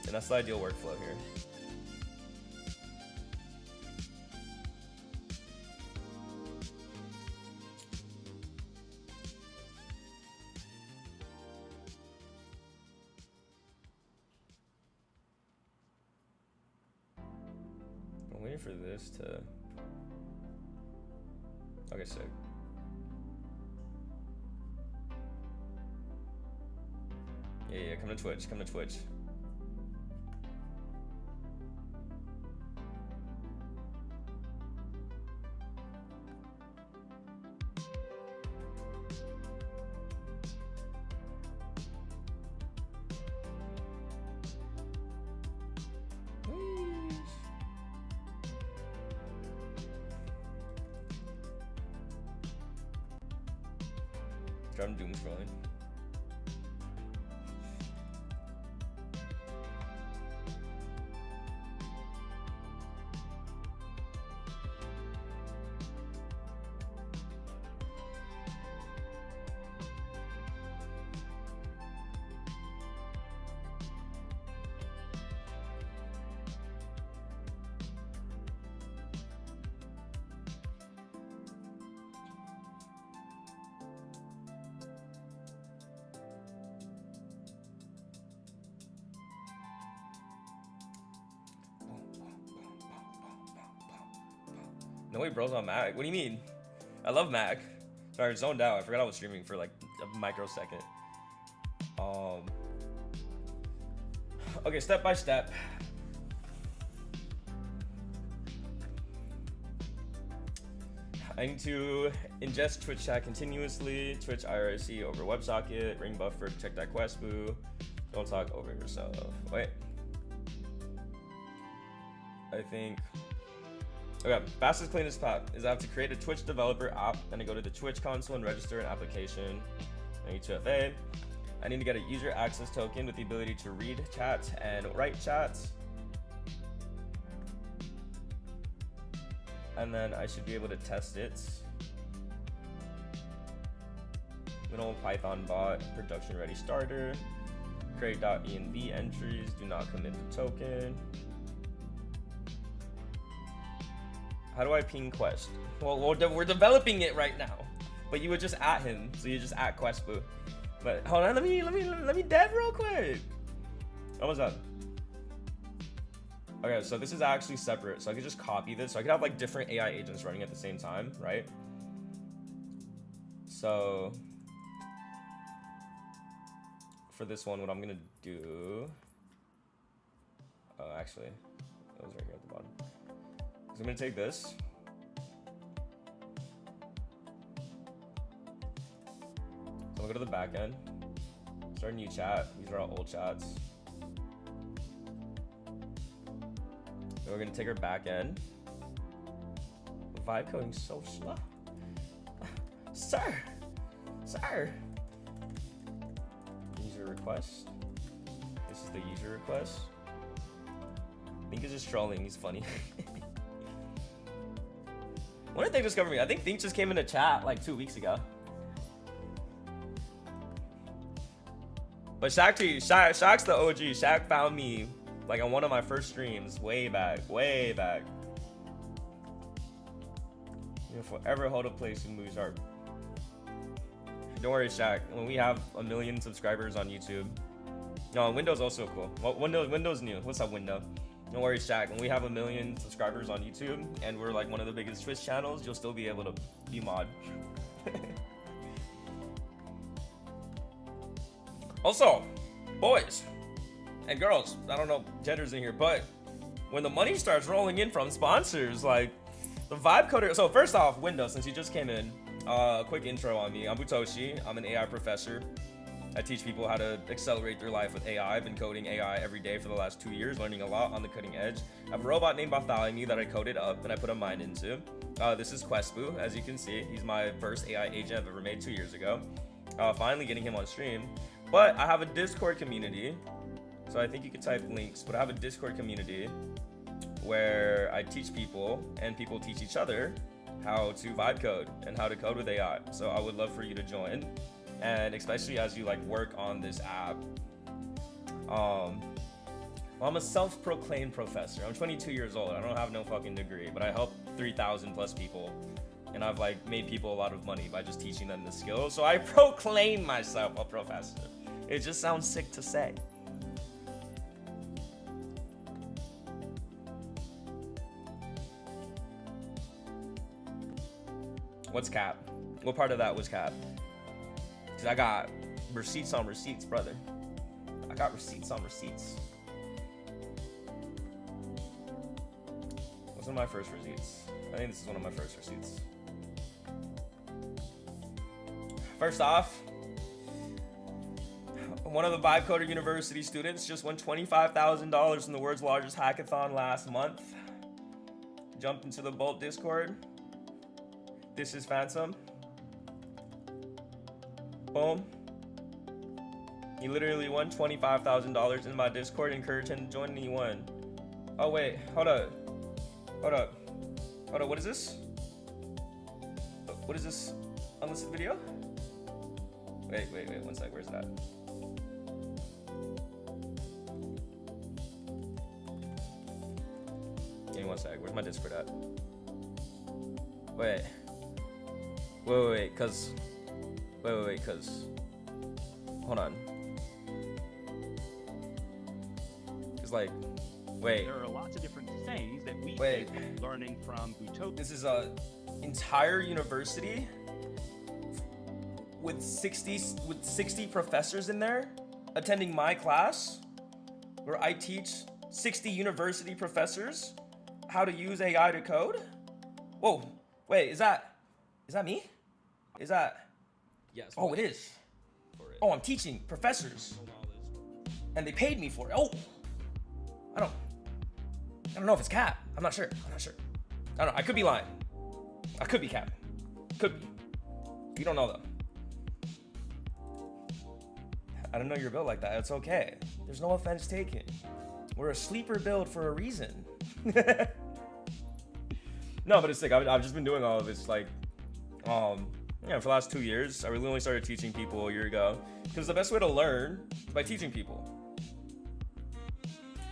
And that's the ideal workflow here. I'm waiting for this to... Okay, sick. Yeah, come to Twitch, come to Twitch. I'm doom scrolling. No way, bro's on Mac. What do you mean? I love Mac. Sorry, I zoned out. I forgot I was streaming for like a microsecond. Okay, step by step. I need to ingest Twitch chat continuously, Twitch IRC over WebSocket, ring buffer, check that quest boo. Don't talk over yourself. Wait. I think. Okay, fastest, cleanest path is I have to create a Twitch developer app, then I go to the Twitch console and register an application. I need 2FA. I need to get a user access token with the ability to read chats and write chats. And then I should be able to test it. Minimal Python bot, production ready starter. Create.env entries, do not commit the token. How do I ping Quest? Well, we're developing it right now, but you would just at him, so you just at Questboo. But hold on, let me dev real quick. Almost done. Okay, so this is actually separate, so I could just copy this. So I could have like different AI agents running at the same time, right? So for this one, what I'm gonna do, oh, actually, that was right here at the bottom. So I'm gonna take this. So I'm gonna go to the back end, start a new chat. These are all old chats. Then we're gonna take our back end. Vibe coding so slow. Sir. User request. This is the user request. I think he's just trolling. He's funny. When did they discover me? I think Think just came into chat like 2 weeks ago. But Shaq's the OG. Shaq found me like on one of my first streams way back. You'll forever hold a place in Moo's heart. Don't worry, Shaq. When we have 1 million subscribers on YouTube. No, Windows also cool. Well, Windows new. What's up, Window? Don't worry, Shaq. When we have 1 million subscribers on YouTube and we're like one of the biggest Twitch channels, you'll still be able to be mod. Also, boys and girls, I don't know genders in here, but when the money starts rolling in from sponsors, like the Vibe Coder. So first off, Windows, since you just came in, quick intro on me. I'm Butoshi. I'm an AI professor. I teach people how to accelerate their life with AI. I've been coding AI every day for the last 2 years, learning a lot on the cutting edge. I have a robot named Bartholomew that I coded up and I put a mind into. This is Questboo, as you can see. He's my first AI agent I've ever made 2 years ago. Finally getting him on stream. But I have a Discord community. So I think you could type links, but I have a Discord community where I teach people and people teach each other how to vibe code and how to code with AI. So I would love for you to join. And especially as you like work on this app. Well, I'm a self-proclaimed professor. I'm 22 years old. I don't have no fucking degree, but I help 3,000 plus people. And I've like made people a lot of money by just teaching them the skills. So I proclaim myself a professor. It just sounds sick to say. What's cap? What part of that was cap? Cause I got receipts on receipts, brother. I got receipts on receipts. What's one of my first receipts? I think this is one of my first receipts. First off, one of the Vibe Coder University students just won $25,000 in the world's largest hackathon last month. Jumped into the Bolt Discord. This is Phantom. Boom. He literally won $25,000 in my Discord. Encourage him to join and he won. Oh wait, hold up. What is this? What is this unlisted video? Wait, 1 sec, where's that? Give me 1 sec, where's my Discord at? Wait, cause hold on. Cause like, wait. There are lots of different saying that we Wait. take learning from utopia. This is a entire university with 60 professors in there attending my class, where I teach 60 university professors how to use AI to code. Whoa, wait, is that me? Is that? Yes. Oh, it is. Oh, I'm teaching professors, and they paid me for it. Oh, I don't know if it's cap. I'm not sure. I don't know. I could be lying. I could be cap. Could be. You don't know though. I don't know you're built like that. It's okay. There's no offense taken. We're a sleeper build for a reason. No, but it's sick. I've just been doing all of this like, for the last 2 years. I really only started teaching people a year ago because the best way to learn is by teaching people.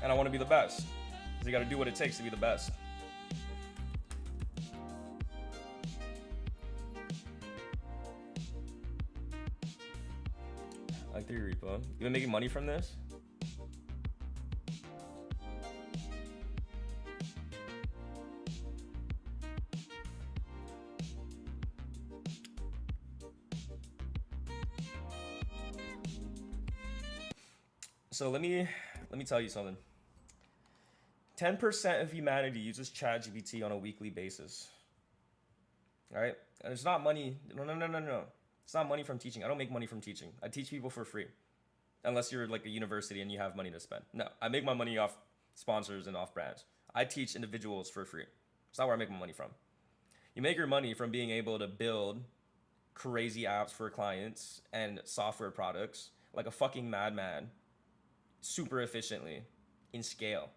And I want to be the best. So you got to do what it takes to be the best. I like Theory Repo. You been making money from this? So let me tell you something. 10% of humanity uses ChatGPT on a weekly basis. All right? And it's not money. No. It's not money from teaching. I don't make money from teaching. I teach people for free. Unless you're like a university and you have money to spend. No, I make my money off sponsors and off brands. I teach individuals for free. It's not where I make my money from. You make your money from being able to build crazy apps for clients and software products like a fucking madman super efficiently in scale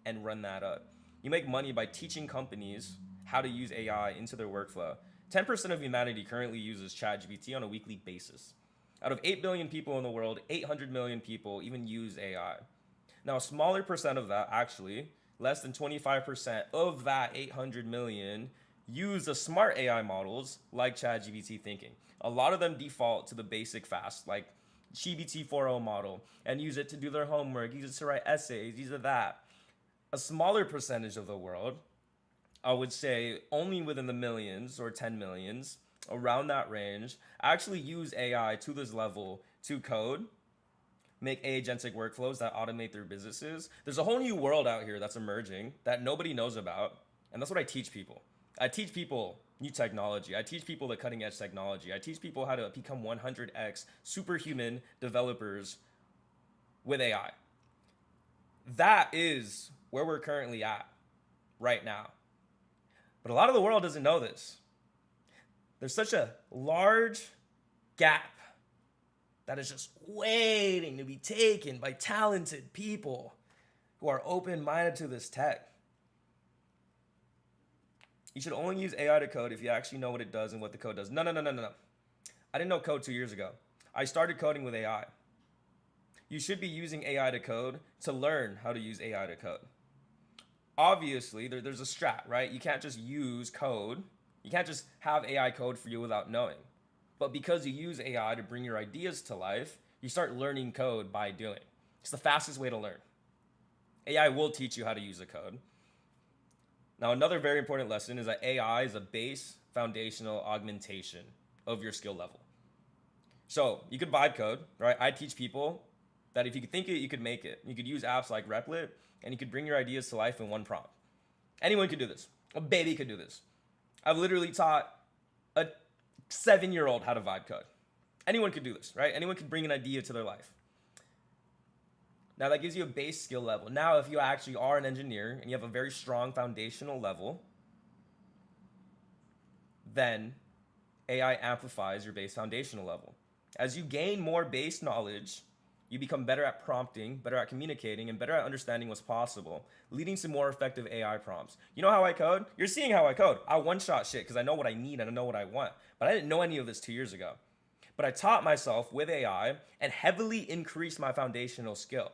and run that up. You make money by teaching companies how to use AI into their workflow. 10% of humanity currently uses ChatGPT on a weekly basis. Out of 8 billion people in the world, 800 million people even use AI. Now, a smaller percent of that, actually, less than 25% of that 800 million use the smart AI models like ChatGPT thinking. A lot of them default to the basic fast, like GPT 4.0 model, and use it to do their homework, use it to write essays, use it that. A smaller percentage of the world, I would say only within the millions or 10 millions, around that range, actually use AI to this level to code, make agentic workflows that automate their businesses. There's a whole new world out here that's emerging that nobody knows about, and that's what I teach people. I teach people new technology. I teach people the cutting edge technology. I teach people how to become 100x superhuman developers with AI. That is where we're currently at right now. But a lot of the world doesn't know this. There's such a large gap that is just waiting to be taken by talented people who are open-minded to this tech. You should only use AI to code if you actually know what it does and what the code does. No. I didn't know code 2 years ago. I started coding with AI. You should be using AI to code to learn how to use AI to code. Obviously, there's a strat, right? You can't just use code. You can't just have AI code for you without knowing. But because you use AI to bring your ideas to life, you start learning code by doing. It's the fastest way to learn. AI will teach you how to use the code. Now, another very important lesson is that AI is a base foundational augmentation of your skill level. So you could vibe code, right? I teach people that if you could think it, you could make it. You could use apps like Replit, and you could bring your ideas to life in one prompt. Anyone could do this. A baby could do this. I've literally taught a 7-year-old how to vibe code. Anyone could do this, right? Anyone could bring an idea to their life. Now that gives you a base skill level. Now, if you actually are an engineer and you have a very strong foundational level, then AI amplifies your base foundational level. As you gain more base knowledge, you become better at prompting, better at communicating, and better at understanding what's possible, leading to more effective AI prompts. You know how I code? You're seeing how I code. I one-shot shit because I know what I need and I know what I want. But I didn't know any of this 2 years ago. But I taught myself with AI and heavily increased my foundational skill.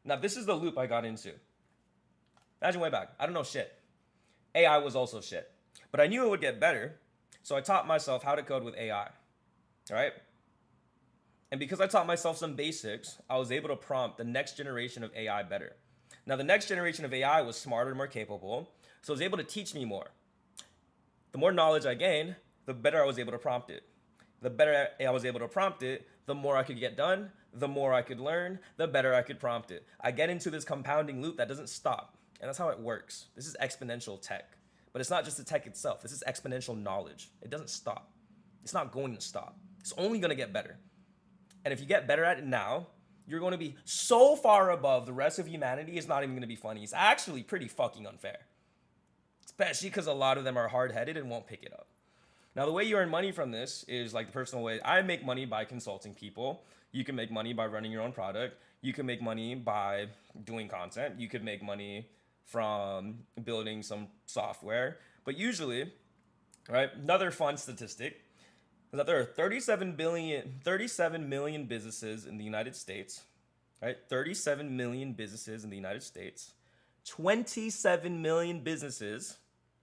Now, this is the loop I got into. Imagine way back. I don't know shit. AI was also shit. But I knew it would get better, so I taught myself how to code with AI. All right? And because I taught myself some basics, I was able to prompt the next generation of AI better. Now, the next generation of AI was smarter, more capable, so it was able to teach me more. The more knowledge I gained, the better I was able to prompt it. The better I was able to prompt it, the more I could get done, the more I could learn, the better I could prompt it. I get into this compounding loop that doesn't stop, and that's how it works. This is exponential tech, but it's not just the tech itself. This is exponential knowledge. It doesn't stop. It's not going to stop. It's only going to get better. And if you get better at it now, you're going to be so far above the rest of humanity, it's not even going to be funny. It's actually pretty fucking unfair. Especially because a lot of them are hard-headed and won't pick it up. Now, the way you earn money from this is like the personal way. I make money by consulting people. You can make money by running your own product. You can make money by doing content. You could make money from building some software. But usually, right, another fun statistic is that there are 37 million businesses in the United States, right? 37 million businesses in the United States. 27 million businesses,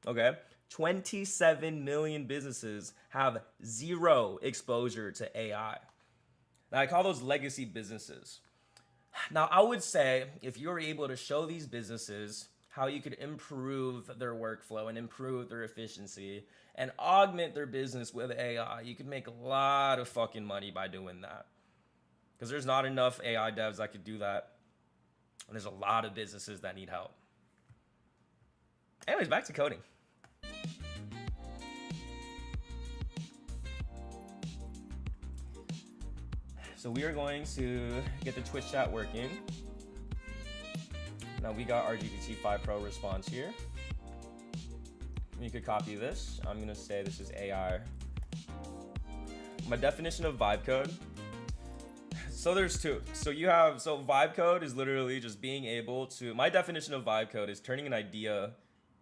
okay? 27 million businesses have zero exposure to AI. Now, I call those legacy businesses. Now, I would say if you're able to show these businesses how you could improve their workflow and improve their efficiency and augment their business with AI, you could make a lot of fucking money by doing that. Because there's not enough AI devs that could do that. And there's a lot of businesses that need help. Anyways, back to coding. So we are going to get the Twitch chat working. Now we got our GPT-5 Pro response here. You could copy this. I'm gonna say this is AI. My definition of vibe code. So there's two. So vibe code is literally just being able to, my definition of vibe code is turning an idea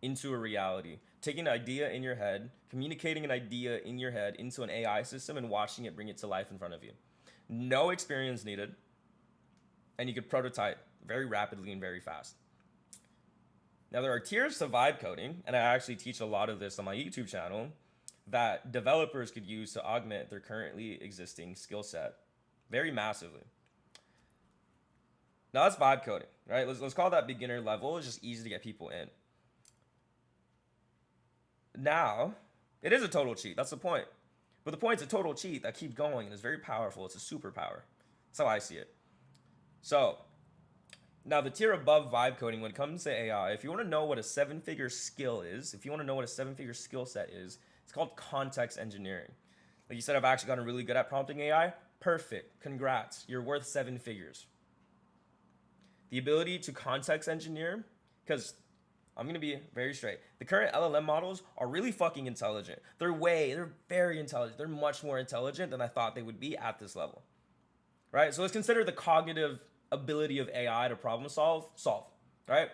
into a reality. Taking an idea in your head, communicating an idea in your head into an AI system and watching it bring it to life in front of you. No experience needed. And you could prototype very rapidly and very fast. Now there are tiers to vibe coding, and I actually teach a lot of this on my YouTube channel, that developers could use to augment their currently existing skill set very massively. Now that's vibe coding, right? Let's call that beginner level. It's just easy to get people in. Now, it is a total cheat. That's the point. But the point is a total cheat that keeps going and is very powerful. It's a superpower. That's how I see it. So, now the tier above vibe coding, when it comes to AI, if you want to know what a 7-figure skill is, if you want to know what a 7-figure skill set is, it's called context engineering. Like you said, I've actually gotten really good at prompting AI. Perfect. Congrats. You're worth 7 figures. The ability to context engineer, because I'm going to be very straight. The current LLM models are really fucking intelligent. They're very intelligent. They're much more intelligent than I thought they would be at this level. Right? So let's consider the cognitive ability of AI to problem solve, right?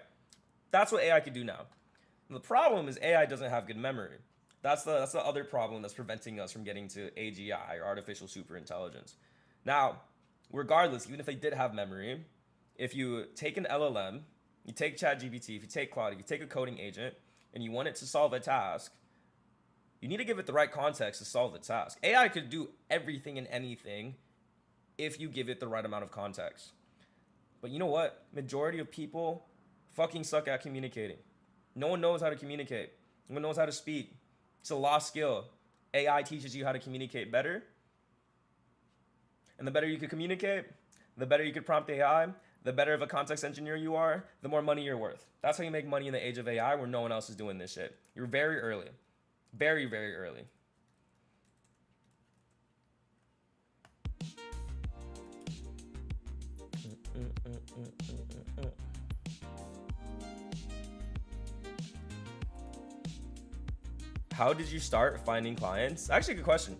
That's what AI could do now. And the problem is AI doesn't have good memory. That's the other problem that's preventing us from getting to AGI, or artificial superintelligence. Now, regardless, even if they did have memory, if you take an LLM, you take ChatGPT, if you take Claude, if you take a coding agent, and you want it to solve a task, you need to give it the right context to solve the task. AI could do everything and anything if you give it the right amount of context. But you know what? Majority of people fucking suck at communicating. No one knows how to communicate. No one knows how to speak. It's a lost skill. AI teaches you how to communicate better. And the better you could communicate, the better you could prompt AI, the better of a context engineer you are, the more money you're worth. That's how you make money in the age of AI where no one else is doing this shit. You're very early. Very, very early. How did you start finding clients? Actually, a good question.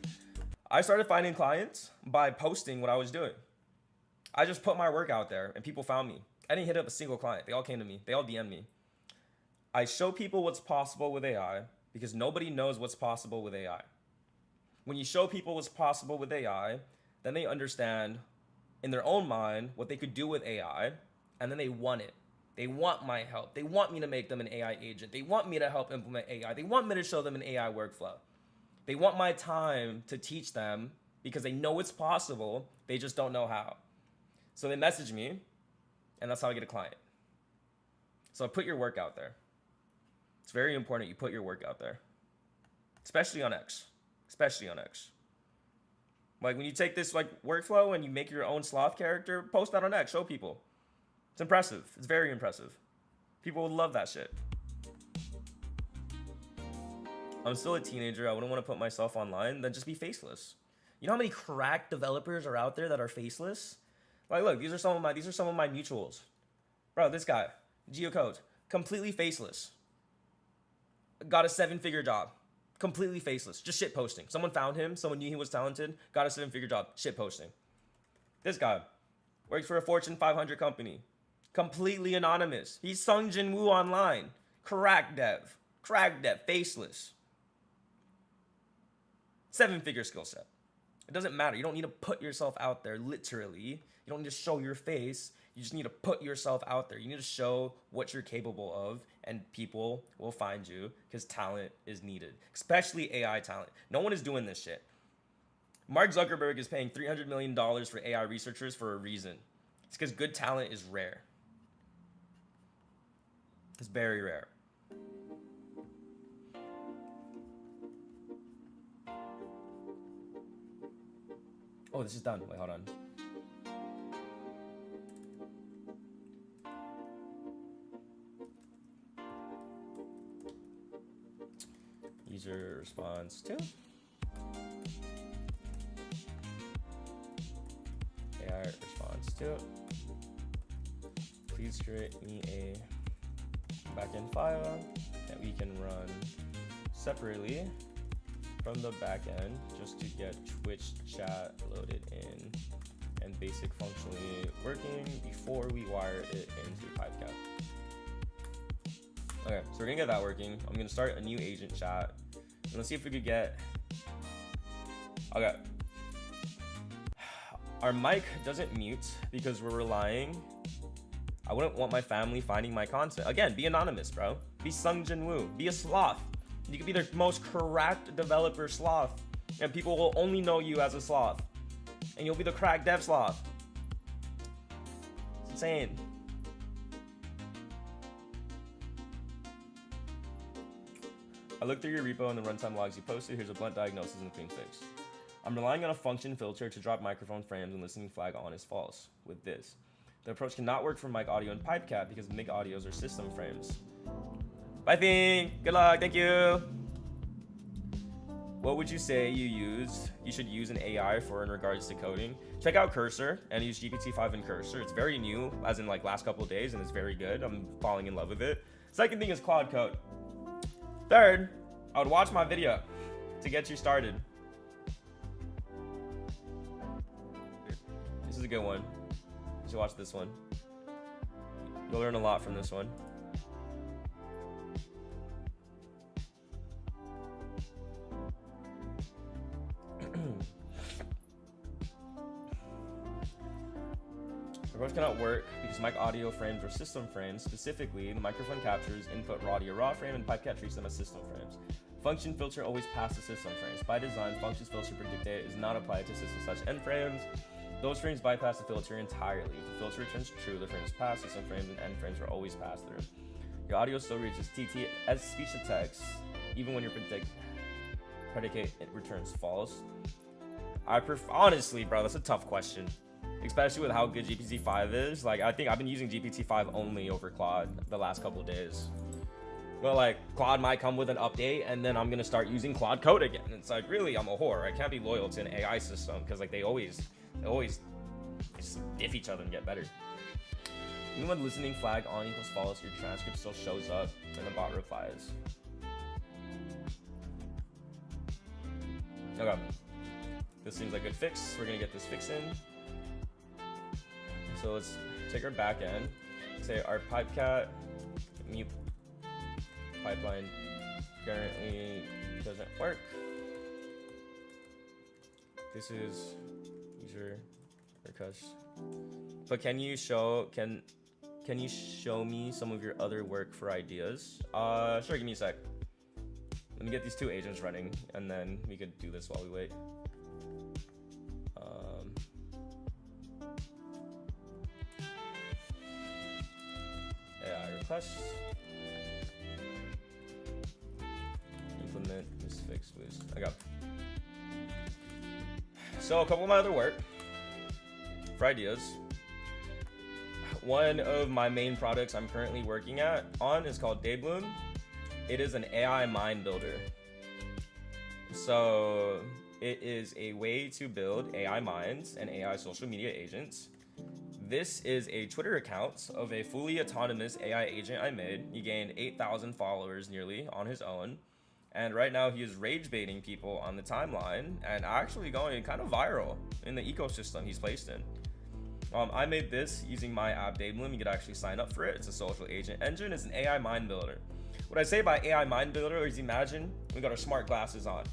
I started finding clients by posting what I was doing. I just put my work out there and people found me. I didn't hit up a single client. They all came to me. They all DM'd me. I show people what's possible with AI because nobody knows what's possible with AI. When you show people what's possible with AI, then they understand in their own mind what they could do with AI, and then they want it. They want my help. They want me to make them an AI agent. They want me to help implement AI. They want me to show them an AI workflow. They want my time to teach them because they know it's possible. They just don't know how. So they message me, and that's how I get a client. So put your work out there. It's very important you put your work out there. Especially on X. Especially on X. Like when you take this like workflow and you make your own sloth character, post that on X, show people. It's impressive. It's very impressive. People would love that shit. I'm still a teenager. I wouldn't want to put myself online. Then just be faceless. You know how many crack developers are out there that are faceless? Like, look, these are some of my mutuals. Bro, this guy, Geocode, completely faceless. Got a 7-figure job. Completely faceless. Just shit posting. Someone found him. Someone knew he was talented. Got a 7-figure job. Shit posting. This guy works for a Fortune 500 company. Completely anonymous. He's Sung Jin Woo online. Crack dev. Crack dev. Faceless. 7-figure skill set. It doesn't matter. You don't need to put yourself out there, literally. You don't need to show your face. You just need to put yourself out there. You need to show what you're capable of, and people will find you because talent is needed, especially AI talent. No one is doing this shit. Mark Zuckerberg is paying $300 million for AI researchers for a reason. It's because good talent is rare. It's very rare. Oh, this is done. Wait, hold on. User response to AI response to. Please create me a backend file that we can run separately from the backend just to get Twitch chat loaded in and basic functionally working before we wire it into Pipecap. Okay, so we're gonna get that working. I'm gonna start a new agent chat. And let's see if we could get. Okay. Our mic doesn't mute because we're relying. I wouldn't want my family finding my content. Again, be anonymous, bro. Be Sung Jin Woo. Be a sloth. You could be the most cracked developer sloth, and people will only know you as a sloth. And you'll be the crack dev sloth. It's insane. I looked through your repo and the runtime logs you posted. Here's a blunt diagnosis and a clean fix. I'm relying on a function filter to drop microphone frames and listening flag on is false. With this, the approach cannot work for mic audio and Pipecap because mic audios are system frames. Bye, Thing. Good luck. Thank you. What would you say you should use an AI for in regards to coding? Check out Cursor and use GPT-5 in Cursor. It's very new, as in like last couple of days, and it's very good. I'm falling in love with it. Second thing is Claude Code. Third, I would watch my video to get you started. This is a good one. You should watch this one. You'll learn a lot from this one. The approach cannot work because mic audio frames are system frames. Specifically, the microphone captures input raw to your raw frame and Pipecap treats them as system frames. Function filter always passes system frames. By design, functions filter predict data is not applied to system such end frames. Those frames bypass the filter entirely. If the filter returns true, the frames pass, system frames and end frames are always passed through. Your audio still reaches TT as speech to text, even when your predicate it returns false. Honestly, bro, that's a tough question. Especially with how good GPT-5 is. Like, I think I've been using GPT-5 only over Claude the last couple of days. Well, like, Claude might come with an update, and then I'm gonna start using Claude Code again. It's like, really, I'm a whore. I can't be loyal to an AI system, because, like, they always just diff each other and get better. Even when listening flag on equals false, your transcript still shows up, and the bot replies. Okay. This seems like a good fix. We're gonna get this fix in. So let's take our back end, say our Pipecap mute pipeline currently doesn't work. This is user request. But can you show me some of your other work for ideas? Sure, give me a sec. Let me get these two agents running and then we could do this while we wait. AI quest. Implement this fix, please. I got. So a couple of my other work for ideas. One of my main products I'm currently working on is called Daybloom. It is an AI mind builder. So it is a way to build AI minds and AI social media agents. This is a Twitter account of a fully autonomous AI agent I made. He gained 8,000 followers nearly on his own. And right now he is rage baiting people on the timeline and actually going kind of viral in the ecosystem he's placed in. I made this using my app Daybloom. You could actually sign up for it. It's a social agent engine. It's an AI mind builder. What I say by AI mind builder is, imagine we got our smart glasses on,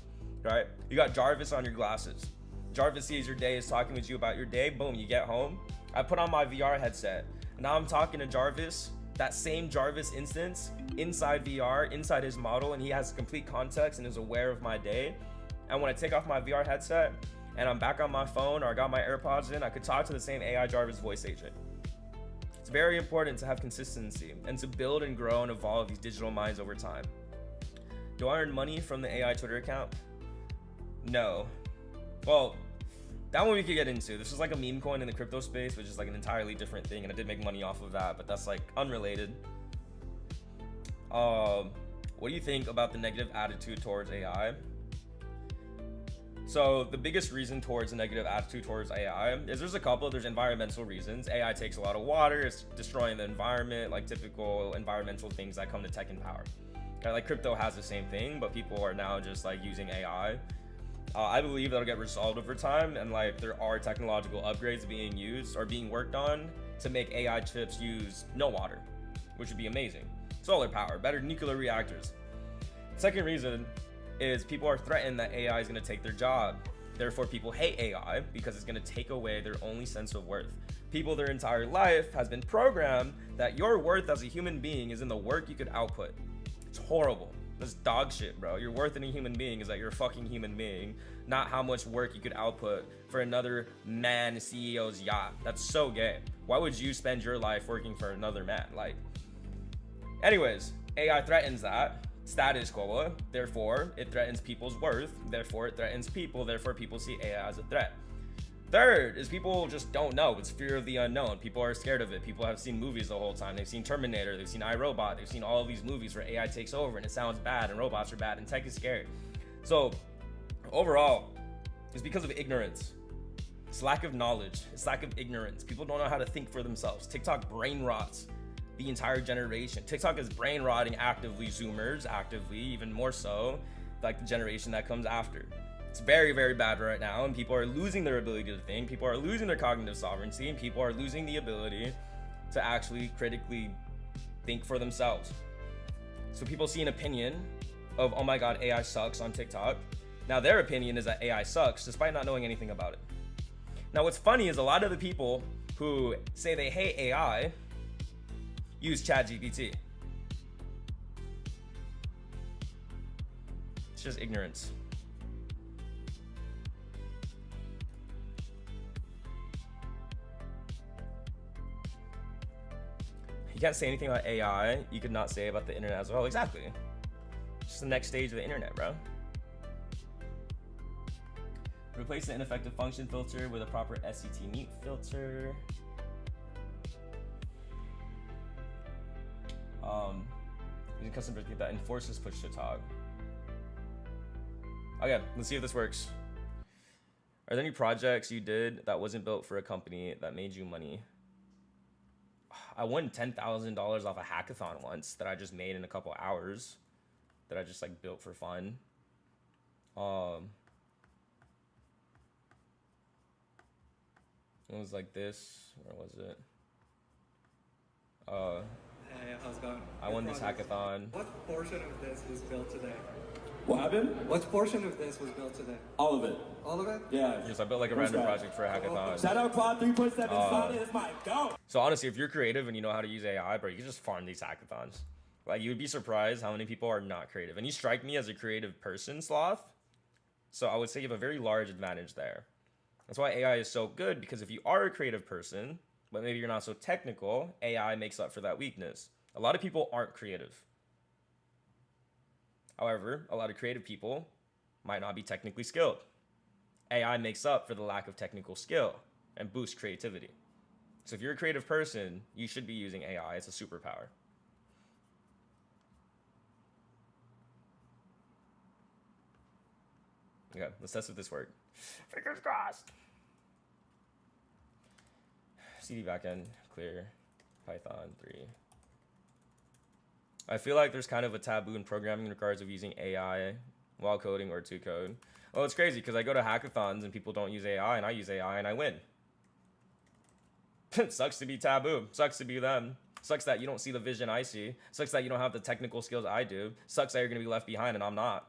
right? You got Jarvis on your glasses. Jarvis sees your day, is talking with you about your day. Boom, you get home. I put on my VR headset. And now I'm talking to Jarvis, that same Jarvis instance inside VR, inside his model, and he has complete context and is aware of my day. And when I take off my VR headset and I'm back on my phone or I got my AirPods in, I could talk to the same AI Jarvis voice agent. It's very important to have consistency and to build and grow and evolve these digital minds over time. Do I earn money from the AI Twitter account? No. Well, that one we could get into. This is like a meme coin in the crypto space, which is like an entirely different thing, and I did make money off of that, but that's like unrelated. What do you think about the negative attitude towards AI? So the biggest reason towards a negative attitude towards AI is there's a couple. There's environmental reasons. AI takes a lot of water. It's destroying the environment, like typical environmental things that come to tech and power. Like crypto has the same thing, but people are now just like using AI. I believe that'll get resolved over time, and like there are technological upgrades being used or being worked on to make AI chips use no water, which would be amazing. Solar power, better nuclear reactors. Second reason is people are threatened that AI is going to take their job. Therefore, people hate AI because it's going to take away their only sense of worth. People their entire life has been programmed that your worth as a human being is in the work you could output. It's horrible. That's dog shit, bro. Your worth in a human being is that you're a fucking human being, not how much work you could output for another man CEO's yacht. That's so gay. Why would you spend your life working for another man? Like, anyways, AI threatens that status quo. Therefore, it threatens people's worth. Therefore, it threatens people. Therefore, people see AI as a threat. Third is people just don't know. It's fear of the unknown. People are scared of it. People have seen movies the whole time. They've seen Terminator. They've seen iRobot. They've seen all of these movies where AI takes over and it sounds bad and robots are bad and tech is scary. So overall, it's because of ignorance. It's lack of knowledge. It's lack of ignorance. People don't know how to think for themselves. TikTok brain rots the entire generation. TikTok is brain rotting actively Zoomers, actively, even more so, like the generation that comes after. It's very, very bad right now, and people are losing their ability to think. People are losing their cognitive sovereignty, and people are losing the ability to actually critically think for themselves. So people see an opinion of, oh my god, AI sucks on TikTok. Now their opinion is that AI sucks despite not knowing anything about it. Now what's funny is a lot of the people who say they hate AI use ChatGPT. It's just ignorance. You can't say anything about AI you could not say about the internet as well. Exactly. It's just the next stage of the internet, bro. Replace the ineffective function filter with a proper SCT mute filter. Using custom that enforces push to talk. Okay, let's see if this works. Are there any projects you did that wasn't built for a company that made you money? I won $10,000 off a hackathon once that I just made in a couple hours that I just like built for fun. It was like this. Where was it? Hey, how's it going? I won this hackathon. What portion of this was built today? What happened? What portion of this was built today? All of it. All of it? Yeah. Just I built like a random project for a hackathon. Shout out Quad 3.7 Solid is my go. So honestly, if you're creative and you know how to use AI, bro, you can just farm these hackathons. Like you would be surprised how many people are not creative. And you strike me as a creative person, Sloth. So I would say you have a very large advantage there. That's why AI is so good, because if you are a creative person, but maybe you're not so technical, AI makes up for that weakness. A lot of people aren't creative. However, a lot of creative people might not be technically skilled. AI makes up for the lack of technical skill and boosts creativity. So if you're a creative person, you should be using AI. It's a superpower. Okay, let's test if this worked. Fingers crossed. CD backend, clear, Python 3. I feel like there's kind of a taboo in programming in regards of using AI while coding or to code. Well, it's crazy because I go to hackathons and people don't use AI and I use AI and I win. It sucks to be taboo. Sucks to be them. Sucks that you don't see the vision I see. Sucks that you don't have the technical skills I do. Sucks that you're going to be left behind and I'm not.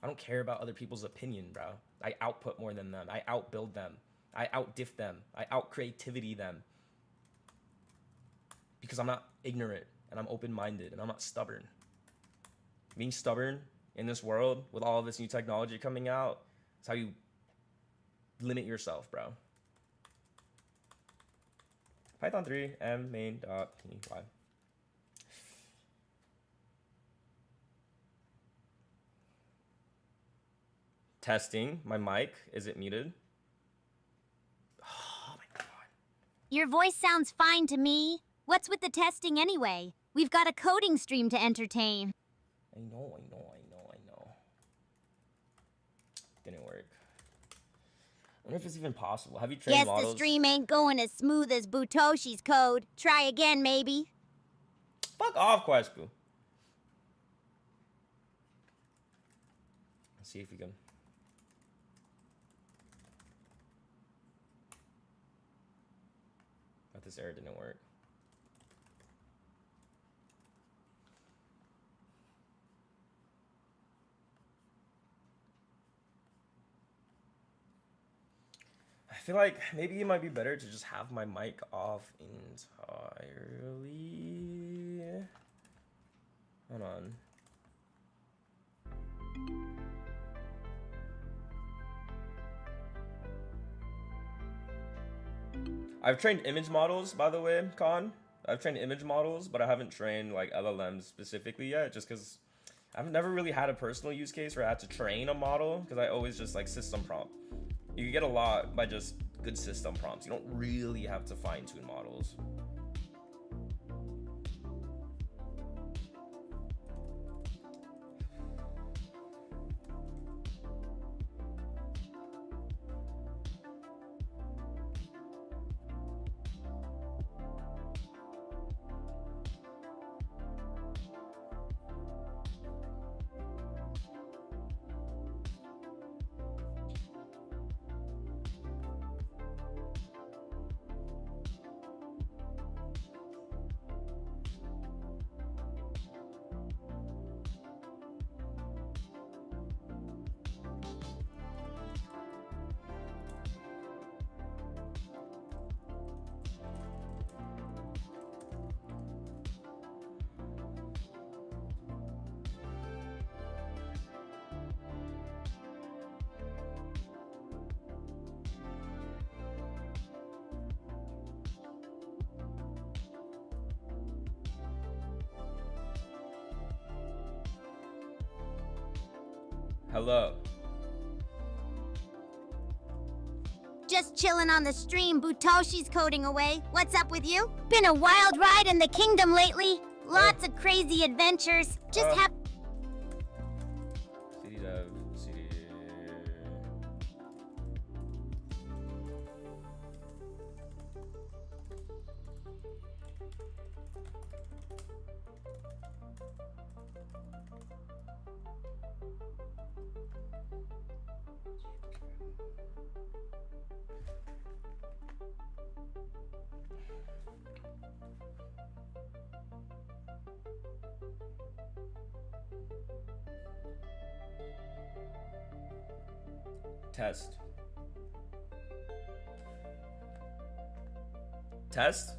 I don't care about other people's opinion, bro. I output more than them. I outbuild them. I outdiff them. I out-creativity them. Because I'm not ignorant and I'm open-minded and I'm not stubborn. Being stubborn in this world with all of this new technology coming out, it's how you limit yourself, bro. Python 3 m main.py. Testing my mic. Is it muted? Oh my god. Your voice sounds fine to me. What's with the testing anyway? We've got a coding stream to entertain. I know. Didn't work. I wonder if it's even possible. Have you trained Guess models? the stream ain't going as smooth as Butoshi's code. Try again, maybe. Fuck off, Quespu. Let's see if we can. But this error didn't work. I feel like maybe it might be better to just have my mic off entirely. Hold on. I've trained image models, by the way, Con. I've trained image models, but I haven't trained like LLMs specifically yet, just because I've never really had a personal use case where I had to train a model, because I always just like system prompt. You can get a lot by just good system prompts. You don't really have to fine-tune models. Hello. Just chilling on the stream, Butoshi's coding away. What's up with you? Been a wild ride in the kingdom lately. Lots of crazy adventures. Just have... CD dev, CD... Test. Test?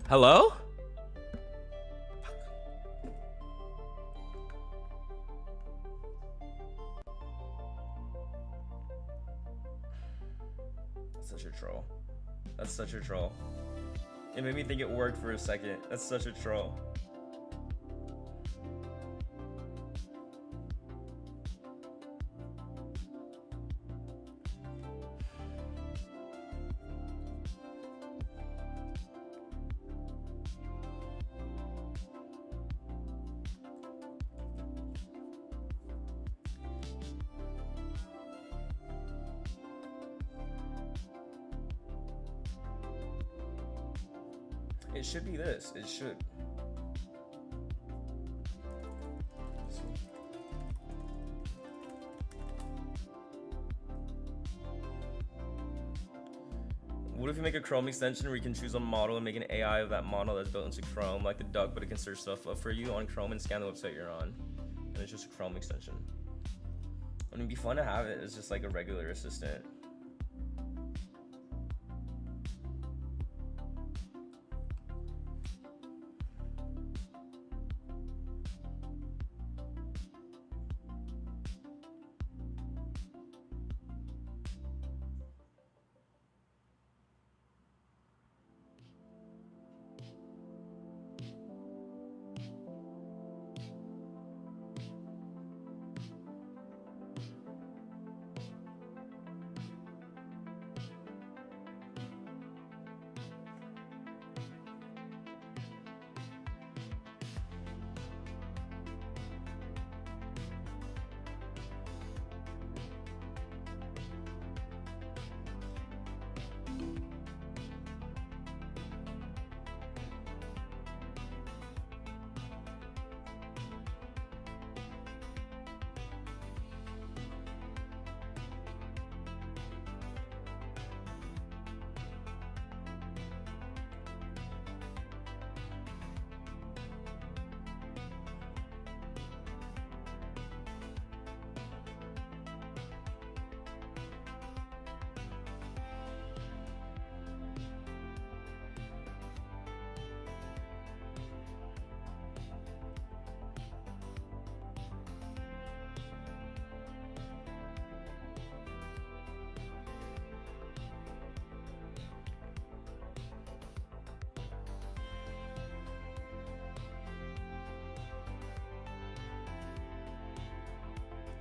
Hello? That's such a troll. That's such a troll. It made me think it worked for a second. That's such a troll. It should be this. It should. What if you make a Chrome extension where you can choose a model and make an AI of that model that's built into Chrome, like the duck, but it can search stuff up for you on Chrome and scan the website you're on, and it's just a Chrome extension. I mean, it'd be fun to have it as just like a regular assistant.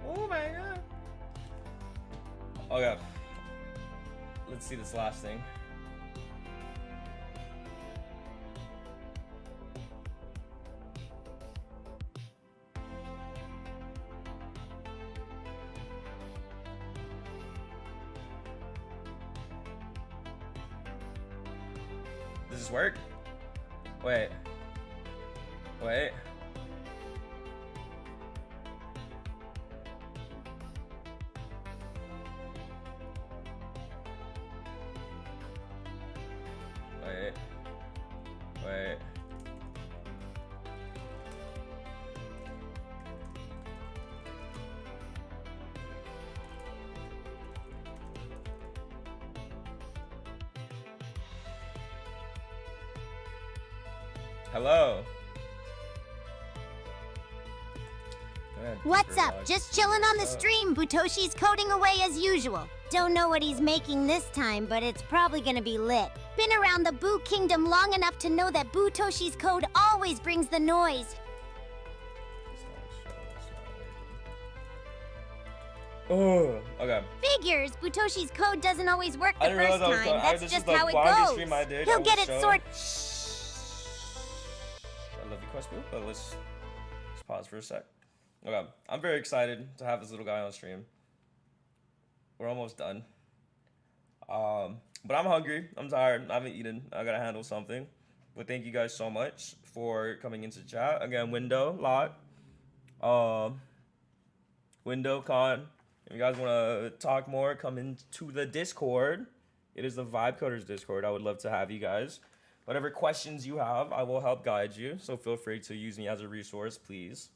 Oh my god. Okay. Let's see this last thing. Does this work? Wait. Wait. Wait. Wait. Hello. What's up? Just chilling on the stream. Butoshi's coding away as usual. Don't know what he's making this time, but it's probably gonna be lit. Been around the Boo Kingdom long enough to know that Butoshi's code always brings the noise. Oh, okay. Figures. Butoshi's code doesn't always work I the didn't first realize time. That's this just was the how it blondie goes. stream I did. He'll I get was it showing. sorted. I love you, Quest Boo, but let's pause for a sec. Okay, I'm very excited to have this little guy on stream. We're almost done. But I'm hungry. I'm tired. I haven't eaten. I gotta handle something. But thank you guys so much for coming into chat. Again, Window, Lot. Window, Con. If you guys want to talk more, come into the Discord. It is the Vibe Coders Discord. I would love to have you guys. Whatever questions you have, I will help guide you. So feel free to use me as a resource, please.